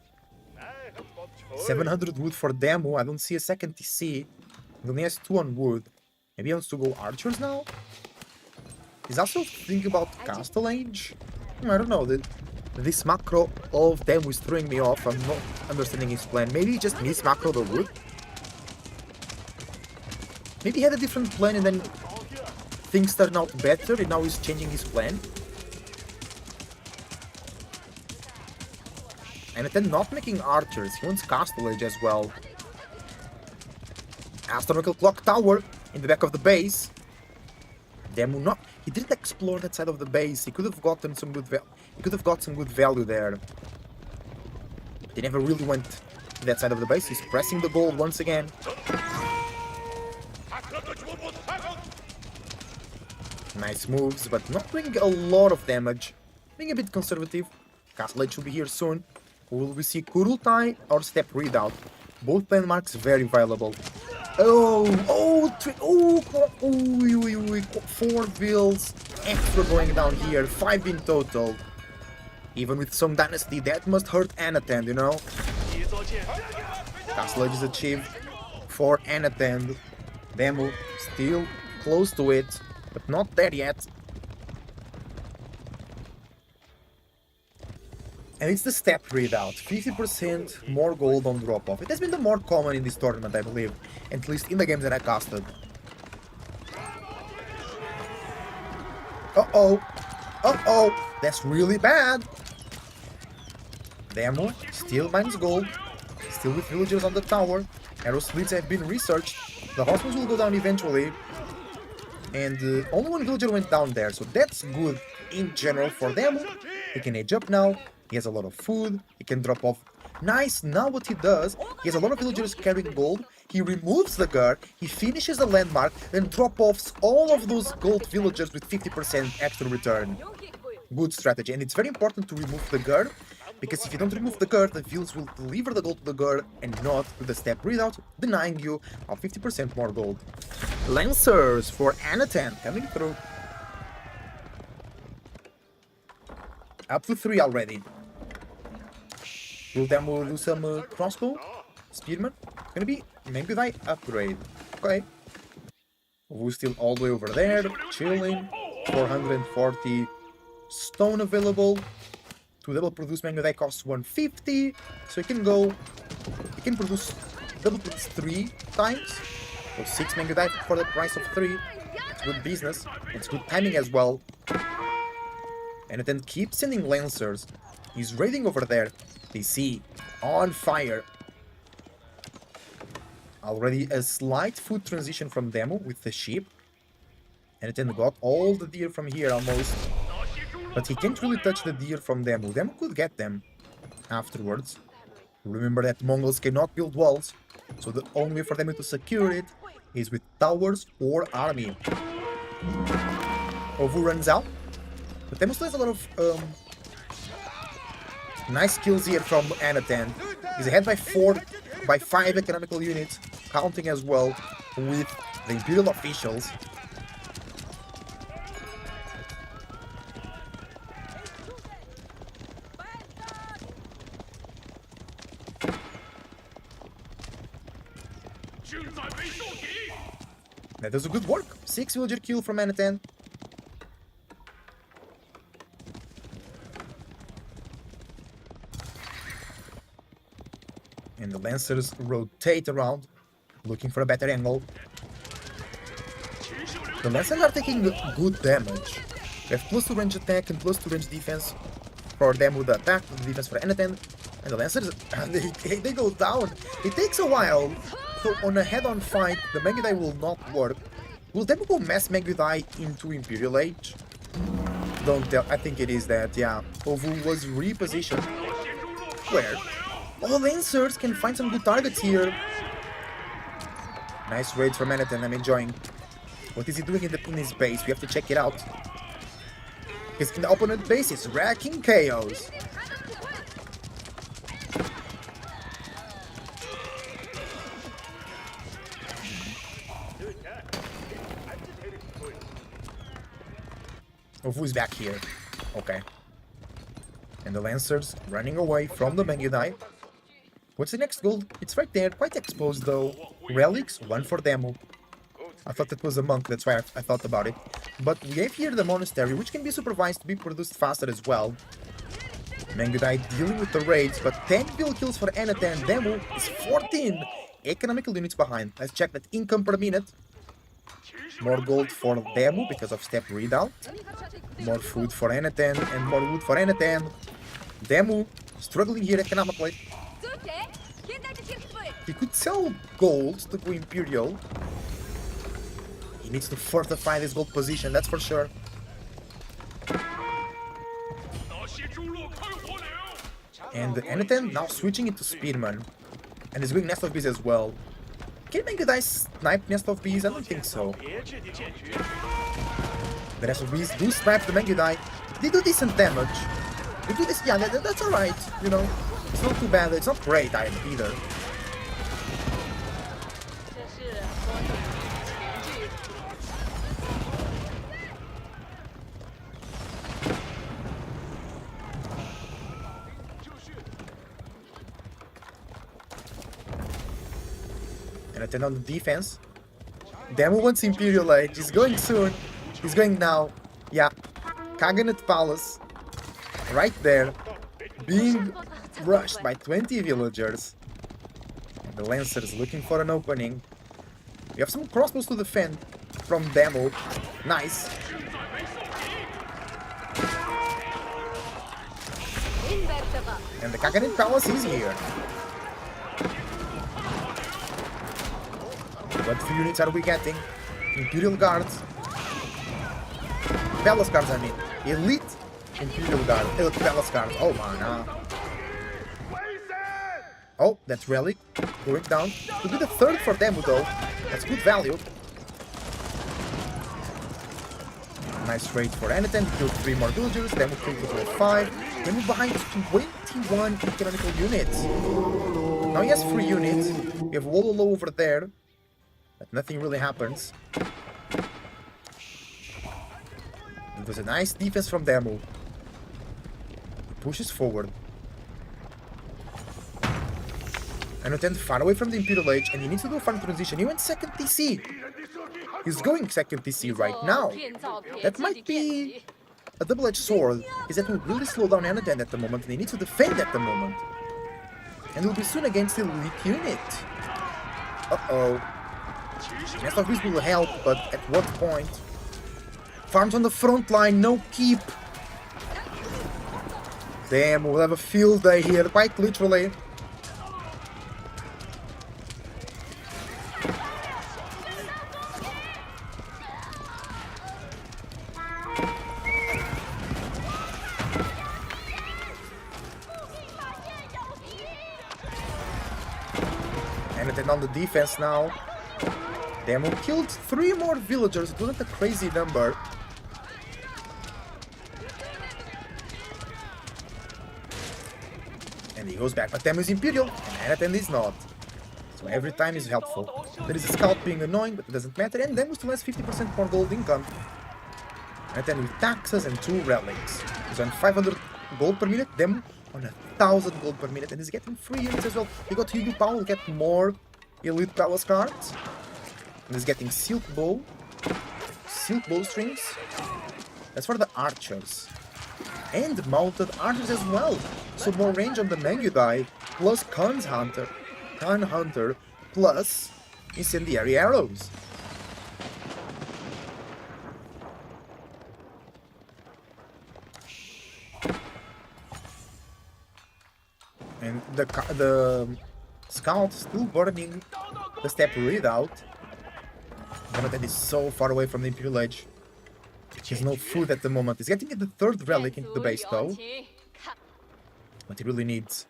700 wood for Demo. I don't see a second TC. He only has 2 on wood. Maybe he wants to go archers now? He's also thinking about Castle Age? I don't know. This macro of Demo is throwing me off. I'm not understanding his plan. Maybe he just missed macro the wood? Maybe he had a different plan and then things turned out better and now he's changing his plan. And then not making archers, he wants Castle Age as well. Astronomical Clock Tower in the back of the base. Demo not, he didn't explore that side of the base. He could have gotten some good value there. But he never really went to that side of the base. He's pressing the gold once again. Nice moves, but not doing a lot of damage. Being a bit conservative. Castle Age should be here soon. Will we see Kurultai or Step Readout? Both landmarks very valuable. Oh, 4 bills extra going down here, 5 in total. Even with some Dynasty, that must hurt Anatend, you know? Castle Age is achieved for Anatend. Demo still close to it, but not there yet. And it's the step readout, 50% more gold on drop-off. It has been the more common in this tournament, I believe, at least in the games that I casted. Uh-oh, that's really bad. Demo still mines gold, still with villagers on the tower. Arrow splits have been researched. The hospitals will go down eventually. And only 1 villager went down there, so that's good in general for Demo. He can age up now. He has a lot of food, he can drop off. Nice, now what he does, he has a lot of villagers carrying gold, he removes the guard, he finishes the landmark, then drop-offs all of those gold villagers with 50% extra return. Good strategy, and it's very important to remove the guard, because if you don't remove the guard, the villagers will deliver the gold to the guard and not to the step readout, denying you of 50% more gold. Lancers for Anatan coming through. Up to 3 already. Will Demo do some crossbow? Spearman? It's gonna be Mengudai upgrade. Okay. Who's still all the way over there, chilling. 440 stone available. To double produce Mengudai costs 150. So he can produce double produce 3 times. So 6 Mengudai for the price of 3. It's good business. It's good timing as well. And then keep sending Lancers. He's raiding over there. They see on fire. Already a slight food transition from Demo with the sheep. And then got all the deer from here almost. But he can't really touch the deer from Demo. Demo could get them afterwards. Remember that Mongols cannot build walls. So the only way for Demo to secure it is with towers or army. Ovu runs out. But Demo still has a lot of nice kills here from Anatan. He's ahead by 5 economical units, counting as well with the Imperial officials. That was a good work. 6 villager kill from Anatan. And the Lancers rotate around, looking for a better angle. The Lancers are taking good damage. They have +2 range attack and +2 range defense for them with the attack, the defense for Anatan. And the Lancers, they go down. It takes a while. So on a head-on fight, the Megidai will not work. Will Demo go mass Megidai into Imperial Age? Don't tell, I think it is that, yeah. Ovu was repositioned. Where? Oh, Lancers can find some good targets here. Nice raids from Anatan, I'm enjoying. What is he doing in his base? We have to check it out. Because in the opponent base, it's wrecking chaos. Oh, who's back here? Okay. And the Lancers running away from the Mangudai. What's the next gold? It's right there, quite exposed though. Relics, one for demo. I thought it was a monk, that's why I thought about it. But we have here the monastery, which can be supervised to be produced faster as well. Mangudai dealing with the raids, but 10 kill kills for Anatan. Demo is 14 economical units behind. Let's check that income per minute. More gold for Demo because of step readout. More food for Anatan and more wood for Anatan. Demo struggling here economically. He could sell gold to go Imperial. He needs to fortify this gold position, that's for sure. And Anatan now switching into Spearman. And he's going Nest of Bees as well. Can Mangudai snipe Nest of Bees? I don't think so. The Nest of Bees do snipe the Mangudai. They do decent damage. They do this, yeah, that's alright, you know. It's not too bad, it's not great either. And on the defense, Demo wants Imperial Age. He's going soon. He's going now. Yeah, Kaganet Palace, right there, being rushed by 20 villagers. And the Lancers looking for an opening. We have some crossbows to defend from Demo. Nice. And the Kaganet Palace is here. What few units are we getting? Imperial Guards. Palace Guards, I mean. Elite Imperial Guard. Elite Palace Guards. Oh, man. Oh, that's Relic. Going down. To be the third for Demo, though. That's good value. Nice raid for Anatan. Killed 3 more villagers. Demo killed a total of 5. Demo behind 21 economical units. Now he has 3 units. We have Wololo over there. But nothing really happens. It was a nice defense from Demo. He pushes forward. Anatan far away from the Imperial Age, and he needs to do a farm transition. He went second TC. He's going second TC right now. That might be a double-edged sword. Is that will really slow down Anatan at the moment, and he needs to defend at the moment. And will be soon against the elite unit. Uh-oh. Nest of Bees will help, but at what point? Farms on the front line, no keep. Damn, we'll have a field day here, quite literally. And then on the defense now. Demo killed 3 more villagers. It wasn't a crazy number. And he goes back. But Demo is Imperial, and Anatan is not. So every time is helpful. There is a scout being annoying, but it doesn't matter. And Demo still has 50% more gold income. Anatan with taxes and 2 relics. He's on 500 gold per minute. Demo on 1,000 gold per minute. And he's getting 3 units as well. He got Hugo Powell, will get more elite palace cards. And he's getting silk bowstrings. That's for the archers. And mounted archers as well. So more range on the Mangudai, plus Khan Hunter, plus incendiary arrows. And the scout still burning the step readout. Anatan is so far away from the Imperial Age. He has no food at the moment. He's getting the 3rd relic into the base though. But he really needs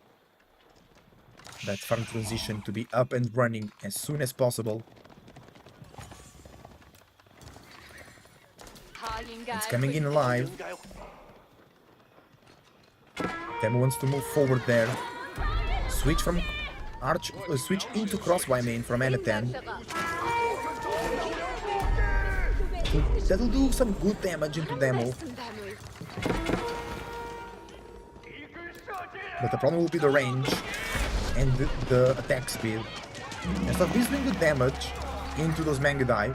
that farm transition to be up and running as soon as possible. It's coming in alive. Demo wants to move forward there. Switch from switch into crossbow main from Anatan. That'll do some good damage into Demo. But the problem will be the range and the attack speed. And so he's doing the damage into those Mangudai.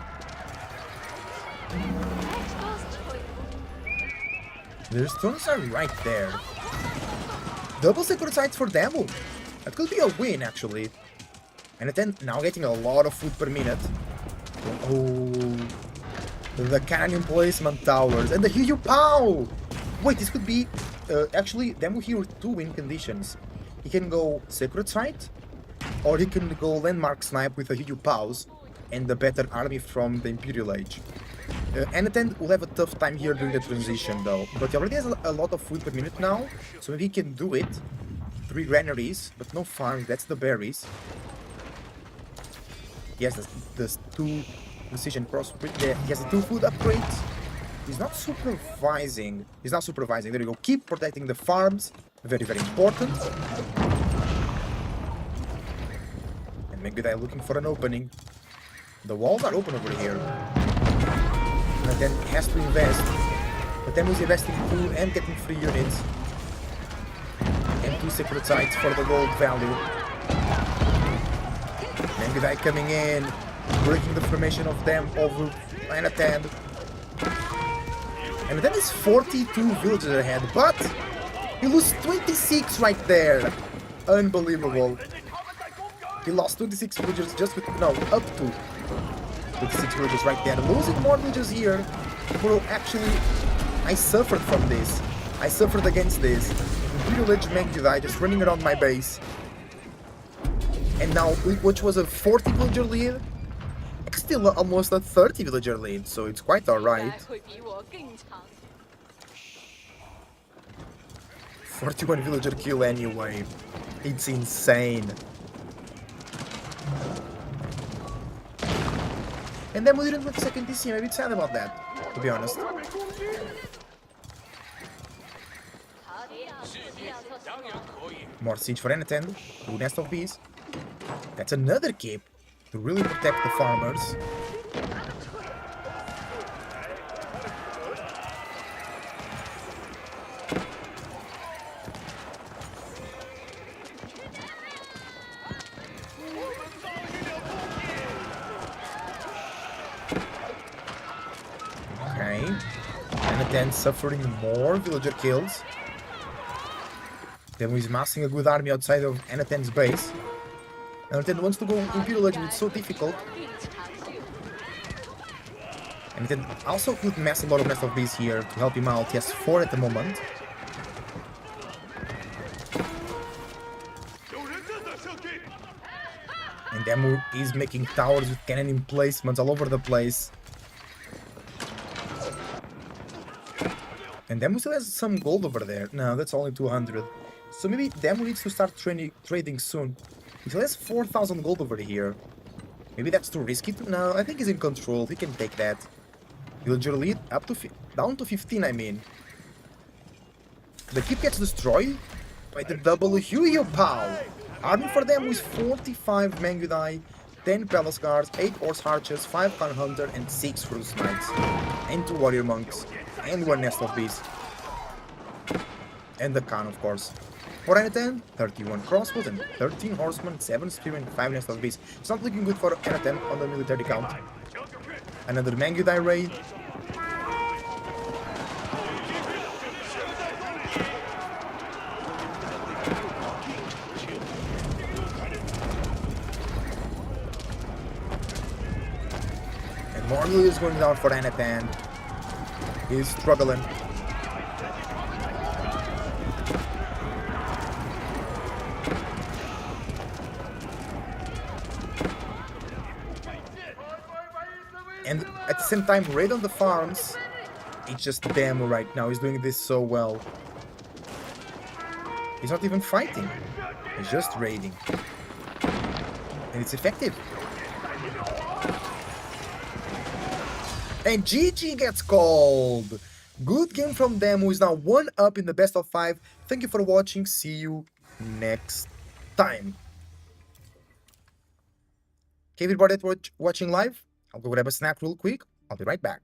The stones are right there. Double secret sites for Demo. That could be a win, actually. And then now getting a lot of food per minute. Oh, the cannon placement towers and the Hiyu Pow. Wait, this could be actually Demo here with 2 win conditions. He can go secret site, or he can go landmark snipe with the Hiyu Pows and the better army from the Imperial Age. Anaten will have a tough time here during the transition though, but he already has a lot of food per minute now, so maybe he can do it. 3 granaries, but no farms, that's the berries. Yes, there's 2 precision cross. He has the 2 food upgrades. He's not supervising. There you go. Keep protecting the farms. Very, very important. And maybe they're looking for an opening. The walls are open over here. And then he has to invest. But then he's investing too and getting free units. And 2 secret sites for the gold value. Mangudai coming in, breaking the formation of them over Anatan. And then is 42 villagers ahead, but he loses 26 right there. Unbelievable. He lost 26 villagers just with, no, up to 26 villagers right there. Losing more villagers here. Bro, actually, I suffered from this. I suffered against this. Imperial Age Mangudai just running around my base. And now, which was a 40 villager lead, it's still almost a 30 villager lead, so it's quite alright. 41 villager kill anyway. It's insane. And then we didn't win the second DC, I'm a bit sad about that, to be honest. More siege for Anaten, through Nest of Bees. That's another cape to really protect the farmers. Okay. Anaten suffering more villager kills. Then he's massing a good army outside of Anaten's base. Anaten wants to go Imperial Age, but it's so difficult. Anaten also could mass a lot of Nest of Bees here to help him out. He has 4 at the moment. And Demu is making towers with cannon emplacements all over the place. And Demu still has some gold over there. No, that's only 200. So maybe Demu needs to start trading soon. He still has 4,000 gold over here. Maybe that's too risky. No, I think he's in control. He can take that. Villager lead up to down to 15, I mean. The keep gets destroyed by the double Huyo Pow. Army for them with 45 Mangudai, 10 Palace Guards, 8 Horse Archers, 5 Khan Hunter, and 6 Fruit Knights. And 2 Warrior Monks. And 1 Nest of Bees. And the Khan, of course. For Anaten, 31 crossbows and 13 horsemen, 7 spearmen, 5 Nest of Bees. It's not looking good for Anaten on the military count. Another Mangudai raid. And more is going down for Anaten. He's struggling. And at the same time, raid on the farms. It's just Demo right now. He's doing this so well. He's not even fighting. He's just raiding. And it's effective. And GG gets called. Good game from Demo, who is now 1 up in the best of 5. Thank you for watching. See you next time. Okay, everybody that's watching live, I'll go grab a snack real quick. I'll be right back.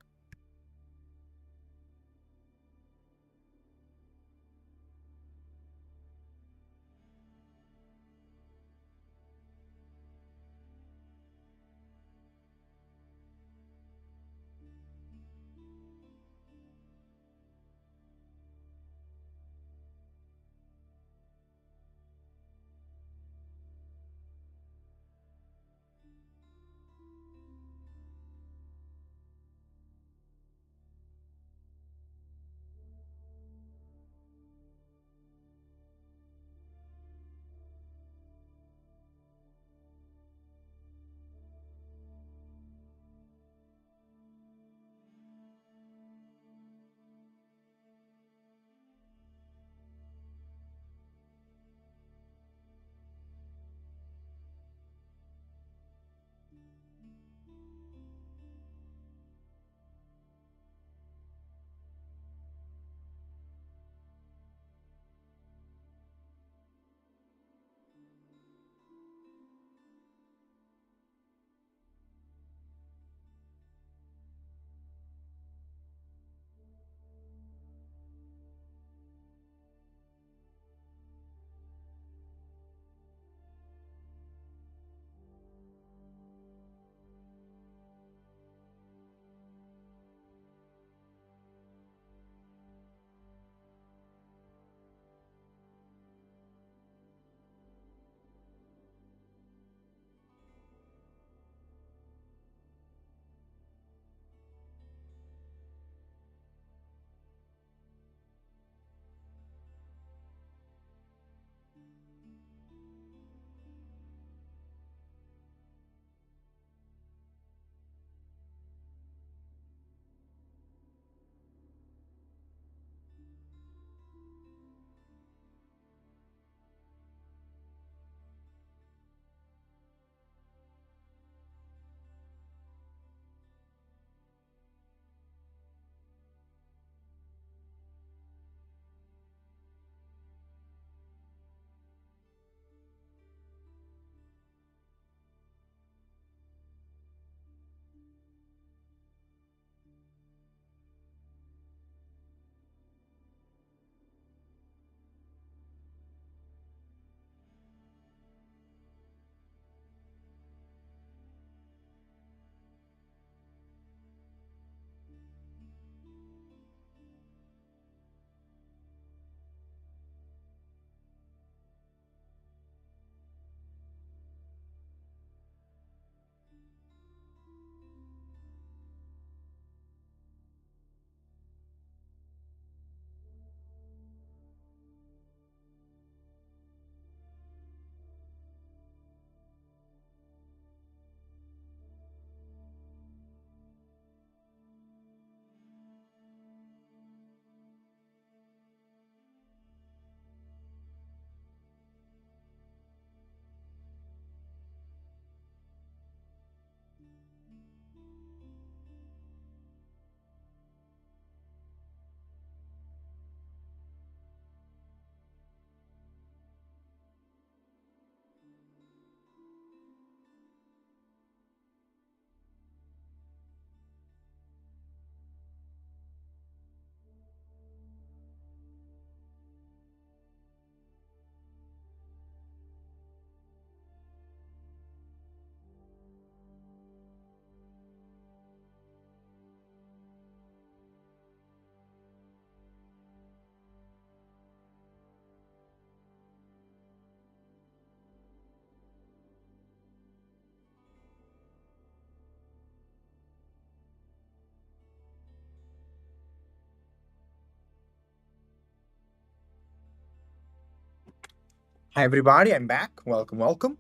Hi everybody, I'm back. Welcome, welcome.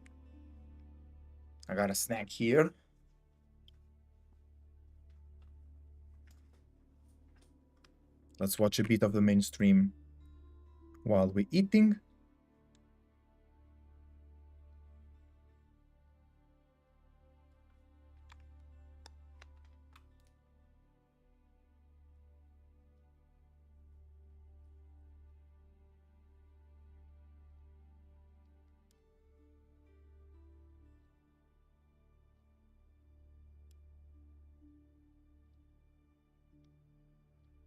I got a snack here. Let's watch a bit of the mainstream while we're eating.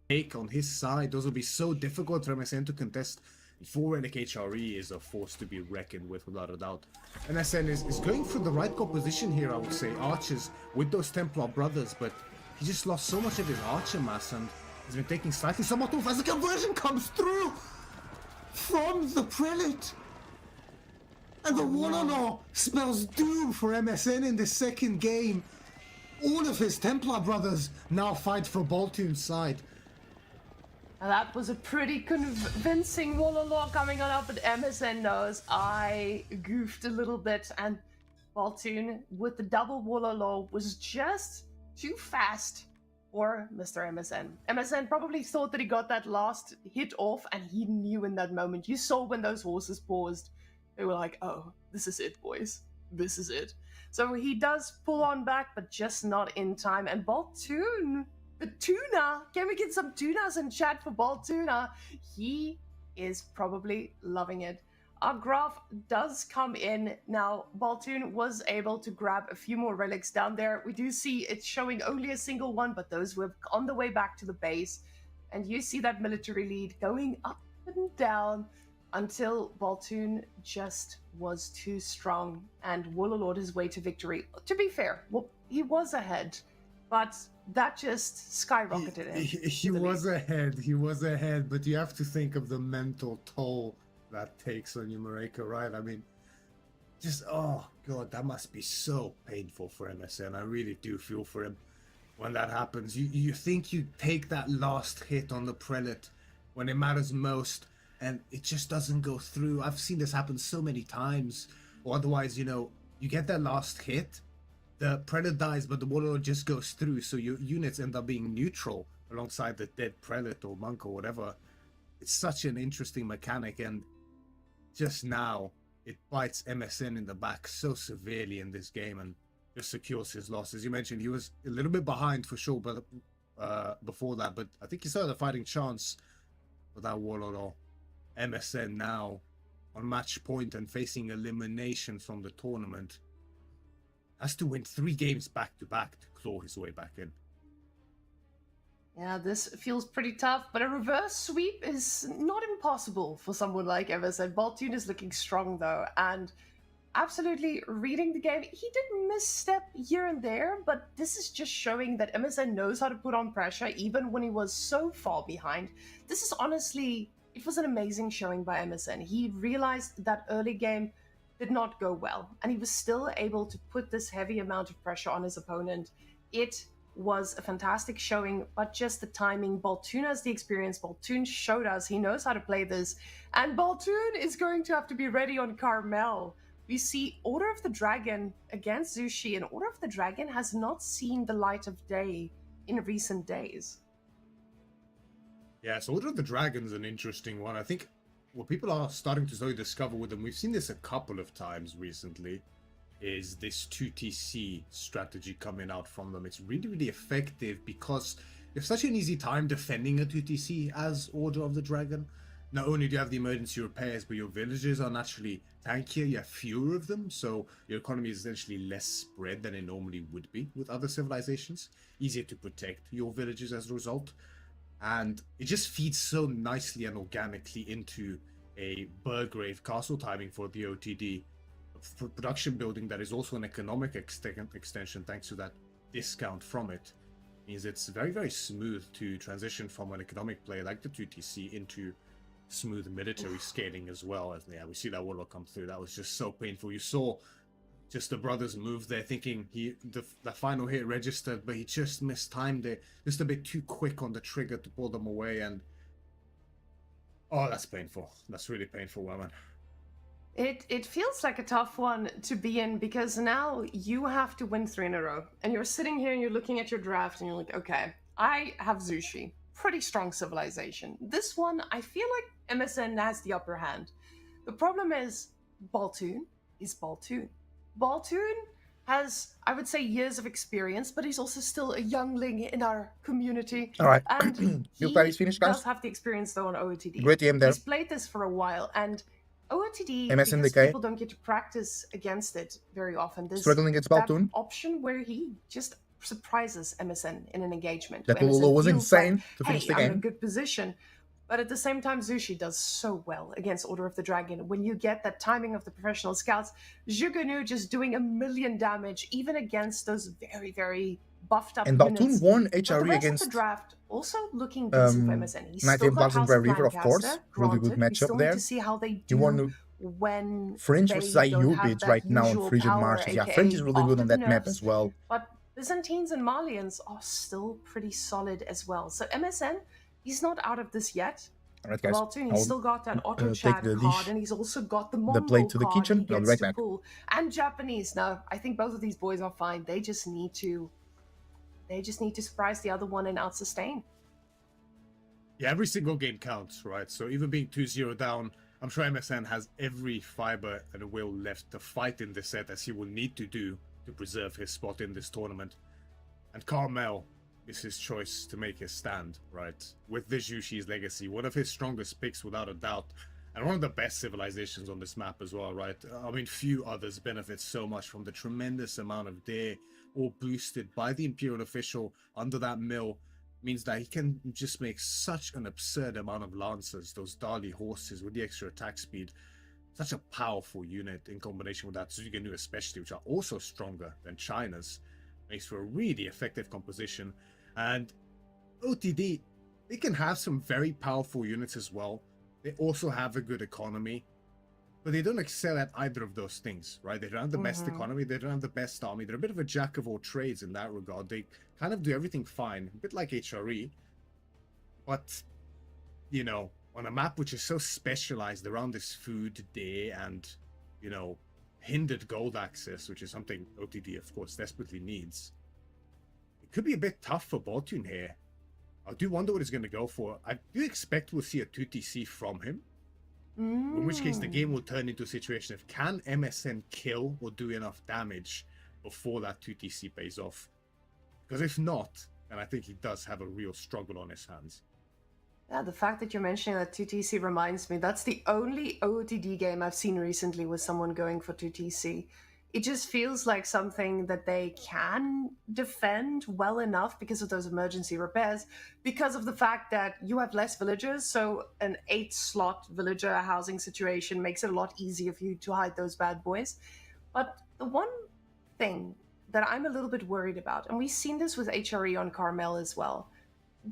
Take on his side. Those will be so difficult for MSN to contest. 4 Relic HRE is a force to be reckoned with, without a doubt. MSN is going for the right composition here, I would say. Archers with those Templar brothers, but he just lost so much of his archer mass and he's been taking slightly somewhat off as the conversion comes through from the prelate. And the one-on-all spells doom for MSN in the second game. All of his Templar brothers now fight for Baltoon's side. Now that was a pretty convincing Wololo coming on up, but MSN knows I goofed a little bit, and Baltoon with the double Wololo was just too fast for Mr. MSN. MSN probably thought that he got that last hit off, and he knew in that moment. You saw when those horses paused, they were like, oh, this is it, boys. This is it. So he does pull on back, but just not in time, and Baltoon... The tuna, can we get some tunas in chat for Baltuna? He is probably loving it. Our graph does come in. Now, Baltoon was able to grab a few more relics down there. We do see it's showing only a single one, but those were on the way back to the base. And you see that military lead going up and down until Baltoon just was too strong and Warlord his way to victory. To be fair, well, he was ahead, but that just skyrocketed him. He was ahead, but you have to think of the mental toll that takes on you, Mareka, right? I mean, just, oh god, that must be so painful for MSN. I really do feel for him when that happens. You think you take that last hit on the prelate when it matters most, and it just doesn't go through. I've seen this happen so many times. Or otherwise, you get that last hit, the prelate dies, but the warlord just goes through, so your units end up being neutral alongside the dead prelate or monk or whatever. It's such an interesting mechanic, and just now it bites MSN in the back so severely in this game and just secures his loss. As you mentioned, he was a little bit behind for sure, but before that, but I think he saw the fighting chance for that warlord. Or MSN now on match point and facing elimination from the tournament. Has to win 3 games back-to-back to claw his way back in. Yeah, this feels pretty tough, but a reverse sweep is not impossible for someone like MSN. Baltoon is looking strong, though, and absolutely reading the game. He did misstep here and there, but this is just showing that MSN knows how to put on pressure, even when he was so far behind. This is honestly, it was an amazing showing by MSN. He realized that early game did not go well, and he was still able to put this heavy amount of pressure on his opponent. It was a fantastic showing, but just the timing. Baltoon has the experience. Baltoon showed us he knows how to play this, and Baltoon is going to have to be ready on Carmel. We see Order of the Dragon against Zushi, and Order of the Dragon has not seen the light of day in recent days. Yeah, so Order of the Dragon is an interesting one. I think what people are starting to slowly discover with them, we've seen this a couple of times recently, is this 2TC strategy coming out from them. It's really, really effective because you have such an easy time defending a 2TC as Order of the Dragon. Not only do you have the emergency repairs, but your villages are naturally tankier, you have fewer of them, so your economy is essentially less spread than it normally would be with other civilizations. Easier to protect your villages as a result. And it just feeds so nicely and organically into a Burgrave castle timing for the OTD for production building that is also an economic extension thanks to that discount from it. Means it's very, very smooth to transition from an economic player like the 2TC into smooth military scaling as well. As we see that warlock come through. That was just so painful. You saw just the brothers move there thinking the final hit registered, but he just mistimed it just a bit too quick on the trigger to pull them away. And oh, that's painful. That's really painful, man. It feels like a tough one to be in because now you have to win 3 in a row. And you're sitting here and you're looking at your draft and you're like, okay, I have Zushi. Pretty strong civilization. This one, I feel like MSN has the upper hand. The problem is Baltoon is Baltoon. Baltoon has, I would say, years of experience, but he's also still a youngling in our community. All right. And Your he play is finished, guys. does have the experience though on OOTD. Great game there. He's played this for a while, and OOTD, MSN because decay. people don't get to practice against it very often, there's Struggling against that Baltoon. option where he just surprises MSN in an engagement. That where MSN Lolo was feels insane like, to finish hey, the I'm in a game. good position. But at the same time, Zushi does so well against Order of the Dragon. When you get that timing of the professional scouts, Zhuganu just doing 1,000,000 damage, even against those very, very buffed up And units. Baltoon won But the HRE rest against of the draft also looking decent for MSN. He's still 19 got bucks in House Grey of River, of course. Lancaster, Really good granted. We still matchup need there. to see how they You do won when Fringe they versus don't have Ayubids that right now on usual Frigid power, Marshes. Yeah, aka Fringe is really good after on the that map nerfs. as well. But Byzantines and Malians are still pretty solid as well. So MSN, he's not out of this yet. Alright, guys. Baltoon, I'll he's still got an auto take chat the card, dish, and he's also got the the Mongol plate to the card kitchen. he I'll be gets right to back. pull. And Japanese. Now, I think both of these boys are fine. They just need to surprise the other one and out-sustain. Yeah, every single game counts, right? So even being 2-0 down, I'm sure MSN has every fiber and will left to fight in this set, as he will need to do to preserve his spot in this tournament. And Carmel is his choice to make his stand, right? With this Yushi's legacy, one of his strongest picks without a doubt, and one of the best civilizations on this map as well, right? I mean, few others benefit so much from the tremendous amount of dare, all boosted by the Imperial official under that mill, means that he can just make such an absurd amount of lancers, those Dali horses with the extra attack speed. Such a powerful unit in combination with that Zuganu especially, which are also stronger than China's. Makes for a really effective composition. And OTD, they can have some very powerful units as well. They also have a good economy, but they don't excel at either of those things, right? They don't have the best economy, they don't have the best army. They're a bit of a jack of all trades in that regard. They kind of do everything fine, a bit like HRE, but, you know, on a map which is so specialized around this food, day, and, you know, hindered gold access, which is something OTD, of course, desperately needs. It could be a bit tough for Baltoon here. I do wonder what he's going to go for. I do expect we'll see a 2TC from him. In which case the game will turn into a situation of can MSN kill or do enough damage before that 2TC pays off. Because if not, then I think he does have a real struggle on his hands. Yeah, the fact that you're mentioning that 2TC reminds me, that's the only OOTD game I've seen recently with someone going for 2TC. It just feels like something that they can defend well enough because of those emergency repairs, because of the fact that you have less villagers, so an 8-slot villager housing situation makes it a lot easier for you to hide those bad boys. But the one thing that I'm a little bit worried about, and we've seen this with HRE on Carmel as well,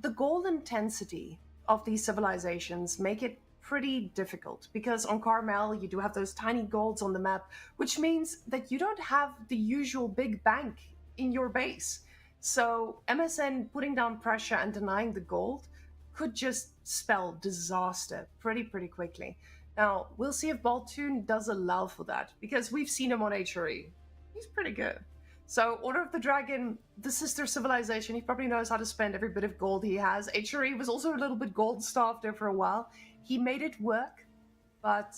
the gold intensity of these civilizations make it pretty difficult, because on Carmel you do have those tiny golds on the map, which means that you don't have the usual big bank in your base. So MSN putting down pressure and denying the gold could just spell disaster pretty quickly. Now, we'll see if Baltoon does allow for that, because we've seen him on HRE. He's pretty good. So Order of the Dragon, the sister civilization, he probably knows how to spend every bit of gold he has. HRE was also a little bit gold-starved there for a while. He made it work, but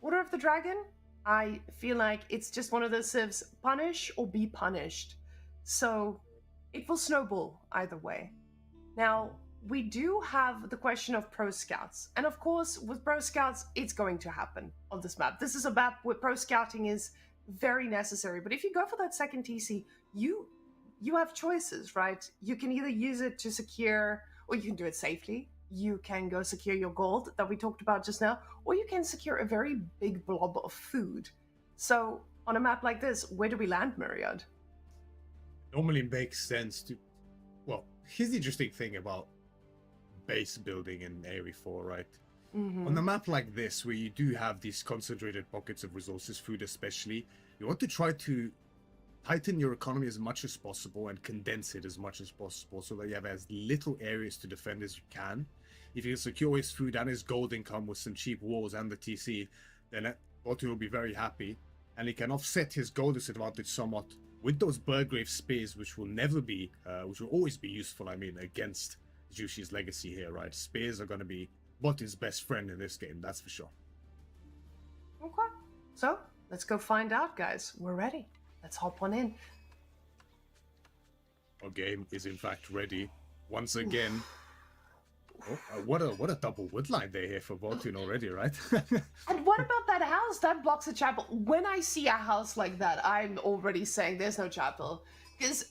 Order of the Dragon, I feel like it's just one of those civs, punish or be punished. So it will snowball either way. Now, we do have the question of pro scouts. And of course, with pro scouts, it's going to happen on this map. This is a map where pro scouting is very necessary. But if you go for that second TC, you have choices, right? You can either use it to secure, or you can do it safely. You can go secure your gold that we talked about just now, or you can secure a very big blob of food. So on a map like this, where do we land, Myriad? Normally makes sense to... Well, here's the interesting thing about base building in Area 4, right? On a map like this, where you do have these concentrated pockets of resources, food especially, you want to try to tighten your economy as much as possible and condense it as much as possible so that you have as little areas to defend as you can. If you can secure his food and his gold income with some cheap walls and the TC, then Baltimore will be very happy, and he can offset his goal disadvantage somewhat with those Burgrave spears, which will always be useful. I mean, against Jushi's legacy here, right? Spears are going to be Balti's best friend in this game, that's for sure. Okay. So, let's go find out, guys. We're ready. Let's hop on in. Our game is in fact ready. Once again, what a double woodline they here for Baltune already, right? And what about that house? That blocks a chapel. When I see a house like that, I'm already saying there's no chapel. Because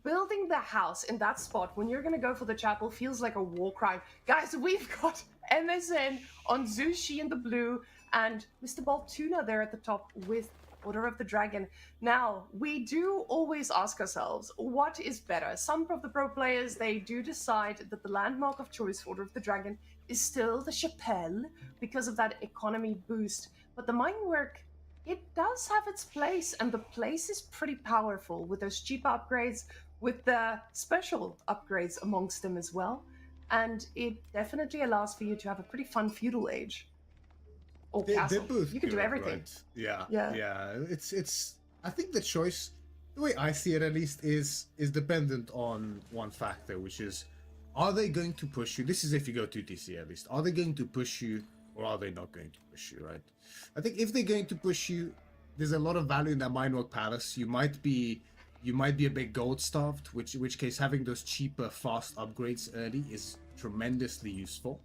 building the house in that spot when you're going to go for the chapel feels like a war crime. Guys, we've got MSN on Zushi in the blue and Mr. Baltuna there at the top with Order of the Dragon. Now, we do always ask ourselves, what is better? Some of the pro players, they do decide that the landmark of choice for Order of the Dragon is still the Chapelle because of that economy boost. But the mining work, it does have its place, and the place is pretty powerful with those cheap upgrades, with the special upgrades amongst them as well. And it definitely allows for you to have a pretty fun feudal age. Or castle. Both you can do good, everything. Right? Yeah. It's. I think the choice, the way I see it at least, is dependent on one factor, which is, are they going to push you? This is if you go to TC at least. Are they going to push you, or are they not going to push you? Right. I think if they're going to push you, there's a lot of value in that Minework Palace. You might be a bit gold starved, in which case having those cheaper, fast upgrades early is tremendously useful.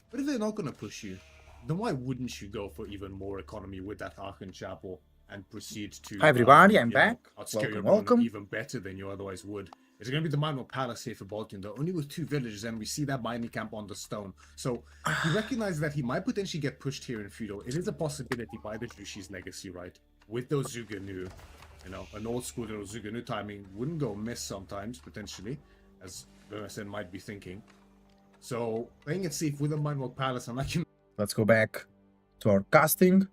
But if they're not going to push you, then why wouldn't you go for even more economy with that Aachen Chapel and proceed to... Hi everybody, I'm back. Welcome. Even better than you otherwise would. It's going to be the Minework Palace here for Baltune, though, only with 2 villages, and we see that mining camp on the stone. So he recognizes that he might potentially get pushed here in feudal. It is a possibility by the Jushi's legacy, right? With those Zuganu, an old school little Zuganu timing wouldn't go miss sometimes, potentially, as Bernsen might be thinking. So playing it safe with the Minework Palace, and like you... Let's go back to our casting.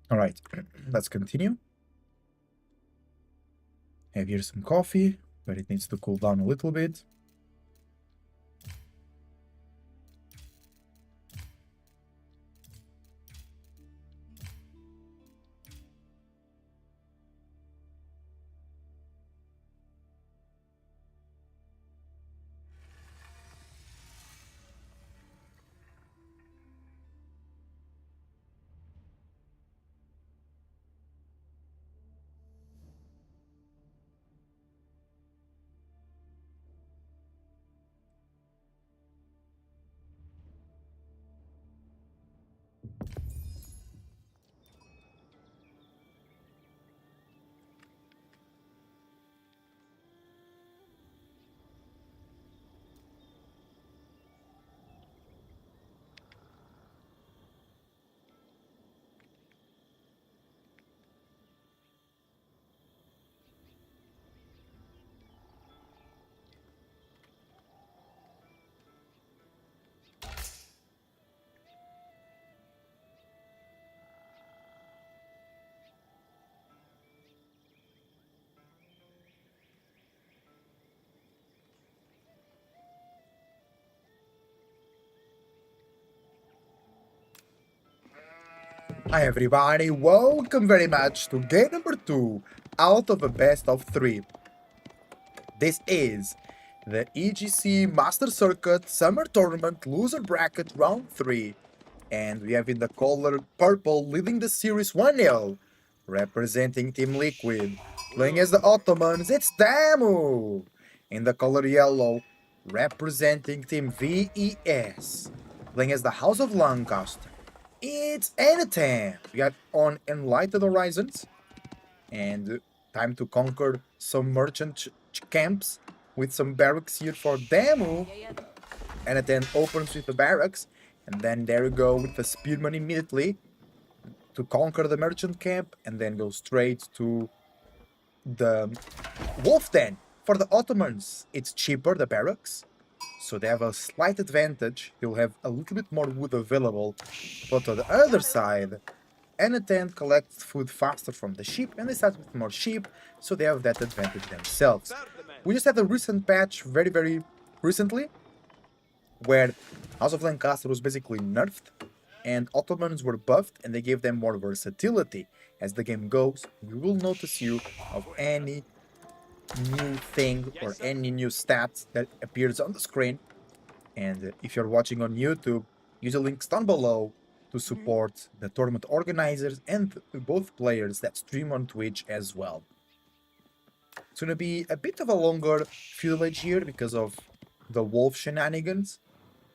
All right, let's continue. Have here some coffee, but it needs to cool down a little bit. Hi everybody, welcome very much to game number 2 out of a best of 3. This is the EGC Master Circuit Summer Tournament Loser Bracket Round 3, and we have in the color purple leading the series 1-0 representing Team Liquid. Playing as the Ottomans, it's Damu! In the color yellow, representing Team VES. Playing as the House of Lancaster, it's Anytime! We got on Enlightened Horizons, and time to conquer some merchant camps with some barracks here for Damu. And then opens with the barracks, and then there you go with the spearman immediately to conquer the merchant camp, and then go straight to the wolf den. For the Ottomans, it's cheaper, the barracks, so they have a slight advantage. You'll have a little bit more wood available, but on the other side, Anatent collects food faster from the sheep, and they start with more sheep, so they have that advantage themselves. We just had a recent patch, very recently, where House of Lancaster was basically nerfed, and Ottomans were buffed, and they gave them more versatility. As the game goes, we will notice you of any new thing or any new stats that appears on the screen. And if you're watching on YouTube, use the links down below to support the tournament organizers and both players that stream on Twitch as well. It's gonna be a bit of a longer feudal age here because of the wolf shenanigans.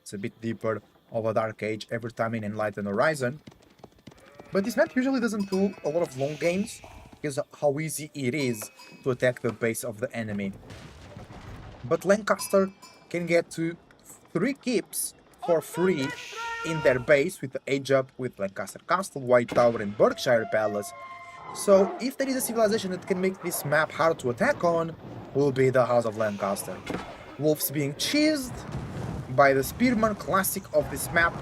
It's a bit deeper of a dark age every time in Enlightened Horizon. But this map usually doesn't do a lot of long games because of how easy it is to attack the base of the enemy. But Lancaster can get to 3 keeps for free in their base with the age up with Lancaster Castle, White Tower and Berkshire Palace. So if there is a civilization that can make this map hard to attack on, will be the House of Lancaster. Wolves being cheesed by the Spearman classic of this map,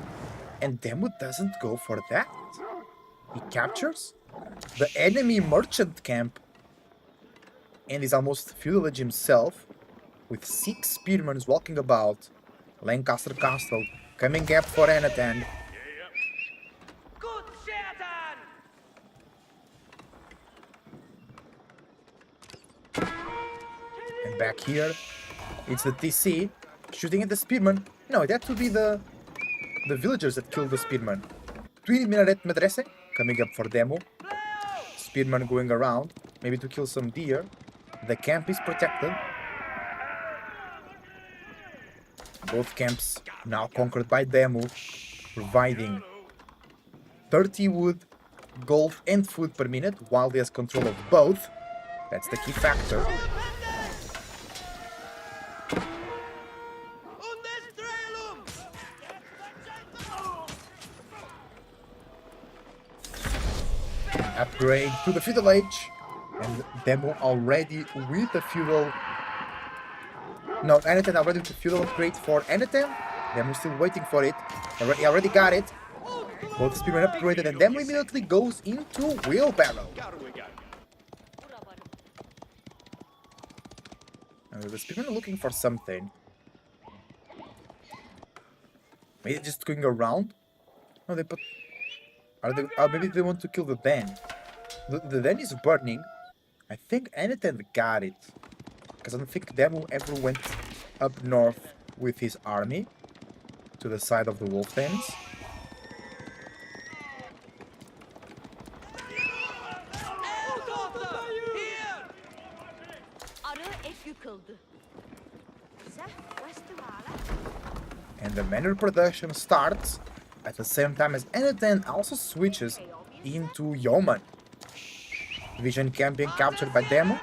and Demu doesn't go for that. He captures the enemy merchant camp and is almost feudal age himself with 6 spearmen walking about. Lancaster Castle coming up for Anatan. And back here, it's the TC shooting at the spearman. No, that would be the villagers that killed the spearman. Twin Minaret Medrese coming up for demo. Spearman going around, maybe to kill some deer. The camp is protected. Both camps now conquered by Demu, providing 30 wood, gold and food per minute, while he has control of both. That's the key factor. Upgrade to the feudal age, and Demo already with the feudal. No, Anatem already with the feudal upgrade for Anatem. Demo still waiting for it. He already got it. Both spearmen upgraded, and Demo immediately goes into wheelbarrow. The spearmen are looking for something. Maybe just going around. No, they put. Are they? Maybe they want to kill the den. The den is burning. I think Anatem got it. Because I don't think Demo ever went up north with his army to the side of the wolf dens. And the manure production starts at the same time as Anatem also switches into Yeoman. Vision camp being captured by Demo.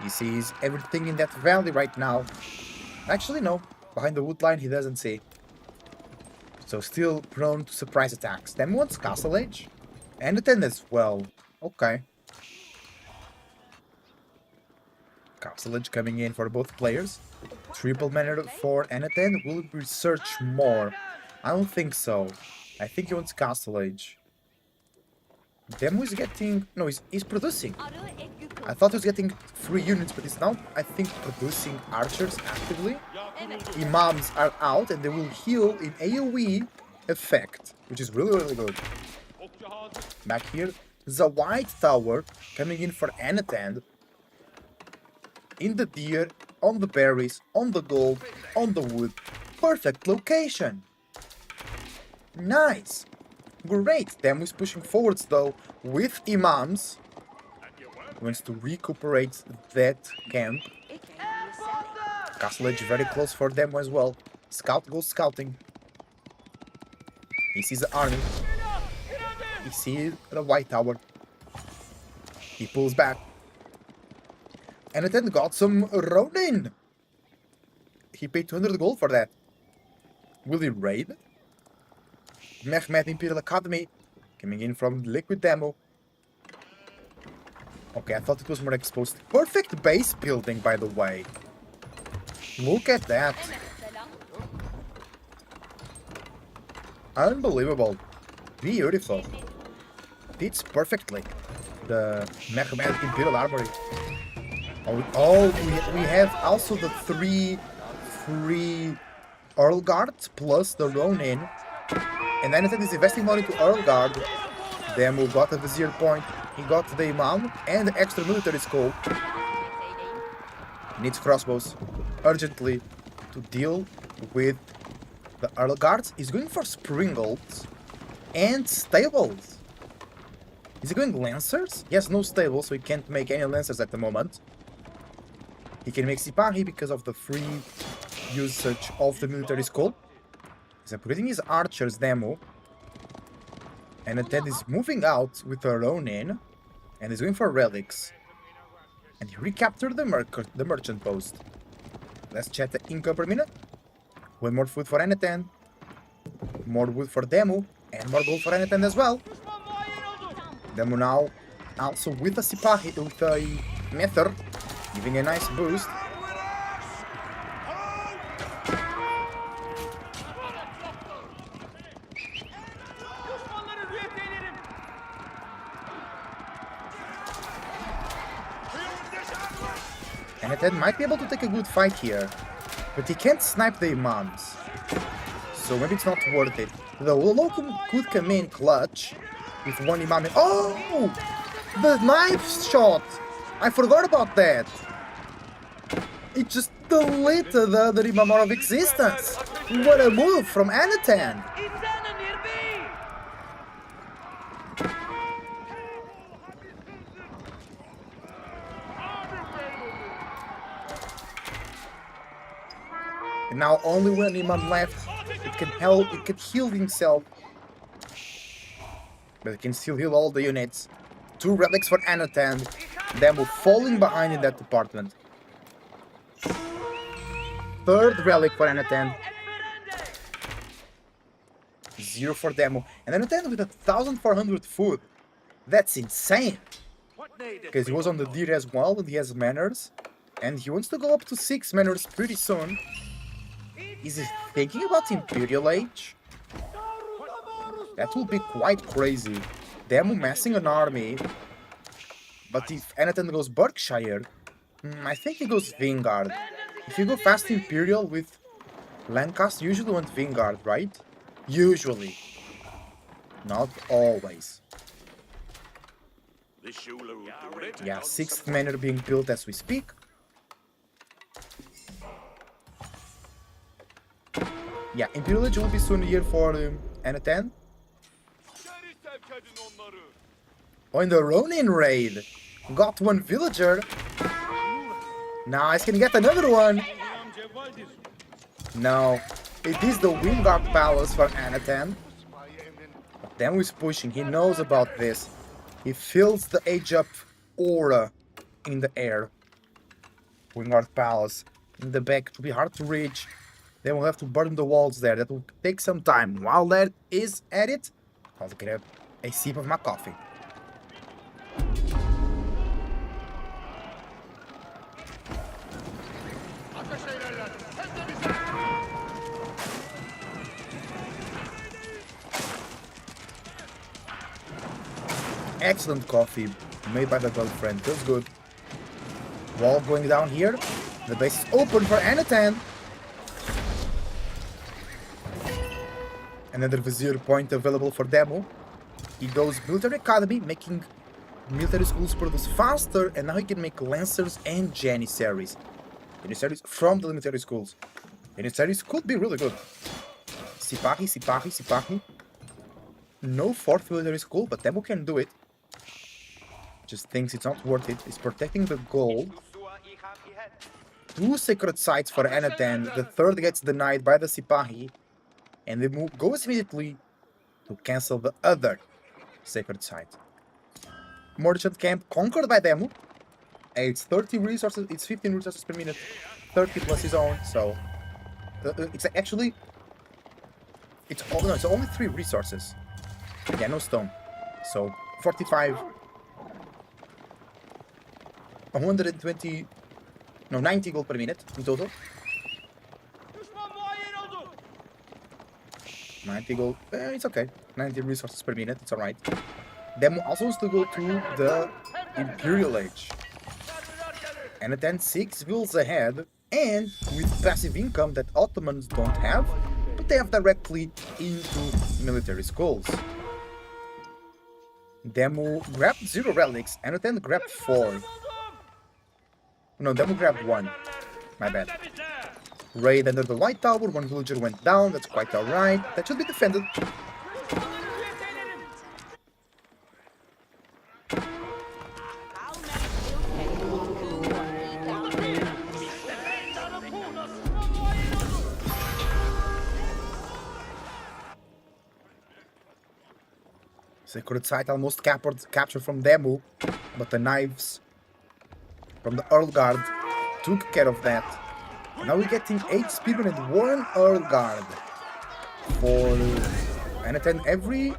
He sees everything in that valley right now. Actually, no. Behind the wood line, he doesn't see. So still prone to surprise attacks. Demo wants Castle Age. Anatem as well. Okay. Castle Age coming in for both players. Triple manner for Anatem. Will we research more? I don't think so. I think he wants Castle Age. Demo is getting... No, he's producing. I thought he was getting 3 units, but he's now, I think, producing archers actively. Imams are out, and they will heal in AoE effect, which is really good. Back here, the White Tower coming in for Anatem. In the deer, on the berries, on the gold, on the wood. Perfect location. Nice. Great, Demo is pushing forwards though with imams. He wants to recuperate that camp. Castle Edge very close for Demo as well. Scout goes scouting. He sees the army. He sees the White Tower. He pulls back. And it then got some Ronin. He paid 200 gold for that. Will he raid? Mehmet Imperial Academy coming in from Liquid Demo. Okay, I thought it was more exposed. Perfect base building, by the way. Look at that. Unbelievable. Beautiful. Fits perfectly. The Mehmet Imperial Armory. Oh, we have also the 3 free Earl Guards plus the Ronin. And then is investing money to Earl Guard. Demo got a Vizier point. He got the Imam and the extra military school. He needs crossbows urgently to deal with the Earl Guards. He's going for Springles and Stables. Is he going Lancers? He has no Stables, so he can't make any Lancers at the moment. He can make Sipahi because of the free usage of the military school. He's upgrading his archers Demo. And then is moving out with a Ronin. And he's going for relics. And he recaptured the merchant post. Let's check the income per minute. One more food for Anatan. More wood for Demo. And more gold for Anatan as well. Demo now also with a Sipahi, with a Mether, giving a nice boost. And Ted might be able to take a good fight here, but he can't snipe the imams, so maybe it's not worth it. The local could come in clutch with one imam. Oh! The knife shot! I forgot about that! It just deleted the other imam out of existence! What a move from Anatan! And now only one imam left. It can help, it can heal himself. But it can still heal all the units. 2 relics for Anatan. Demo falling behind in that department. 3rd relic for Anatan. 0 for Demo. And Anatan with 1,400 food. That's insane. Because he was on the deer as well, and he has manners. And he wants to go up to 6 manners pretty soon. Is he thinking about Imperial Age? That will be quite crazy. Demo massing an army. But if Anatan goes Berkshire, I think he goes Vanguard. If you go fast Imperial with Lancaster, you usually want Vanguard, right? Usually. Not always. Yeah, 6th manor being built as we speak. Yeah, Imperial Age will be soon here for Anatan. Oh, in the Ronin raid, got 1 villager. Nice, can you get another one? No, it is the Wingard Palace for Anatan. But Demo is pushing, he knows about this. He feels the age up aura in the air. Wingard Palace in the back, it will be hard to reach. They will have to burn the walls there, that will take some time. While that is at it, I'll grab a sip of my coffee. Excellent coffee, made by the girlfriend, feels good. Wall going down here, the base is open for Anatan. Another Vizier point available for Demo. He goes Military Academy, making military schools produce faster, and now he can make Lancers and Janissaries. Janissaries from the military schools. Janissaries could be really good. Sipahi, Sipahi, Sipahi. No fourth military school, but Demo can do it. Just thinks it's not worth it. He's protecting the gold. 2 sacred sites for Anatan. The third gets denied by the Sipahi. And the move goes immediately to cancel the other sacred site. Merchant camp conquered by Demo. It's 30 resources, it's 15 resources per minute. 30 plus his own, so... it's actually... It's only 3 resources. Yeah, no stone. So, 45... 120... No, 90 gold per minute in total. 90 gold, it's okay. 90 resources per minute, it's alright. Demo also wants to go to the Imperial Age. And at 10-6 wheels ahead, and with passive income that Ottomans don't have, but they have directly into military schools. Demo grabbed 0 relics, and at 10 grabbed 4. No, Demo grabbed 1. My bad. Raid under the White Tower, 1 villager went down, that's quite alright. That should be defended. Sacred site almost captured from Demu, but the knives from the Earl Guard took care of that. Now we're getting 8 spearmen and 1 Earl Guard for Anatan every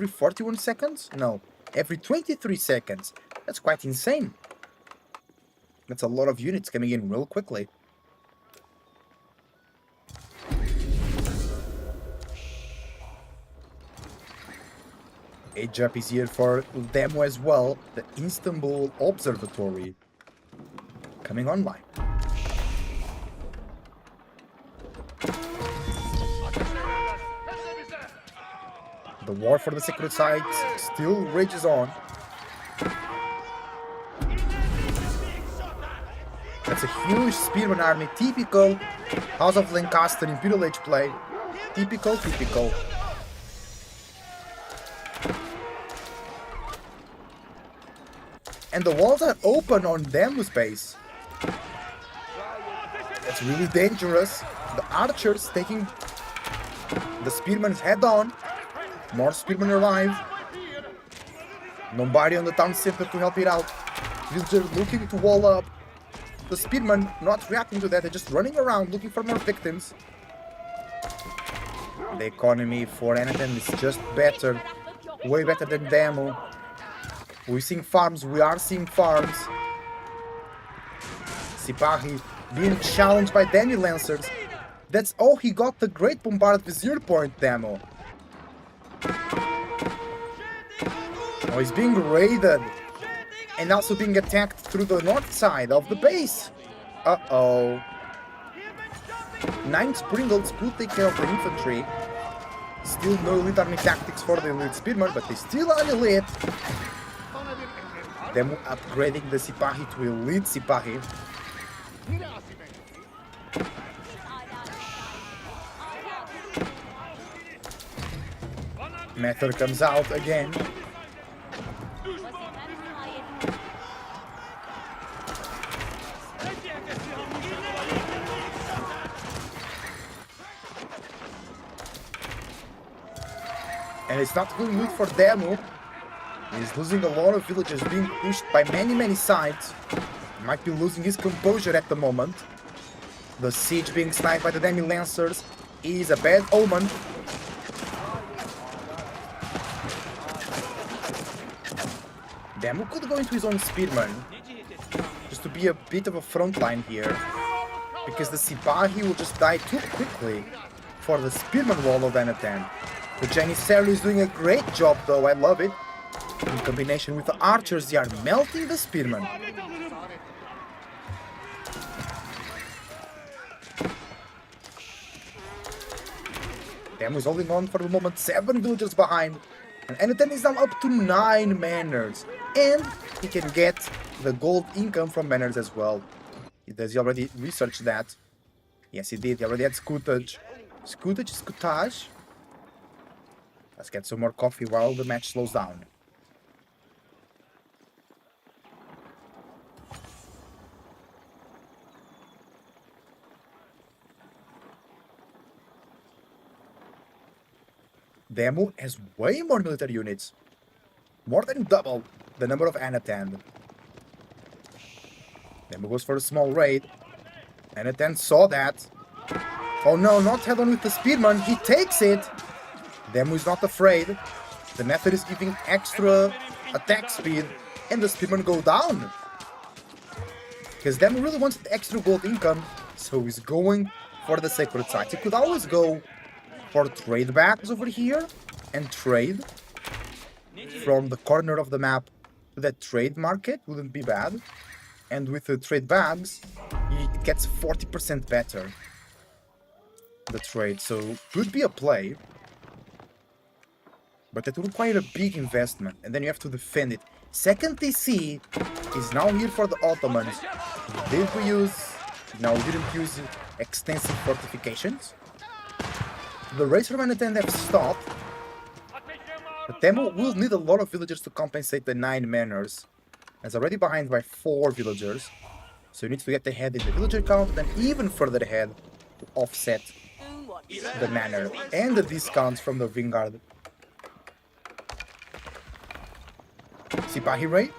41 seconds? No, every 23 seconds. That's quite insane. That's a lot of units coming in real quickly. Age up is here for Demo as well. The Istanbul Observatory coming online. The war for the sacred sites still rages on. That's a huge spearman army, typical House of Lancaster Imperial Age play. Typical. And the walls are open on Demo's base. That's really dangerous. The archers taking the spearmen head on. More spearmen arrive. Nobody on the town center to help it out. Villagers looking to wall up. The spearmen not reacting to that, they're just running around looking for more victims. The economy for Anatan is just better. Way better than Demo. We're seeing farms, we are seeing farms. Sipahi being challenged by Demi Lancers. That's all he got, the Great Bombard Vizier Point Demo. Oh, he's being raided. And also being attacked through the north side of the base. Uh-oh. 9 Springles could take care of the infantry. Still no elite army tactics for the elite spearmen, but they still are elite. Them upgrading the Sipahi to elite Sipahi. Mather comes out again. And it's not going good for Demo. He's losing a lot of villagers, being pushed by many sides. Might be losing his composure at the moment. The siege being sniped by the Demi Lancers is a bad omen. Demo could go into his own spearman, just to be a bit of a front line here, because the Sipahi will just die too quickly for the spearman wall of Anatan. The Janissary is doing a great job though, I love it. In combination with the archers, they are melting the spearmen. Demo is holding on for the moment, 7 villagers behind. And Anatan is now up to 9 manors. And he can get the gold income from manors as well. Does he already research that? Yes, he did. He already had scutage. Scutage? Scutage? Let's get some more coffee while the match slows down. Demo has way more military units. More than double the number of Anatan. Demo goes for a small raid. Anatan saw that. Oh no, not head on with the Speedman. He takes it. Demo is not afraid. The method is giving extra attack speed, and the Speedman go down. Because Demo really wants the extra gold income, so he's going for the sacred sites. He could always go for trade bags over here and trade from the corner of the map to that trade market. Wouldn't be bad. And with the trade bags, it gets 40% better, the trade, so could be a play. But that would require a big investment, and then you have to defend it. Second TC is now here for the Ottomans. Did we use... No, we didn't use extensive fortifications. The Racer Manhattan have stopped. But Demo will need a lot of villagers to compensate the 9 manors. It's already behind by 4 villagers. So he needs to get ahead in the villager count, and then even further ahead to offset the manor and the discounts from the Vanguard. Sipahi raid?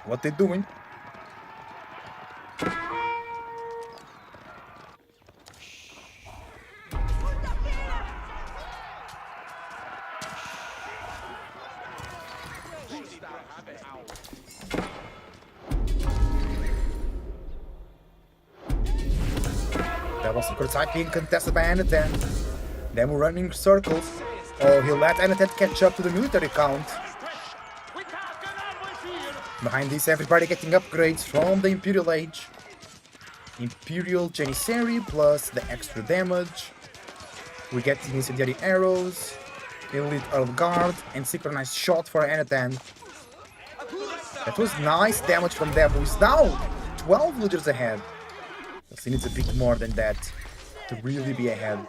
What they doing? That was the side being contested by Anatan. Then we're running circles. Oh, he'll let Anatan catch up to the military count. Behind this, everybody getting upgrades from the Imperial Age. Imperial Janissary plus the extra damage. We get incendiary arrows, elite Earth Guard, and synchronized shot for Anatan. That was nice damage from them, who is now 12 villagers ahead. He needs a bit more than that to really be ahead.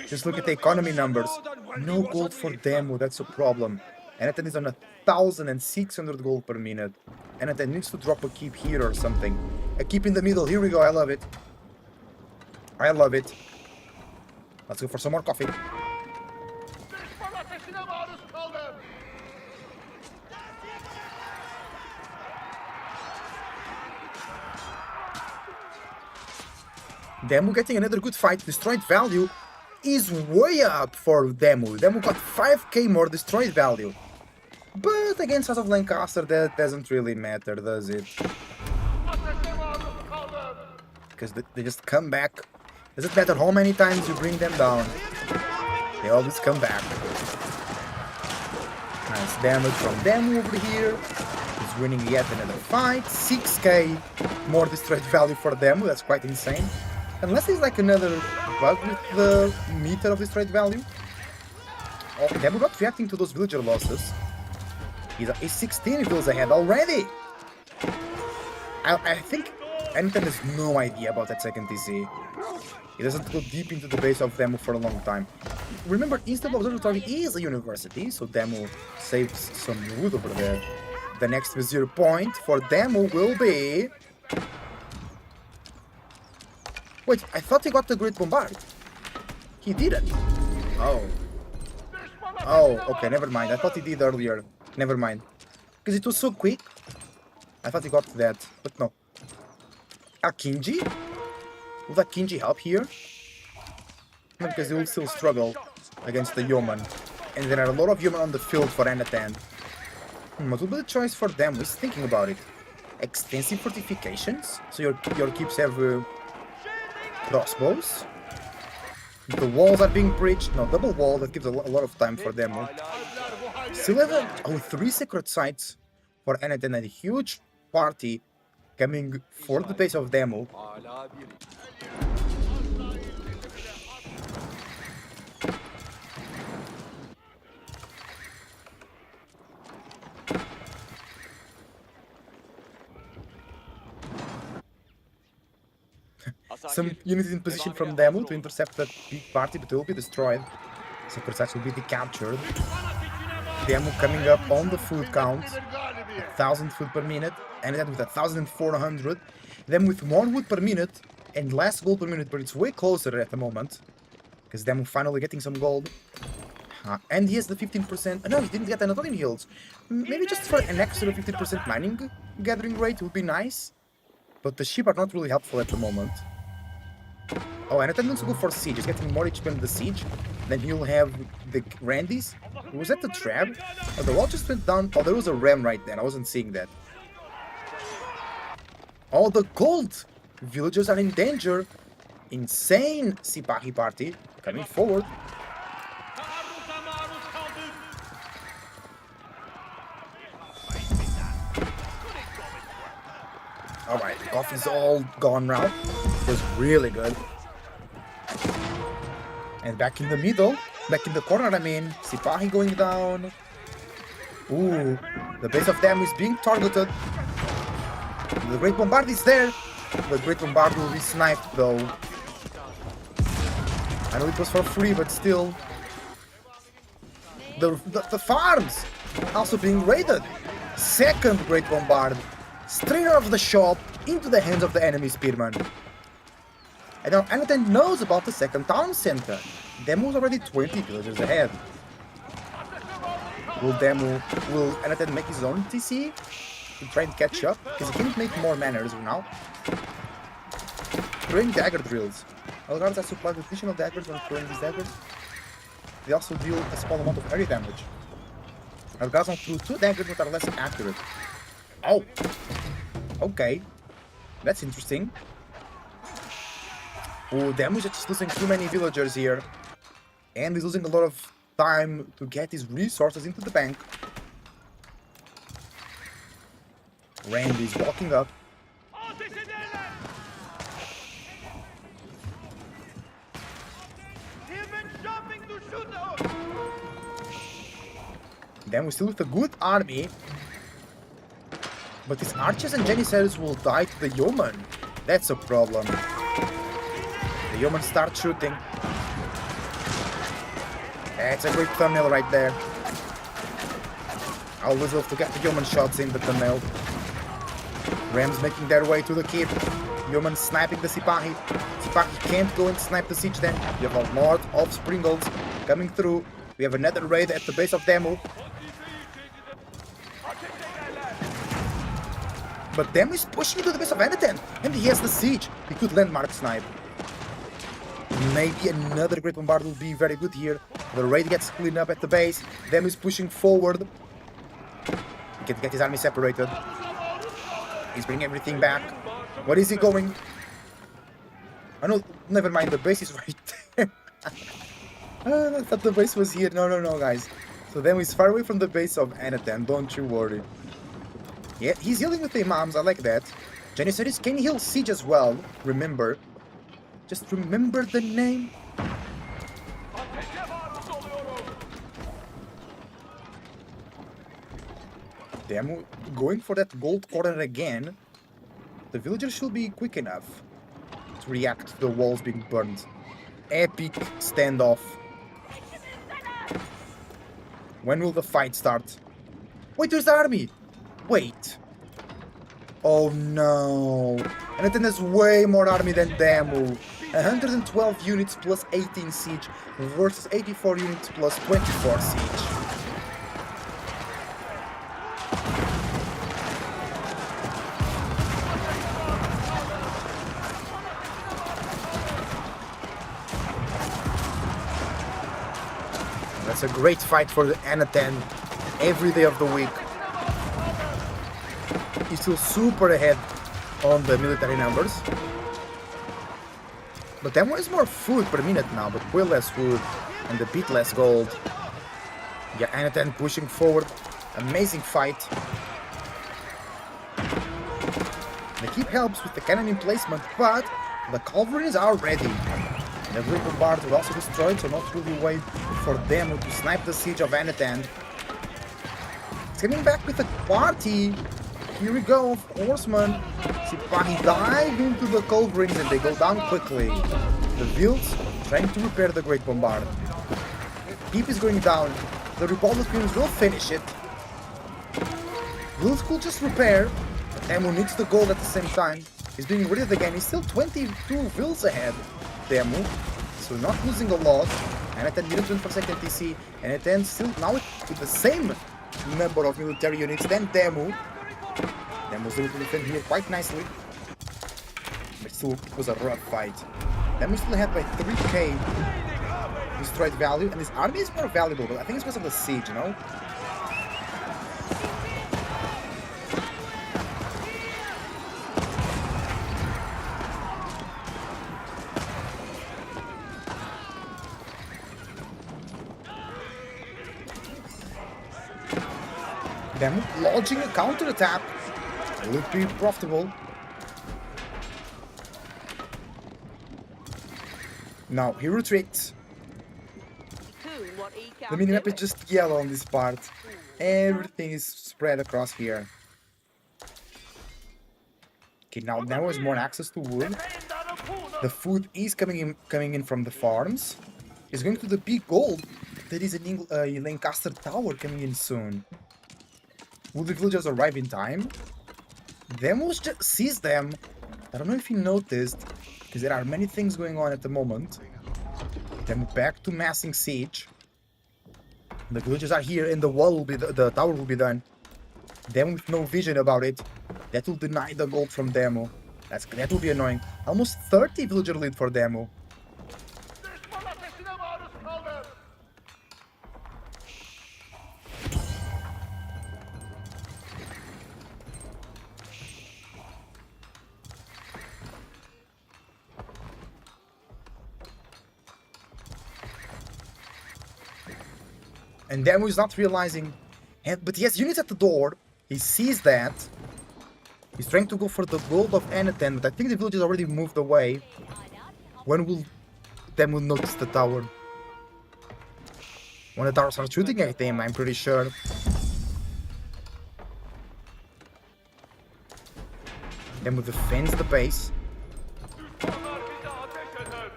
Just look at the economy numbers. No gold for Demo, that's a problem. Anatan is on 1,600 gold per minute. Anatan needs to drop a keep here or something. A keep in the middle, here we go, I love it. I love it. Let's go for some more coffee. Demo getting another good fight. Destroyed value is way up for Demo. Demo got 5k more destroyed value. But against House of Lancaster, that doesn't really matter, does it? Because they just come back. Does it matter how many times you bring them down? They always come back. Nice damage from Demo over here. He's winning yet another fight. 6k more destroyed value for Demo. That's quite insane. Unless there's like another bug with the meter of destroyed value. Oh, Demo not reacting to those villager losses. He's 16 villas ahead already. I think Anatan has no idea about that second TC. He doesn't go deep into the base of Demo for a long time. Remember, Instant Observatory is a university, so Demo saves some wood over there. The next Vizier point for Demo will be... Wait, I thought he got the Great Bombard. He didn't. Oh. Oh, okay, never mind. I thought he did earlier. Never mind. Because it was so quick. I thought he got that, but no. Akinji? Will Akinji help here? No, because they will still struggle against the Yeoman. And there are a lot of Yeoman on the field for Anatan. What will be the choice for them? He's thinking about it. Extensive fortifications? So your keeps have... crossbows. The walls are being breached. No, double wall. That gives a lot of time for them. Still have 3 secret sites for Anatan and a huge party coming for the base of Demo. Some units in position from Demo to intercept that big party, but they will be destroyed. Secret sites will be decaptured. Demo coming up on the food count. 1,000 food per minute. And then with 1,400. Then with more wood per minute and less gold per minute, but it's way closer at the moment. Because Demo finally getting some gold. And he has the 15%. No, he didn't get another in heals. Maybe just for an extra 15% mining gathering rate would be nice. But the sheep are not really helpful at the moment. Oh, and attendants go for siege. He's getting more HP on the siege. Then he'll have the Randys. Was that the trap? Oh, the wall just went down. Oh, there was a ram right there. I wasn't seeing that. Oh, the gold villagers are in danger. Insane Sipahi party coming forward. Alright, the coffee's all gone now. It was really good. And back in the middle, back in the corner, I mean, Sipahi going down. Ooh, the base of them is being targeted. The Great Bombard is there. The Great Bombard will be sniped though. I know it was for free, but still. The farms also being raided. Second Great Bombard. Straight out of the shop into the hands of the enemy spearman. And now Anaten knows about the second town center. Demo's already 20 villagers ahead. Will Anaten make his own TC to try and catch up? Because he can't make more manners now. Throwing dagger drills. All guards are supplied with additional daggers when throwing these daggers. They also deal a small amount of area damage. Our guards threw 2 daggers but are less accurate. Oh! Okay. That's interesting. Oh, Damage is just losing too many villagers here. And he's losing a lot of time to get his resources into the bank. Randy's walking up. Then we're still with a good army. But his archers and janissaries will die to the yeoman. That's a problem. The yeoman starts shooting. That's a great thumbnail right there. I always love to get the yeoman shots in the thumbnail. Rams making their way to the keep. Yeoman sniping the Sipahi. Sipahi can't go and snipe the siege then. You have a lot of Springles coming through. We have another raid at the base of Demo. But Demo is pushing to the base of Anaten, and he has the siege. He could landmark snipe. Maybe another Great Bombard will be very good here. The raid gets cleaned up at the base. Demo is pushing forward. He can get his army separated. He's bringing everything back. Where is he going? Oh no, never mind, the base is right there. I thought the base was here. No, guys. So Demo is far away from the base of Anaten, don't you worry. Yeah, he's healing with the imams, I like that. Janissaries can heal siege as well, remember. Just remember the name. Demo going for that gold corner again. The villagers should be quick enough to react to the walls being burned. Epic standoff. When will the fight start? Wait, there's the army! Wait. Oh no. And then there's way more army than Demo. 112 units plus 18 siege versus 84 units plus 24 siege. That's a great fight for the Anaten every day of the week. He's still super ahead on the military numbers. But Demo is more food per minute now, but way less food and a bit less gold. Yeah, Anaten pushing forward. Amazing fight. The keep helps with the cannon emplacement, but the cavalries are ready. The Great Bombard will also destroy, so not really wait for Demo to snipe the siege of Anaten. It's coming back with a party. Here we go, horsemen. Sipahi dive into the culverins and they go down quickly. The Wilds trying to repair the Great Bombard. keep is going down. The revolver screens will finish it. Will could just repair. Demo needs the gold at the same time. He's being rid again. He's still 22 vills ahead. Demo. So not losing a lot. And at 10 minutes per second TC. And at 10 still now with the same number of military units than Demo. Demo's able to defend here quite nicely. But still, it was a rough fight. Demo still ahead by 3k destroyed value. And his army is more valuable, but I think it's because of the siege, you know? Them launching a counter-attack. It would be profitable. Now, he retreats. The minimap is just yellow on this part. Everything is spread across here. Okay, now there is more access to wood. The food is coming in from the farms. It's going to the big gold. There is a Lancaster tower coming in soon. Will the villagers arrive in time? Demos just sees them. I don't know if you noticed, because there are many things going on at the moment. Then back to massing siege. The villagers are here, and the wall will be the tower will be done. Them with no vision about it. That will deny the gold from Demo. That will be annoying. Almost 30 villager lead for Demo. And Demo is not realizing, but he has units at the door. He sees that. He's trying to go for the gold of Anaten, but I think the village has already moved away. When will Demo notice the tower? When the tower starts shooting at him, I'm pretty sure. Demo defends the base.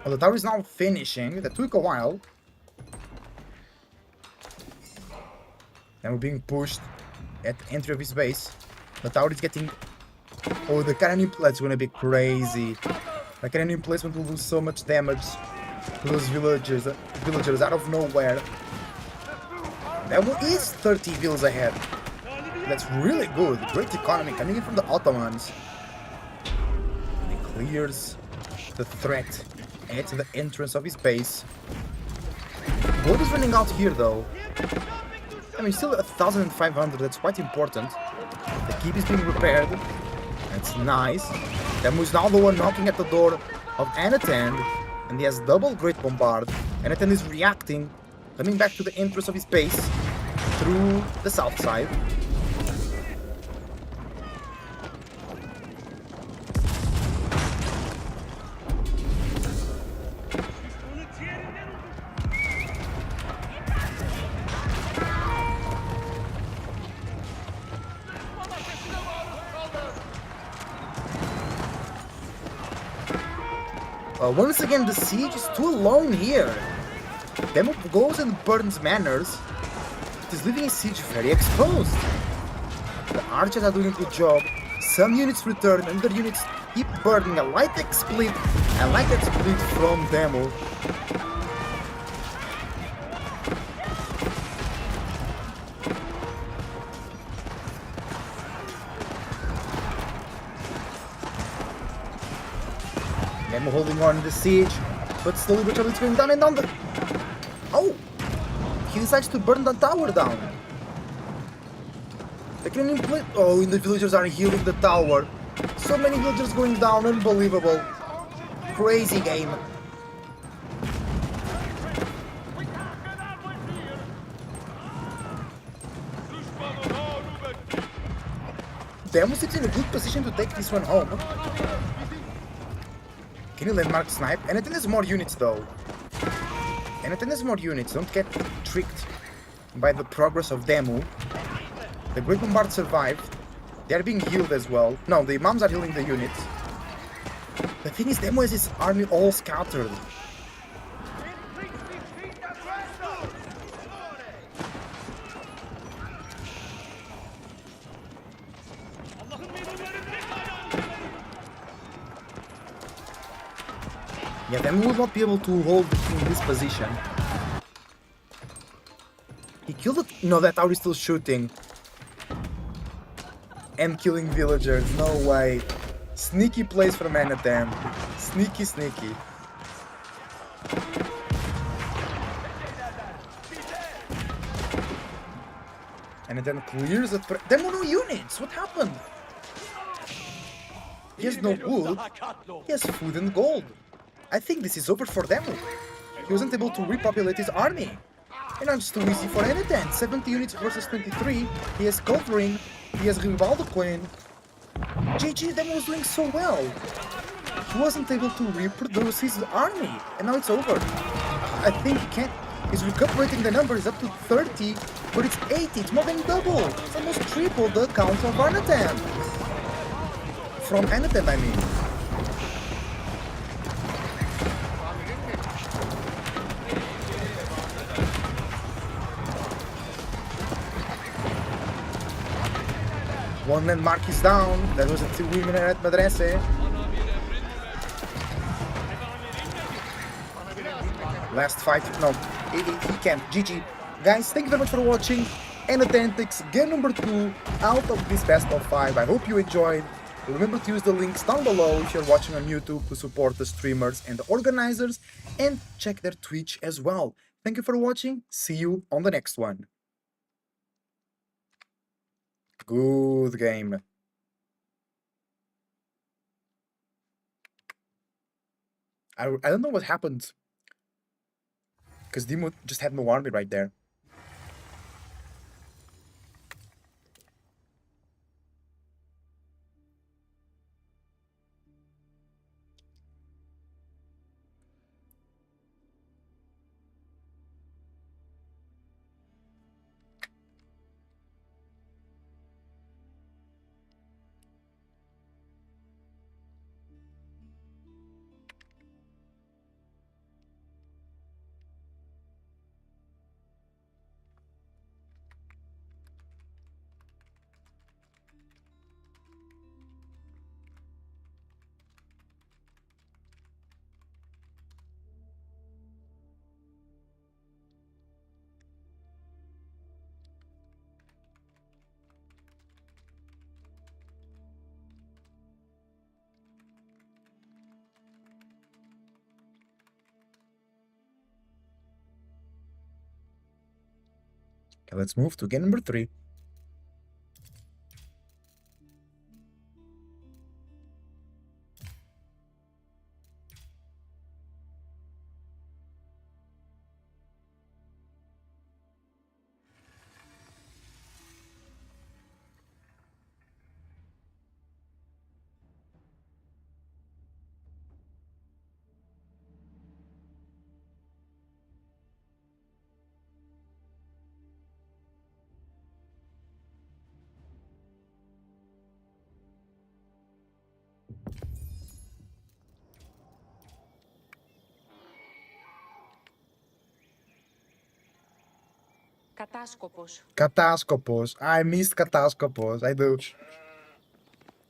Well, the tower is now finishing. That took a while. And we're being pushed at the entry of his base. The tower is getting... Oh, the cannon place is gonna be crazy. The cannon emplacement will do so much damage to those villagers out of nowhere. That one is 30 vills ahead. That's really good. Great economy coming in from the Ottomans. He clears the threat at the entrance of his base. Gold is running out here though. I mean, still 1,500, that's quite important. The keep is being repaired. That's nice. Demo is now the one knocking at the door of Anaten, and he has double Great Bombard. Anaten is reacting, coming back to the entrance of his base through the south side. Once again, the siege is too alone here. Demo goes and burns manors. It is leaving his siege very exposed. The archers are doing a good job. Some units return, and other units keep burning. A light split from Demo. Demo holding on to the siege, but slowly but surely it's going down and down the... Oh! He decides to burn the tower down. The cannon plate... Oh, and the villagers are healing the tower. So many villagers going down, unbelievable. Crazy game. Demo sits in a good position to take this one home. Can you landmark snipe? And it has more units though. And it has more units. Don't get tricked by the progress of Demo. The Great Bombard survived. They are being healed as well. No, the imams are healing the units. The thing is, Demo has his army all scattered. Yeah, then we will not be able to hold in this position. He killed it. No, that tower is still shooting. And killing villagers. No way. Sneaky plays from Anatem. Sneaky, sneaky. Anatem clears it. There were no units. What happened? He has no wood. He has food and gold. I think this is over for Demo. He wasn't able to repopulate his army. And now it's too easy for Anatem. 70 units versus 23. He has covering. He has Rivaldo Queen. GG, Demo was doing so well. He wasn't able to reproduce his army. And now it's over. I think he can't. He's recuperating the numbers up to 30, but it's 80. It's more than double. It's almost triple the count of Anatem. From Anatem, I mean. One landmark is down. That was a 2 women at Madrese. Last fight. No, he can't. GG. Guys, thank you very much for watching. Anatem takes game number 2 out of this best of 5. I hope you enjoyed. Remember to use the links down below if you're watching on YouTube to support the streamers and the organizers, and check their Twitch as well. Thank you for watching. See you on the next one. Good game. I don't know what happened. Because Demo just had no army right there. Okay, let's move to game number 3. Κατάσκοπος. Κατάσκοπος. I missed Κατάσκοπος. I do.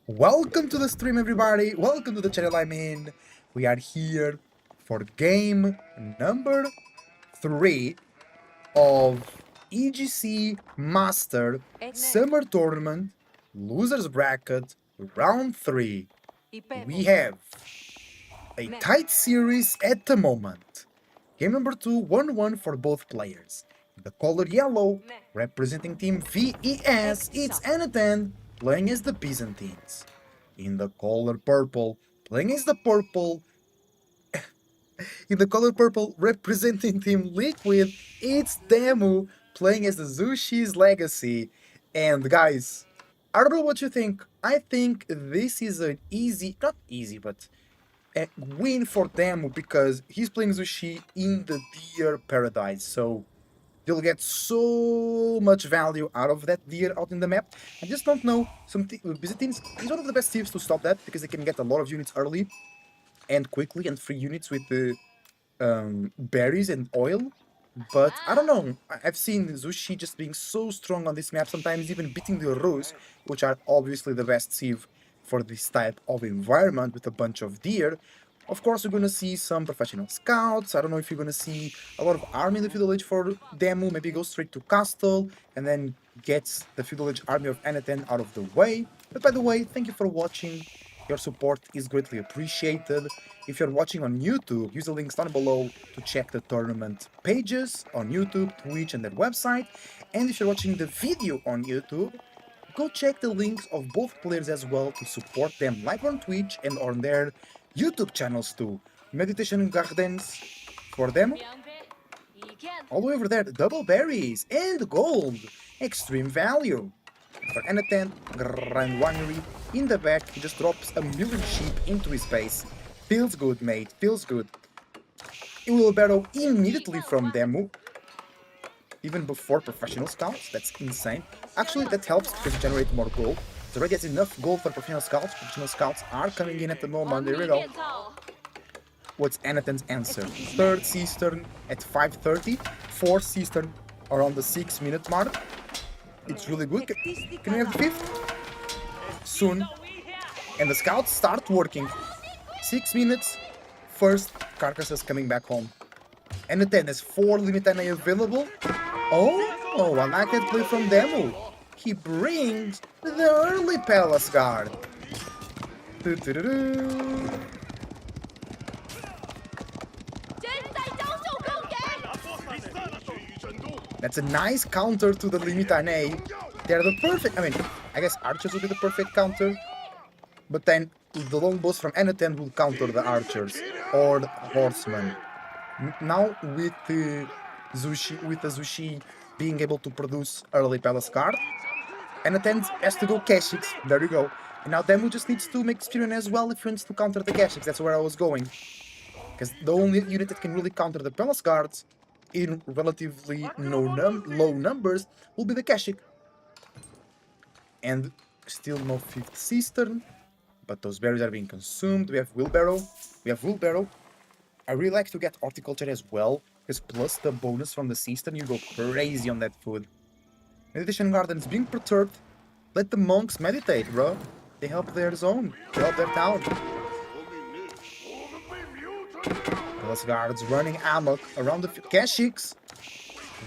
Welcome to the stream, everybody. Welcome to the channel I'm in. We are here for game number 3 of EGC Master Summer Tournament Losers Bracket Round 3. We have a tight series at the moment. Game number 2, 1-1 for both players. The color yellow, representing team VES, it's Anatem playing as the Byzantines. In the color purple, playing as the purple. In the color purple, representing team Liquid, it's Demu playing as the Zushi's Legacy. And guys, I don't know what you think. I think this is an easy, not easy, but a win for Demu because he's playing Zushi in the Deer Paradise. So you'll get so much value out of that deer out in the map. I just don't know, Byzantines is one of the best tips to stop that because they can get a lot of units early and quickly and free units with the berries and oil. But I don't know, I've seen Zushi just being so strong on this map, sometimes even beating the Rus, which are obviously the best sieve for this type of environment with a bunch of deer. Of course, we're gonna see some professional scouts. I don't know if you're gonna see a lot of army in the feudal age for demo. Maybe go straight to castle and then gets the feudal age army of Anaten out of the way. But by the way, thank you for watching. Your support is greatly appreciated. If you're watching on YouTube, use the links down below to check the tournament pages on YouTube, Twitch, and their website. And if you're watching the video on YouTube, go check the links of both players as well to support them live on Twitch and on their YouTube channels too. Meditation Gardens for them. All the way over there, double berries and gold. Extreme value. For Anaten, Grand Winery in the back, he just drops a million sheep into his base. Feels good, mate, feels good. He will borrow immediately from Demu. Even before professional scouts, that's insane. Actually, that helps because you generate more gold. It already has enough gold for professional scouts. Professional scouts are coming in at the moment. There we go. What's Anaten's answer? Third Cistern at 5:30. Fourth Cistern around the 6-minute mark. It's really good. Can we have the fifth? Soon. And the scouts start working. 6 minutes. First carcasses coming back home. Anaten has 4 Limitane available. Oh, I like that play from Demu. He brings the early Palace Guard. That's a nice counter to the Limitane. They're the perfect, I guess archers would be the perfect counter. But then the longbows from Anaten will counter the archers or the horsemen. Now with the Zushi being able to produce early Palace Guard, Anaten has to go Keshiks. There you go. And now Demu just needs to make experience as well if he wants to counter the Keshiks. That's where I was going. Because the only unit that can really counter the Palace Guards in relatively low numbers will be the Keshik. And still no 5th Cistern, but those berries are being consumed. We have Wheelbarrow. I really like to get Horticulture as well, because plus the bonus from the Cistern, you go crazy on that food. Meditation Gardens being perturbed. Let the monks meditate, bro. They help their zone. They help their town. Palace Guards running amok around the Keshiks.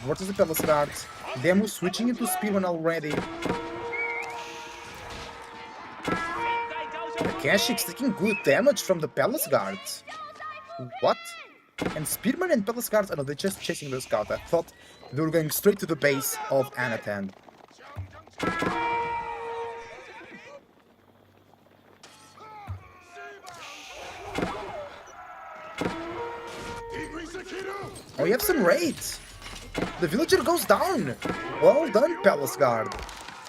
What is the Palace Guards? Demu switching into Spearman already. The Keshiks taking good damage from the Palace Guards. What? And Spearman and Palace Guards, they're just chasing the scout. I thought they were going straight to the base of Anaten. Oh, you have some raids. The villager goes down. Well done, Palace Guard.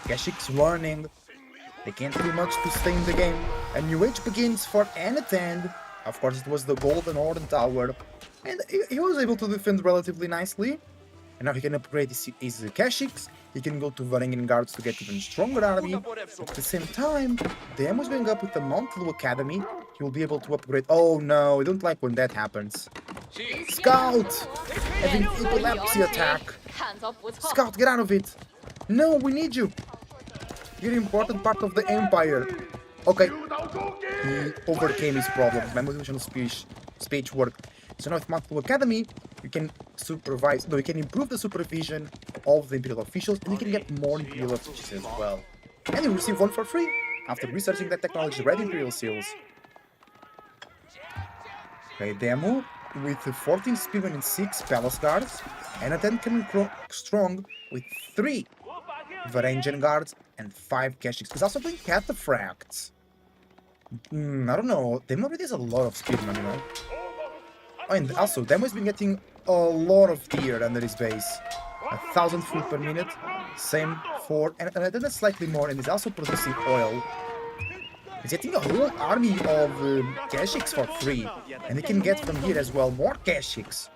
Keshik's running. They can't do much to stay in the game. A new age begins for Anaten. Of course, it was the Golden Horn Tower. And he was able to defend relatively nicely. And now he can upgrade his Keshiks. He can go to Varangian Guards to get even stronger army. At the same time, Demu is going up with the Mount Lu Academy. He will be able to upgrade. Oh no, I don't like when that happens. Scout! Having epilepsy attack. Scout, get out of it. No, we need you. You're an important part of the Empire. Okay. He overcame his problems. My motivational speech worked. So now with Mount Lu Academy, you can you can improve the supervision of the Imperial officials, and you can get more Imperial officials as well. And you receive one for free after researching that technology, Red Imperial Seals. Okay, Demu with 14 Spearmen and 6 Palace Guards, and then coming strong with 3 Varangian Guards and 5 Keshiks. He's also playing Cataphracts. I don't know, Demu already has a lot of Spearmen, you know. Oh, and also, Demu has been getting a lot of deer under his base. 1,000 food per minute. Same for... And then that's slightly more, and he's also producing oil. He's getting a whole army of Keshiks for free. And he can get from here as well more Keshiks.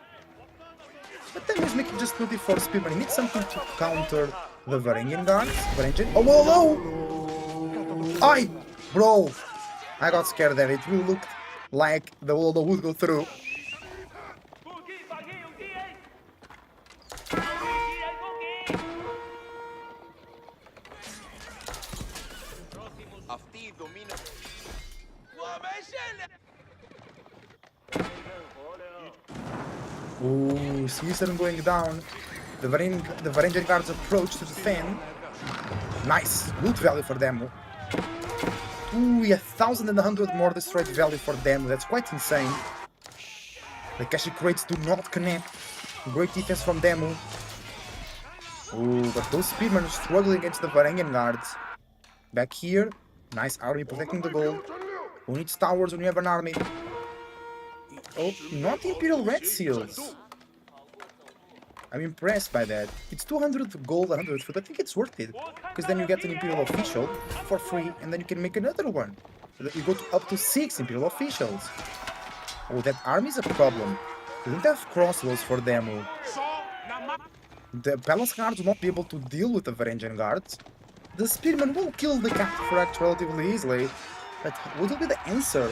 But then he's making just 24 spearmen. He needs something to counter the Varangian Guards. Oh, whoa! Aye! Bro! I got scared there. It really looked like the Woldo would go through. Ooh, Caesar going down. The Varangian guards approach to defend. Nice, good value for them. Ooh, 1,100 more destroyed value for them. That's quite insane. The Kashi crates do not connect. Great defense from Demu. Ooh, but those speedmen are struggling against the Varangian guards. Back here, nice army protecting the gold. Who needs towers when you have an army? Oh, not Imperial Red Seals. I'm impressed by that. It's 200 gold, 100 food. I think it's worth it. Because then you get an Imperial Official for free, and then you can make another one. So that you go to up to 6 Imperial Officials. Oh, that army is a problem. They don't have crossbows for demo. The Palace Guards will not be able to deal with the Varangian Guards. The Spearmen will kill the Cataphract relatively easily. But what will be the answer?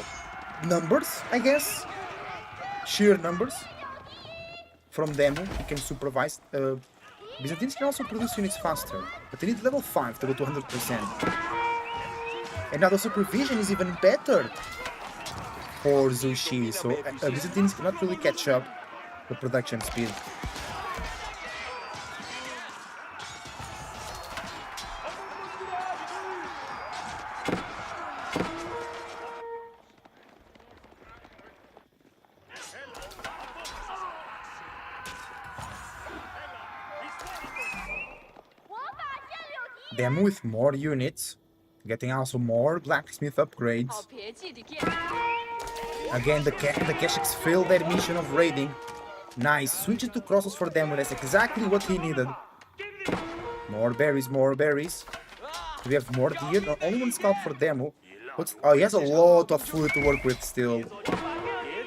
Numbers, I guess? Sheer numbers? From demo, you can supervise. Byzantines can also produce units faster, but they need level 5 to go to 100%. And now the supervision is even better for Zushi, so Byzantines cannot really catch up the production speed. Them with more units, getting also more blacksmith upgrades. Again, the Keshiks failed their mission of raiding. Nice, switching to crosses for them, that's exactly what he needed. More berries, more berries. We have more deer, not only one scout for demo. Oh, he has a lot of food to work with still.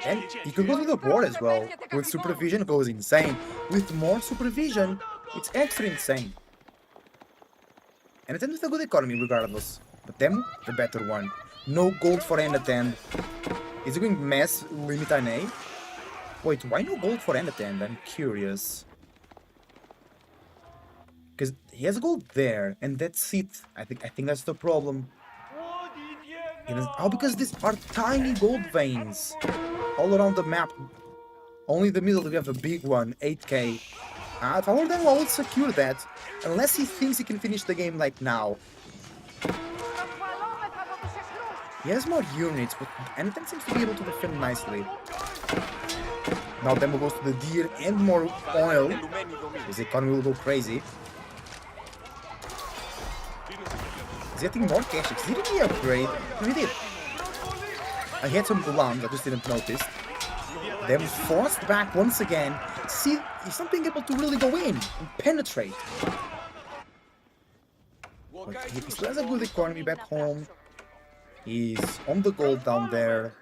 And he could go to the board as well. With supervision, it goes insane. With more supervision, it's extra insane. And attend with a good economy regardless. But them, the better one. No gold for an attend. Is he going mass limit an A? Wait, why no gold for an attend? I'm curious. Because he has gold there, and that's it. I think that's the problem. Oh, because these are tiny gold veins. All around the map. Only the middle we have a big one, 8k. If I were them, I would secure that. Unless he thinks he can finish the game like now. He has more units, but anything seems to be able to defend nicely. Now Demo goes to the deer and more oil. His economy will go crazy. Is he getting more caches? Did he upgrade? No, he did. I had some gulams, I just didn't notice. Them forced back once again. See, he's not being able to really go in and penetrate. But he still has a good economy back home. He's on the gold down there.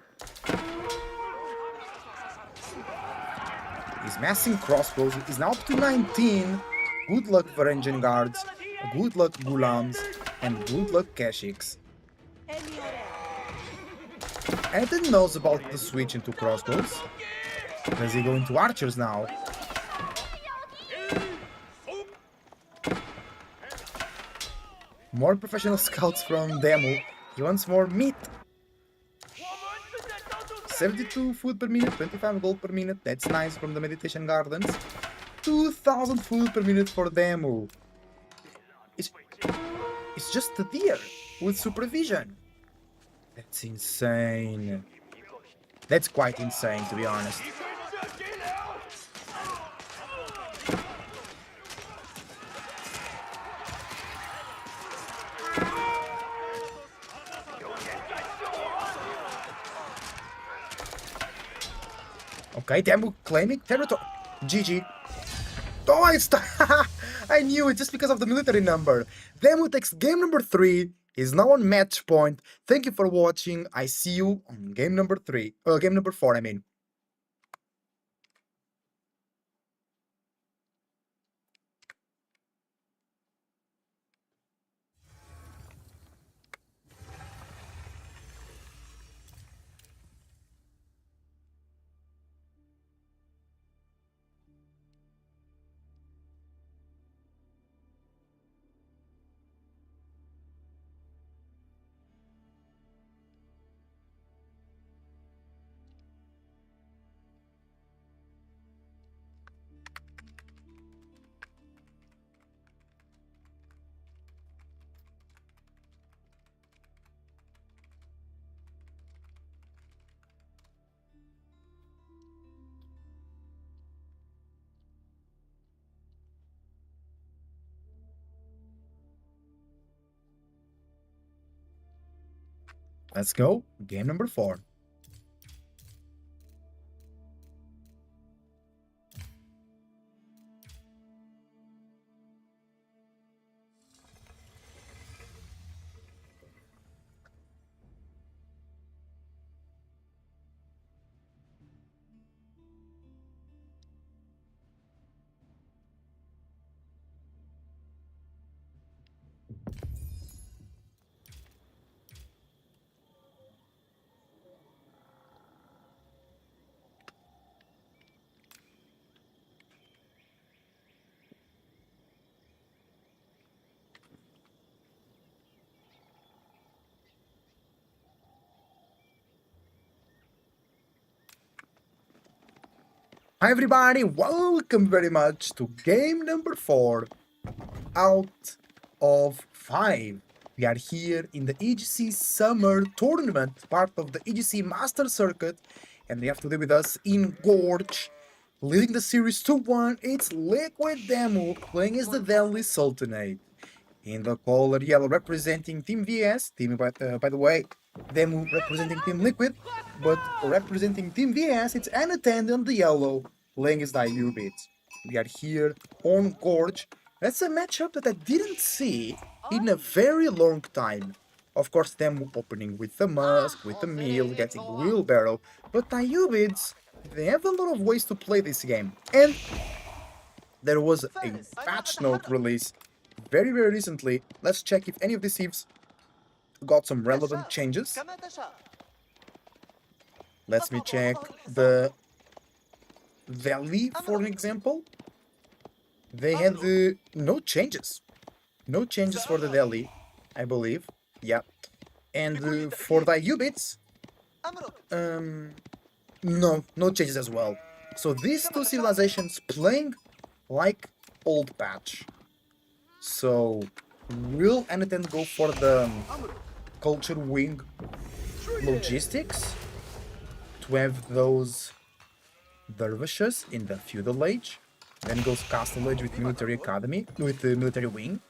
He's massing crossbows. He's now up to 19. Good luck, Varangian guards. Good luck, Gulams. And good luck, Keshiks. Ethan knows about the switch into crossbows. Does he go into archers now? More professional scouts from Demo. He wants more meat. 72 food per minute, 25 gold per minute. That's nice from the meditation gardens. 2,000 food per minute for Demo. It's just a deer with supervision. That's insane. That's quite insane, to be honest. Okay, Demu claiming territory. GG. Oh, it's I knew it just because of the military number. Demu takes game number 3. He's now on match point. Thank you for watching. I see you on game number 3. Game number 4, I mean. Let's go. Game number 4. Hi everybody, welcome very much to game number 4 out of 5. We are here in the EGC Summer Tournament, part of the EGC Master Circuit, and we have today with us in Gorge, leading the series 2-1, it's Liquid Demo playing as the Delhi Sultanate. In the color yellow representing Team VS, by the way, Demo representing Team Liquid, but representing Team VS, it's Anattend on the yellow, playing as the Ayubits. We are here on Gorge. That's a matchup that I didn't see in a very long time. Of course, them opening with the Musk, with the Meal, getting Wheelbarrow, but Ayubids, they have a lot of ways to play this game. And there was a patch note release very recently. Let's check if any of these thieves got some relevant changes. Let me check the Valley, for an example. They had no changes. No changes for the Delhi, I believe. Yeah. And for the Ubits, no changes as well. So these two civilizations playing like old patch. So will Anattend go for the culture wing logistics to have those dervishes in the feudal age? Then goes castle age with military academy, with the military wing.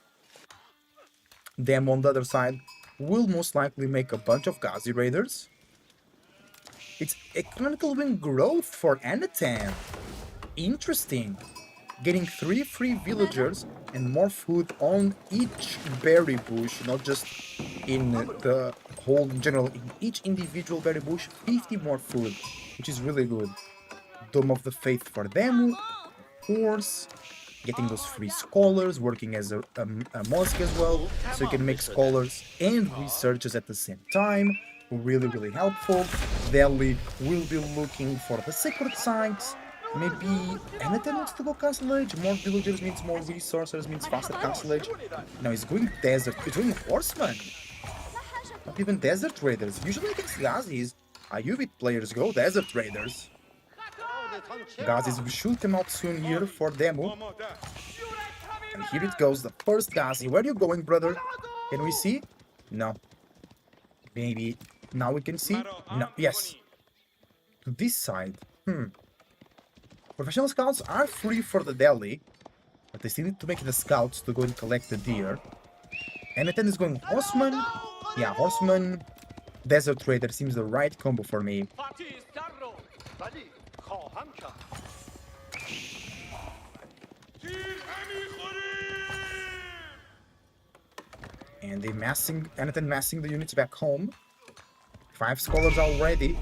Them on the other side will most likely make a bunch of Ghazi raiders. It's economical wing growth for Anattend. Interesting. Getting 3 free villagers and more food on each berry bush, not just in the whole in general, in each individual berry bush, 50 more food, which is really good. Dome of the Faith for them, of course. Getting those free scholars, working as a mosque as well, so you can make scholars and researchers at the same time. Really helpful. Delhi will be looking for the sacred sites. Maybe Anattend wants to go castle age. More villagers means more resources, means faster castle age. Now he's going desert. He's going horsemen. Not even desert raiders. Usually against Ghazis, Ayubit players go desert raiders. Ghazis should come out soon here for demo. And here it goes, the first Ghazi. Where are you going, brother? Can we see? No. Maybe now we can see? No. Yes. To this side. Professional scouts are free for the Delhi, but they still need to make the scouts to go and collect the deer. Anattend is going horseman. Yeah, horseman. Desert trader seems the right combo for me. And Anattend massing the units back home. 5 scholars already.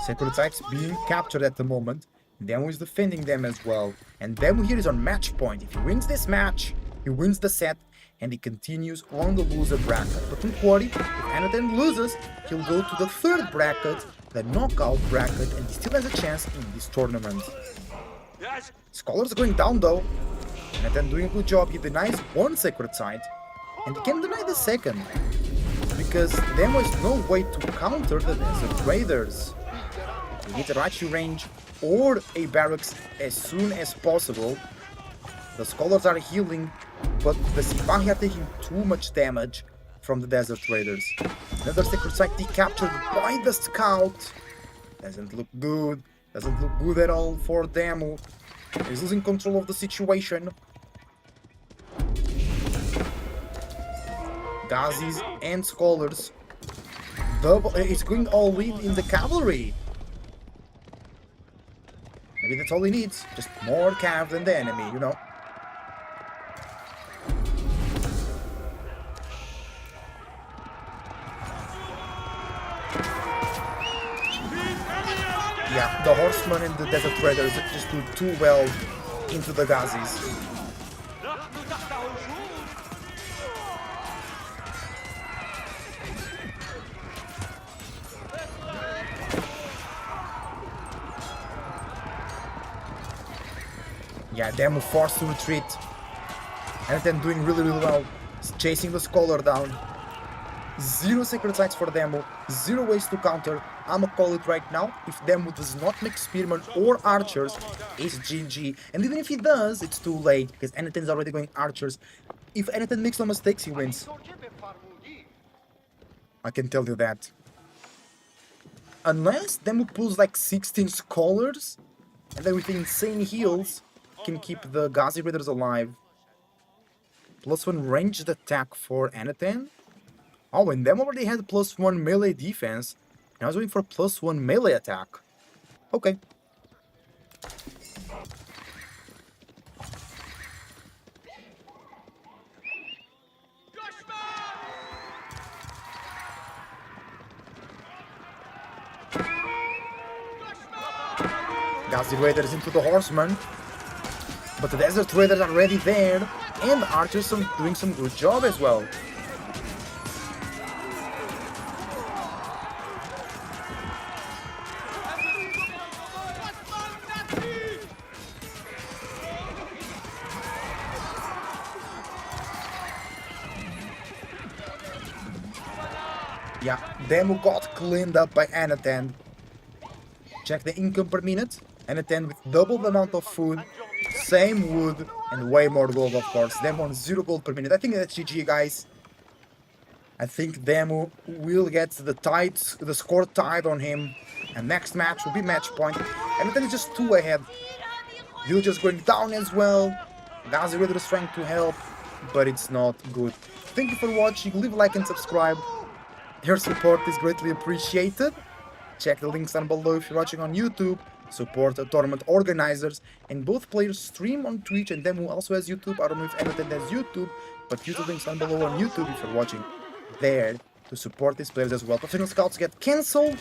Sacred sites being captured at the moment. Demo is defending them as well. And Demo here is on match point. If he wins this match, he wins the set and he continues on the loser bracket. But don't worry, if Anattend loses, he'll go to the 3rd bracket, the knockout bracket, and he still has a chance in this tournament. Scholars are going down though. Anattend doing a good job. He denies 1 sacred site and he can deny the 2nd. Because Demo has no way to counter the desert raiders. He needs a Rachi range or a barracks as soon as possible. The scholars are healing, but the Sipahi are taking too much damage from the desert raiders. Another sacred site decaptured by the scout. Doesn't look good. Doesn't look good at all for Demo. He's losing control of the situation. Ghazis and scholars double. He's going all in the cavalry. Maybe that's all he needs. Just more cav than the enemy, you know. Yeah, the horsemen and the desert traders just do too well into the Ghazis. Yeah, them forced to retreat. And then doing really well. Chasing the scholar down. Zero sacred sites for Demo, zero ways to counter. I'ma call it right now. If Demo does not make spearmen or archers, it's GG. And even if he does, it's too late, because Anaten's already going archers. If Anaten makes no mistakes, he wins. I can tell you that. Unless Demo pulls like 16 scholars, and then with insane heals, can keep the Ghazi Raiders alive. +1 ranged attack for Anaten. Oh, and them already had +1 melee defense. And I was waiting for +1 melee attack. Okay. Ghazi Raiders into the Horseman. But the Desert Raiders are already there. And the Archers are doing some good job as well. Yeah, Demo got cleaned up by Anaten. Check the income per minute. Anaten with double the amount of food, same wood, and way more gold, of course. Demo on 0 gold per minute. I think that's GG, guys. I think Demo will get the score tied on him. And next match will be match point. Anaten is just 2 ahead. Villagers going down as well. Ghazi Raider is trying to help, but it's not good. Thank you for watching. Leave a like and subscribe. Your support is greatly appreciated. Check the links down below if you're watching on YouTube. Support the tournament organizers. And both players stream on Twitch, and Demo also has YouTube. I don't know if Anaten has YouTube, but YouTube links down below on YouTube if you're watching there to support these players as well. Professional Scouts get cancelled.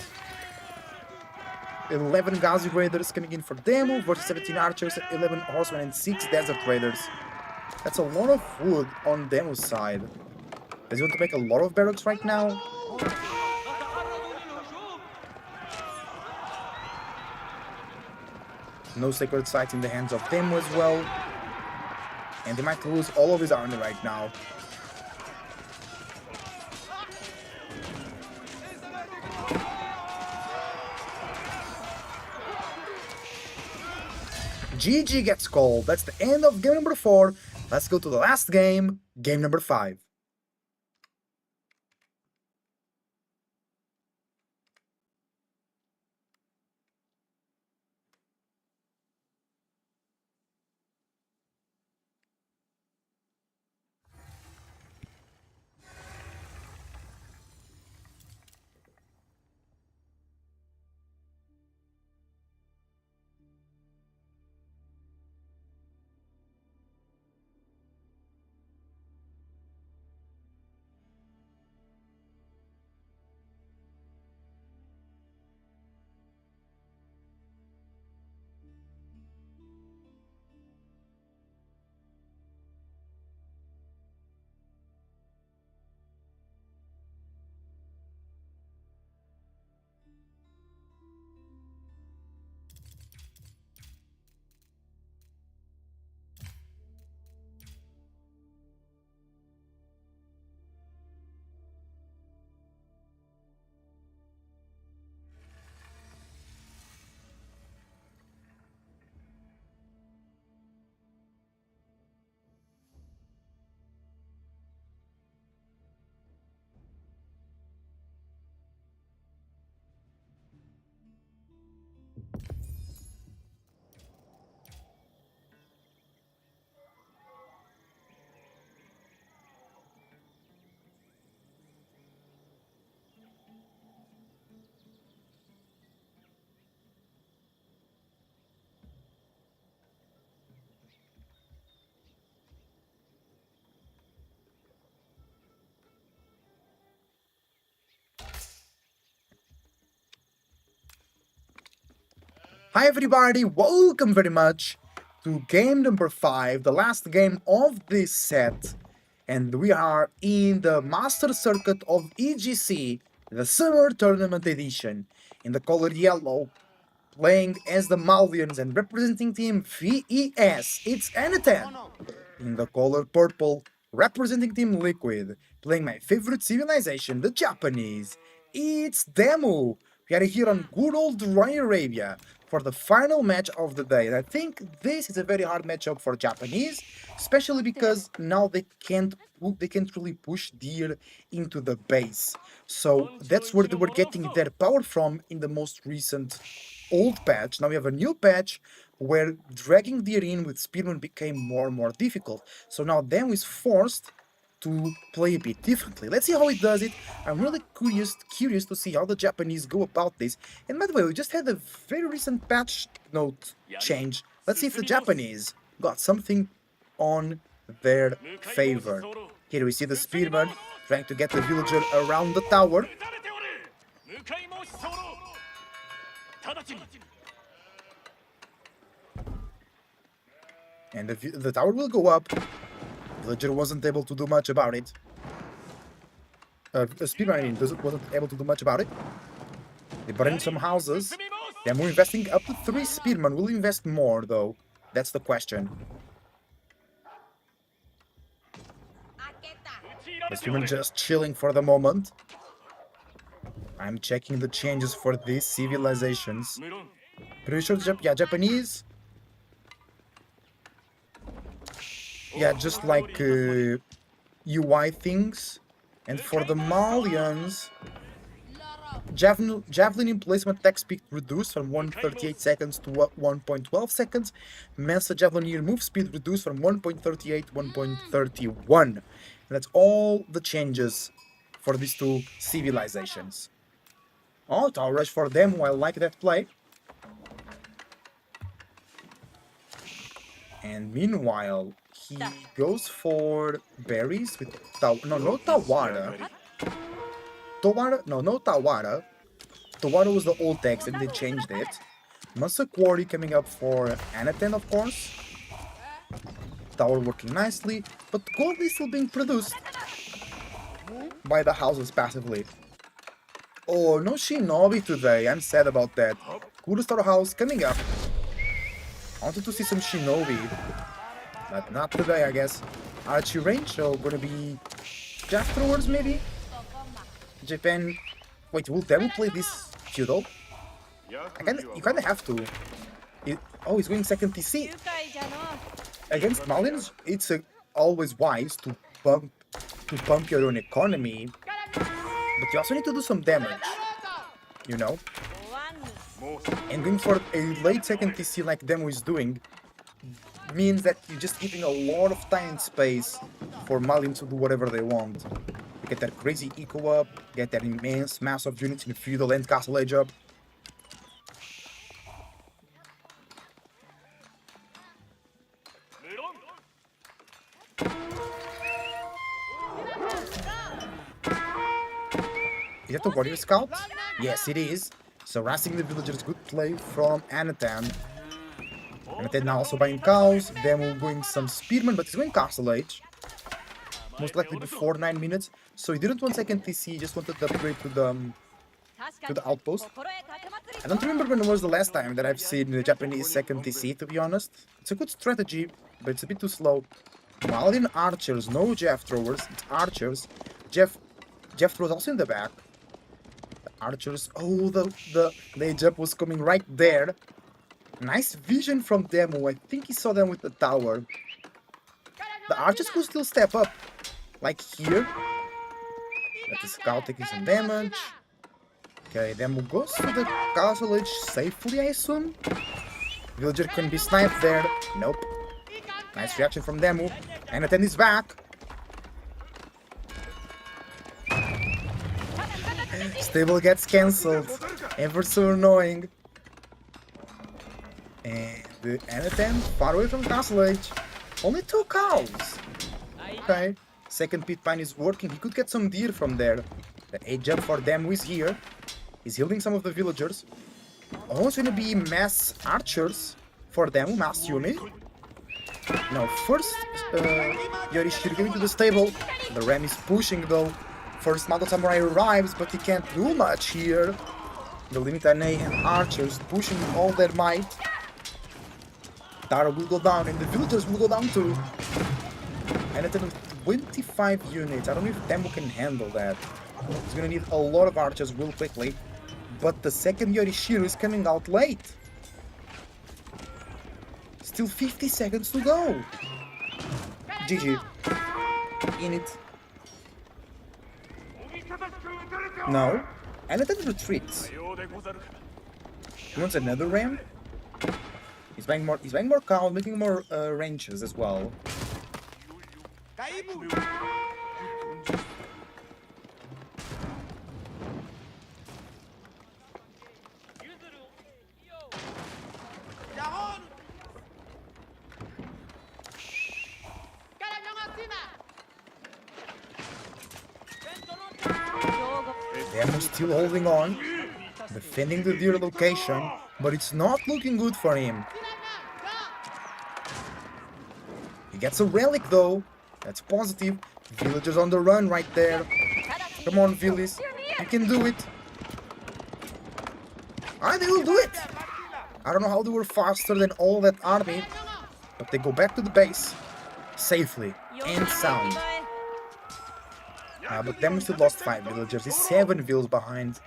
11 Ghazi Raiders coming in for Demo versus 17 Archers, 11 Horsemen, and 6 Desert Raiders. That's a lot of wood on Demo's side. Does he want to make a lot of barracks right now? No sacred sites in the hands of Demo as well. And they might lose all of his army right now. GG gets called. That's the end of game number 4. Let's go to the last game, game number 5. Hi everybody, welcome very much to game number 5, the last game of this set. And we are in the Master Circuit of EGC, the Summer Tournament Edition, in the color yellow, playing as the Malians and representing team VES, it's Anatan. In the color purple, representing Team Liquid, playing my favorite civilization, the Japanese, it's Demu. We are here on good old Roy Arabia for the final match of the day. And I think this is a very hard matchup for Japanese, especially because now they can't really push deer into the base. So that's where they were getting their power from in the most recent old patch. Now we have a new patch where dragging deer in with spearmen became more and more difficult. So now Demu is forced to play a bit differently. Let's see how he does it. I'm really curious to see how the Japanese go about this. And by the way, we just had a very recent patch note change. Let's see if the Japanese got something on their favor. Here we see the spearman trying to get the villager around the tower. And the tower will go up. Villager wasn't able to do much about it. Spearman wasn't able to do much about it. They burned some houses. Then we're investing up to 3 spearmen. We'll invest more though. That's the question. The spearmen just chilling for the moment. I'm checking the changes for these civilizations. Pretty sure Japanese. Yeah, just like UI things. And for the Malians, Javelin emplacement attack speed reduced from 1.38 seconds to 1.12 seconds. Mensa Javelin move speed reduced from 1.38 to 1.31. That's all the changes for these 2 civilizations. Oh, tower rush for them. I like that play. And meanwhile, he goes for berries with no Tawara. No Tawara. Tawara was the old text and they changed it. Masa Quarry coming up for Anatan, of course. Tower working nicely, but gold is still being produced by the houses passively. Oh, no Shinobi today. I'm sad about that. Kurostar house coming up. I wanted to see some Shinobi, but not today, I guess. Archie range, so gonna be Jack throwers maybe? Japan. Wait, will Devil play this feudal? You kinda have to. Oh, he's going second TC. Against Malians, it's always wise to pump your own economy, but you also need to do some damage, you know? And going for a late second TC like Demo is doing means that you're just giving a lot of time and space for Malians to do whatever they want. They get that crazy eco up, get that immense mass of units in the feudal and castle age up. Is that the warrior scout? Yes, it is. So harassing the villagers, good play from Anatan. Anatan now also buying cows, then we're going some spearmen, but he's going castle age. Most likely before 9 minutes. So he didn't want second TC, he just wanted to upgrade to the outpost. I don't remember when it was the last time that I've seen the Japanese second TC, to be honest. It's a good strategy, but it's a bit too slow. Malian archers, no Jeff throwers, it's archers. Jeff throws also in the back. Archers. Oh, the age up was coming right there. Nice vision from Demo. I think he saw them with the tower. The archers could still step up. Like here. Let the scout taking some damage. Okay, Demo goes to the castle edge safely, I assume. Villager couldn't be sniped there. Nope. Nice reaction from Demo. And Anatan is back. Stable gets cancelled. Ever so annoying. And Anatan far away from castle age. Only 2 cows. Okay. Second pit pine is working. He could get some deer from there. The age up for them is here. He's healing some of the villagers. Oh, it's gonna be mass archers for them, mass unit. Now first, Yorishiro going to the stable. The ram is pushing though. First Mounted Samurai arrives, but he can't do much here. The Limitane and archers pushing all their might. Tara will go down and the villagers will go down too. And at 25 units, I don't know if Tembo can handle that. He's gonna need a lot of archers real quickly. But the second Yorishiro is coming out late. Still 50 seconds to go. GG. In it. No. And it then retreats. He wants another ram. He's buying more cows, making more ranches as well. They're still holding on, defending the deer location, but it's not looking good for him. He gets a relic though, that's positive. Villagers on the run right there. Come on, Villis, you can do it. Ah, they will do it! I don't know how they were faster than all that army, but they go back to the base safely and sound. But Demo still lost 5 villagers, he's 7 vills behind.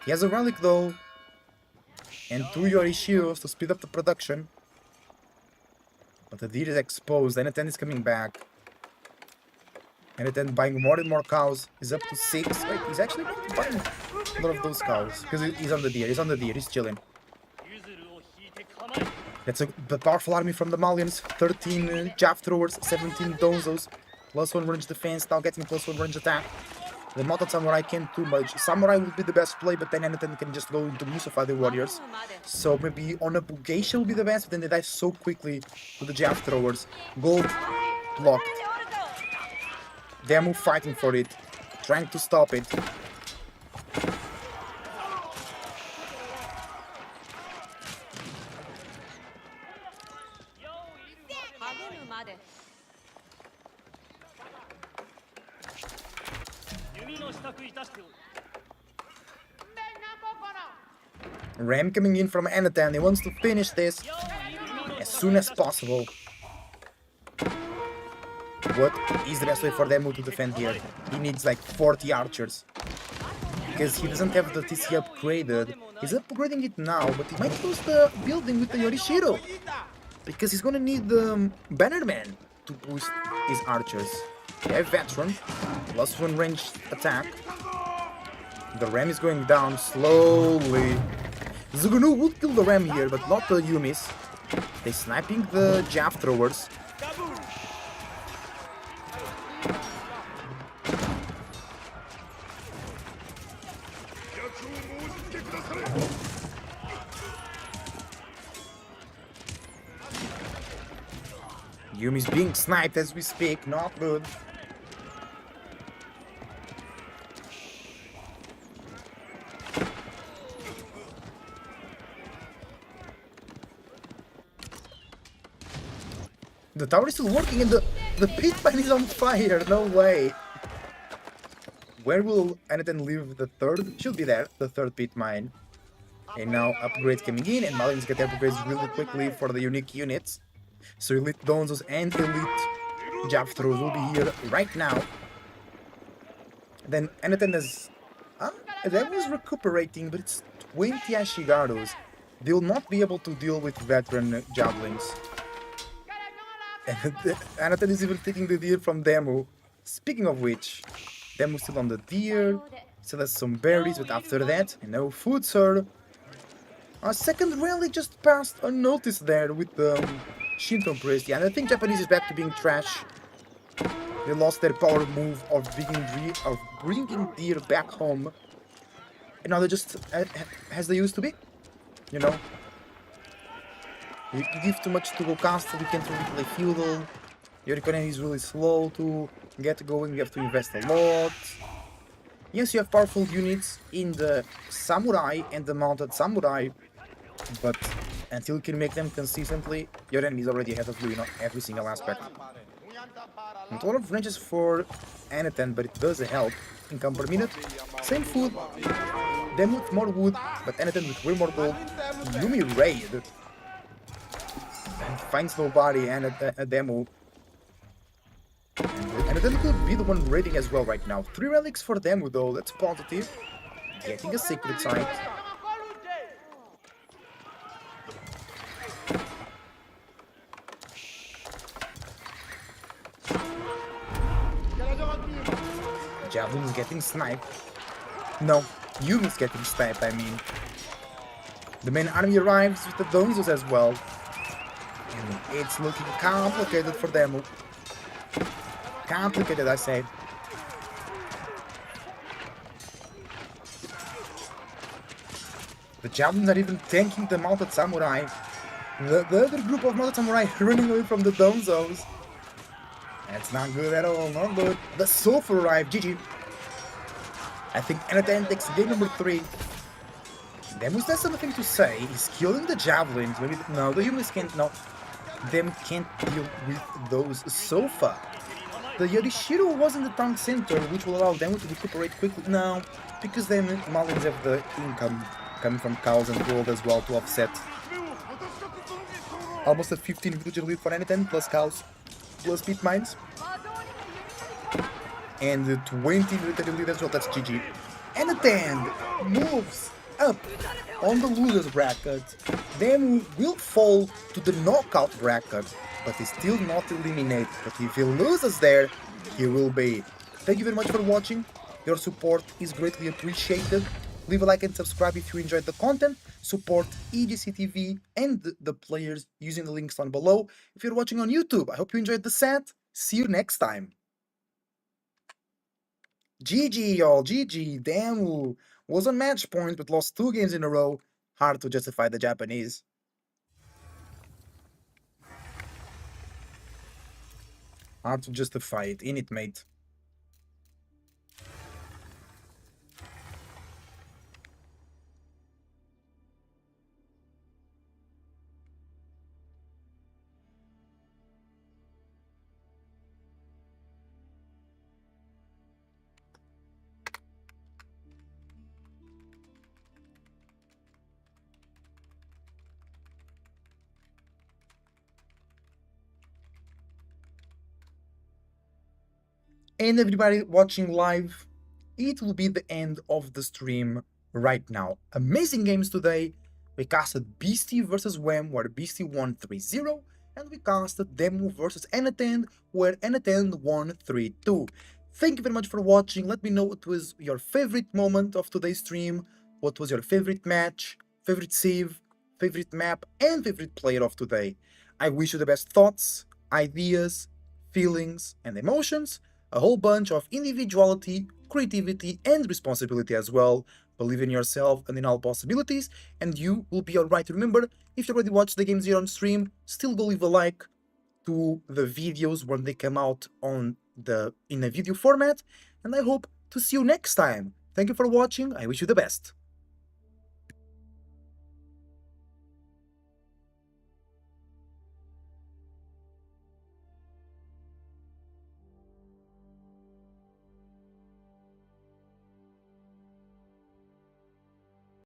He has a relic though, and 2 Yorishiros to speed up the production. But the deer is exposed, and N10 is coming back. And then buying more and more cows, he's up to 6. Wait, he's actually not buying a lot of those cows, because he's on the deer, he's chilling. That's the powerful army from the Malians, 13 jab throwers, 17 donzos. Plus 1 range defense, now getting plus 1 range attack. The Mounted Samurai can't do much. Samurai will be the best play, but then N10 can just go into Musafai the warriors. So maybe on a Bugeisha will be the best, but then they die so quickly to the jab throwers. Gold blocked. Demu fighting for it, trying to stop it. Ram coming in from Anatan, he wants to finish this as soon as possible. What is the best way for Demu to defend here? He needs like 40 archers. Because he doesn't have the TC upgraded. He's upgrading it now, but he might lose the building with the Yorishiro. Because he's gonna need the Bannerman to boost his archers. They have Veteran, plus 1 ranged attack. The Ram is going down slowly. Zugunu would kill the Ram here, but not the Yumis. They're sniping the jab throwers. Yumi's being sniped as we speak, not good. The tower is still working and the pit mine is on fire, no way. Where will Anatan leave the third? Should be there, the third pit mine. And now upgrades coming in and Malins get upgrades really quickly for the unique units. So elite Donzos and elite jab throws will be here right now. Then Anatan is... that was recuperating, but it's 20 Ashigarus. They will not be able to deal with veteran javelins. And Anatan is even taking the deer from Demu. Speaking of which, Demu's still on the deer, still has some berries, but after that, no food, sir. Our second rally just passed unnoticed there with the Shinto priest. Yeah, and I think Japanese is back to being trash. They lost their power move of bringing deer back home. And now they're just as they used to be, you know. You give too much to go castle, you can't really play feudal. Your economy is really slow to get going, you have to invest a lot. Yes, you have powerful units in the samurai and the mounted samurai, but until you can make them consistently, your enemy is already ahead of you in every single aspect. Not a lot of ranges for Anaten, but it does help. Income per minute, same food, them with more wood, but Anaten with way more gold. Yumi raid and finds nobody, and a demo. And Anaten could be the one raiding as well right now. 3 relics for demo though, that's positive. Getting a secret site. Javelin is getting sniped. No, Yumi's getting sniped, I mean. The main army arrives with the Donzos as well. And it's looking complicated for them. Complicated, I say. The Javelins are even tanking the mounted samurai. The other group of mounted samurai running away from the Donzos. That's not good at all, not good. The Sulfur arrived, GG. I think Anaten takes game number 3. Demus has something to say. He's killing the Javelins. Maybe no, the humans can't. No, them can't deal with those so far. The Yorishiro was in the tank center, which will allow them to recuperate quickly. No, because then Malins have the income coming from cows and gold as well to offset. Almost a 15 villager lead for Anaten, plus cows, plus pit mines. And 20 military lead as well, that's GG. Anaten moves up on the losers bracket. Then will fall to the knockout bracket, but he's still not eliminated. But if he loses there, he will be. Thank you very much for watching. Your support is greatly appreciated. Leave a like and subscribe if you enjoyed the content. Support EGC TV and the players using the links down below. If you're watching on YouTube, I hope you enjoyed the set. See you next time. GG, y'all. GG. Damn. Was on match point, but lost 2 games in a row. Hard to justify the Japanese. Hard to justify it. In it, mate. And everybody watching live, it will be the end of the stream right now. Amazing games today. We casted Beastie versus Wham, where Beastie won 3-0, and we casted Demu versus Anaten, where Anaten won 3-2. Thank you very much for watching. Let me know what was your favorite moment of today's stream, what was your favorite match, favorite save, favorite map, and favorite player of today. I wish you the best thoughts, ideas, feelings, and emotions. A whole bunch of individuality, creativity, and responsibility as well. Believe in yourself and in all possibilities, and you will be alright. Remember, if you already watched the games here on stream, still go leave a like to the videos when they come out in a video format, and I hope to see you next time. Thank you for watching. I wish you the best.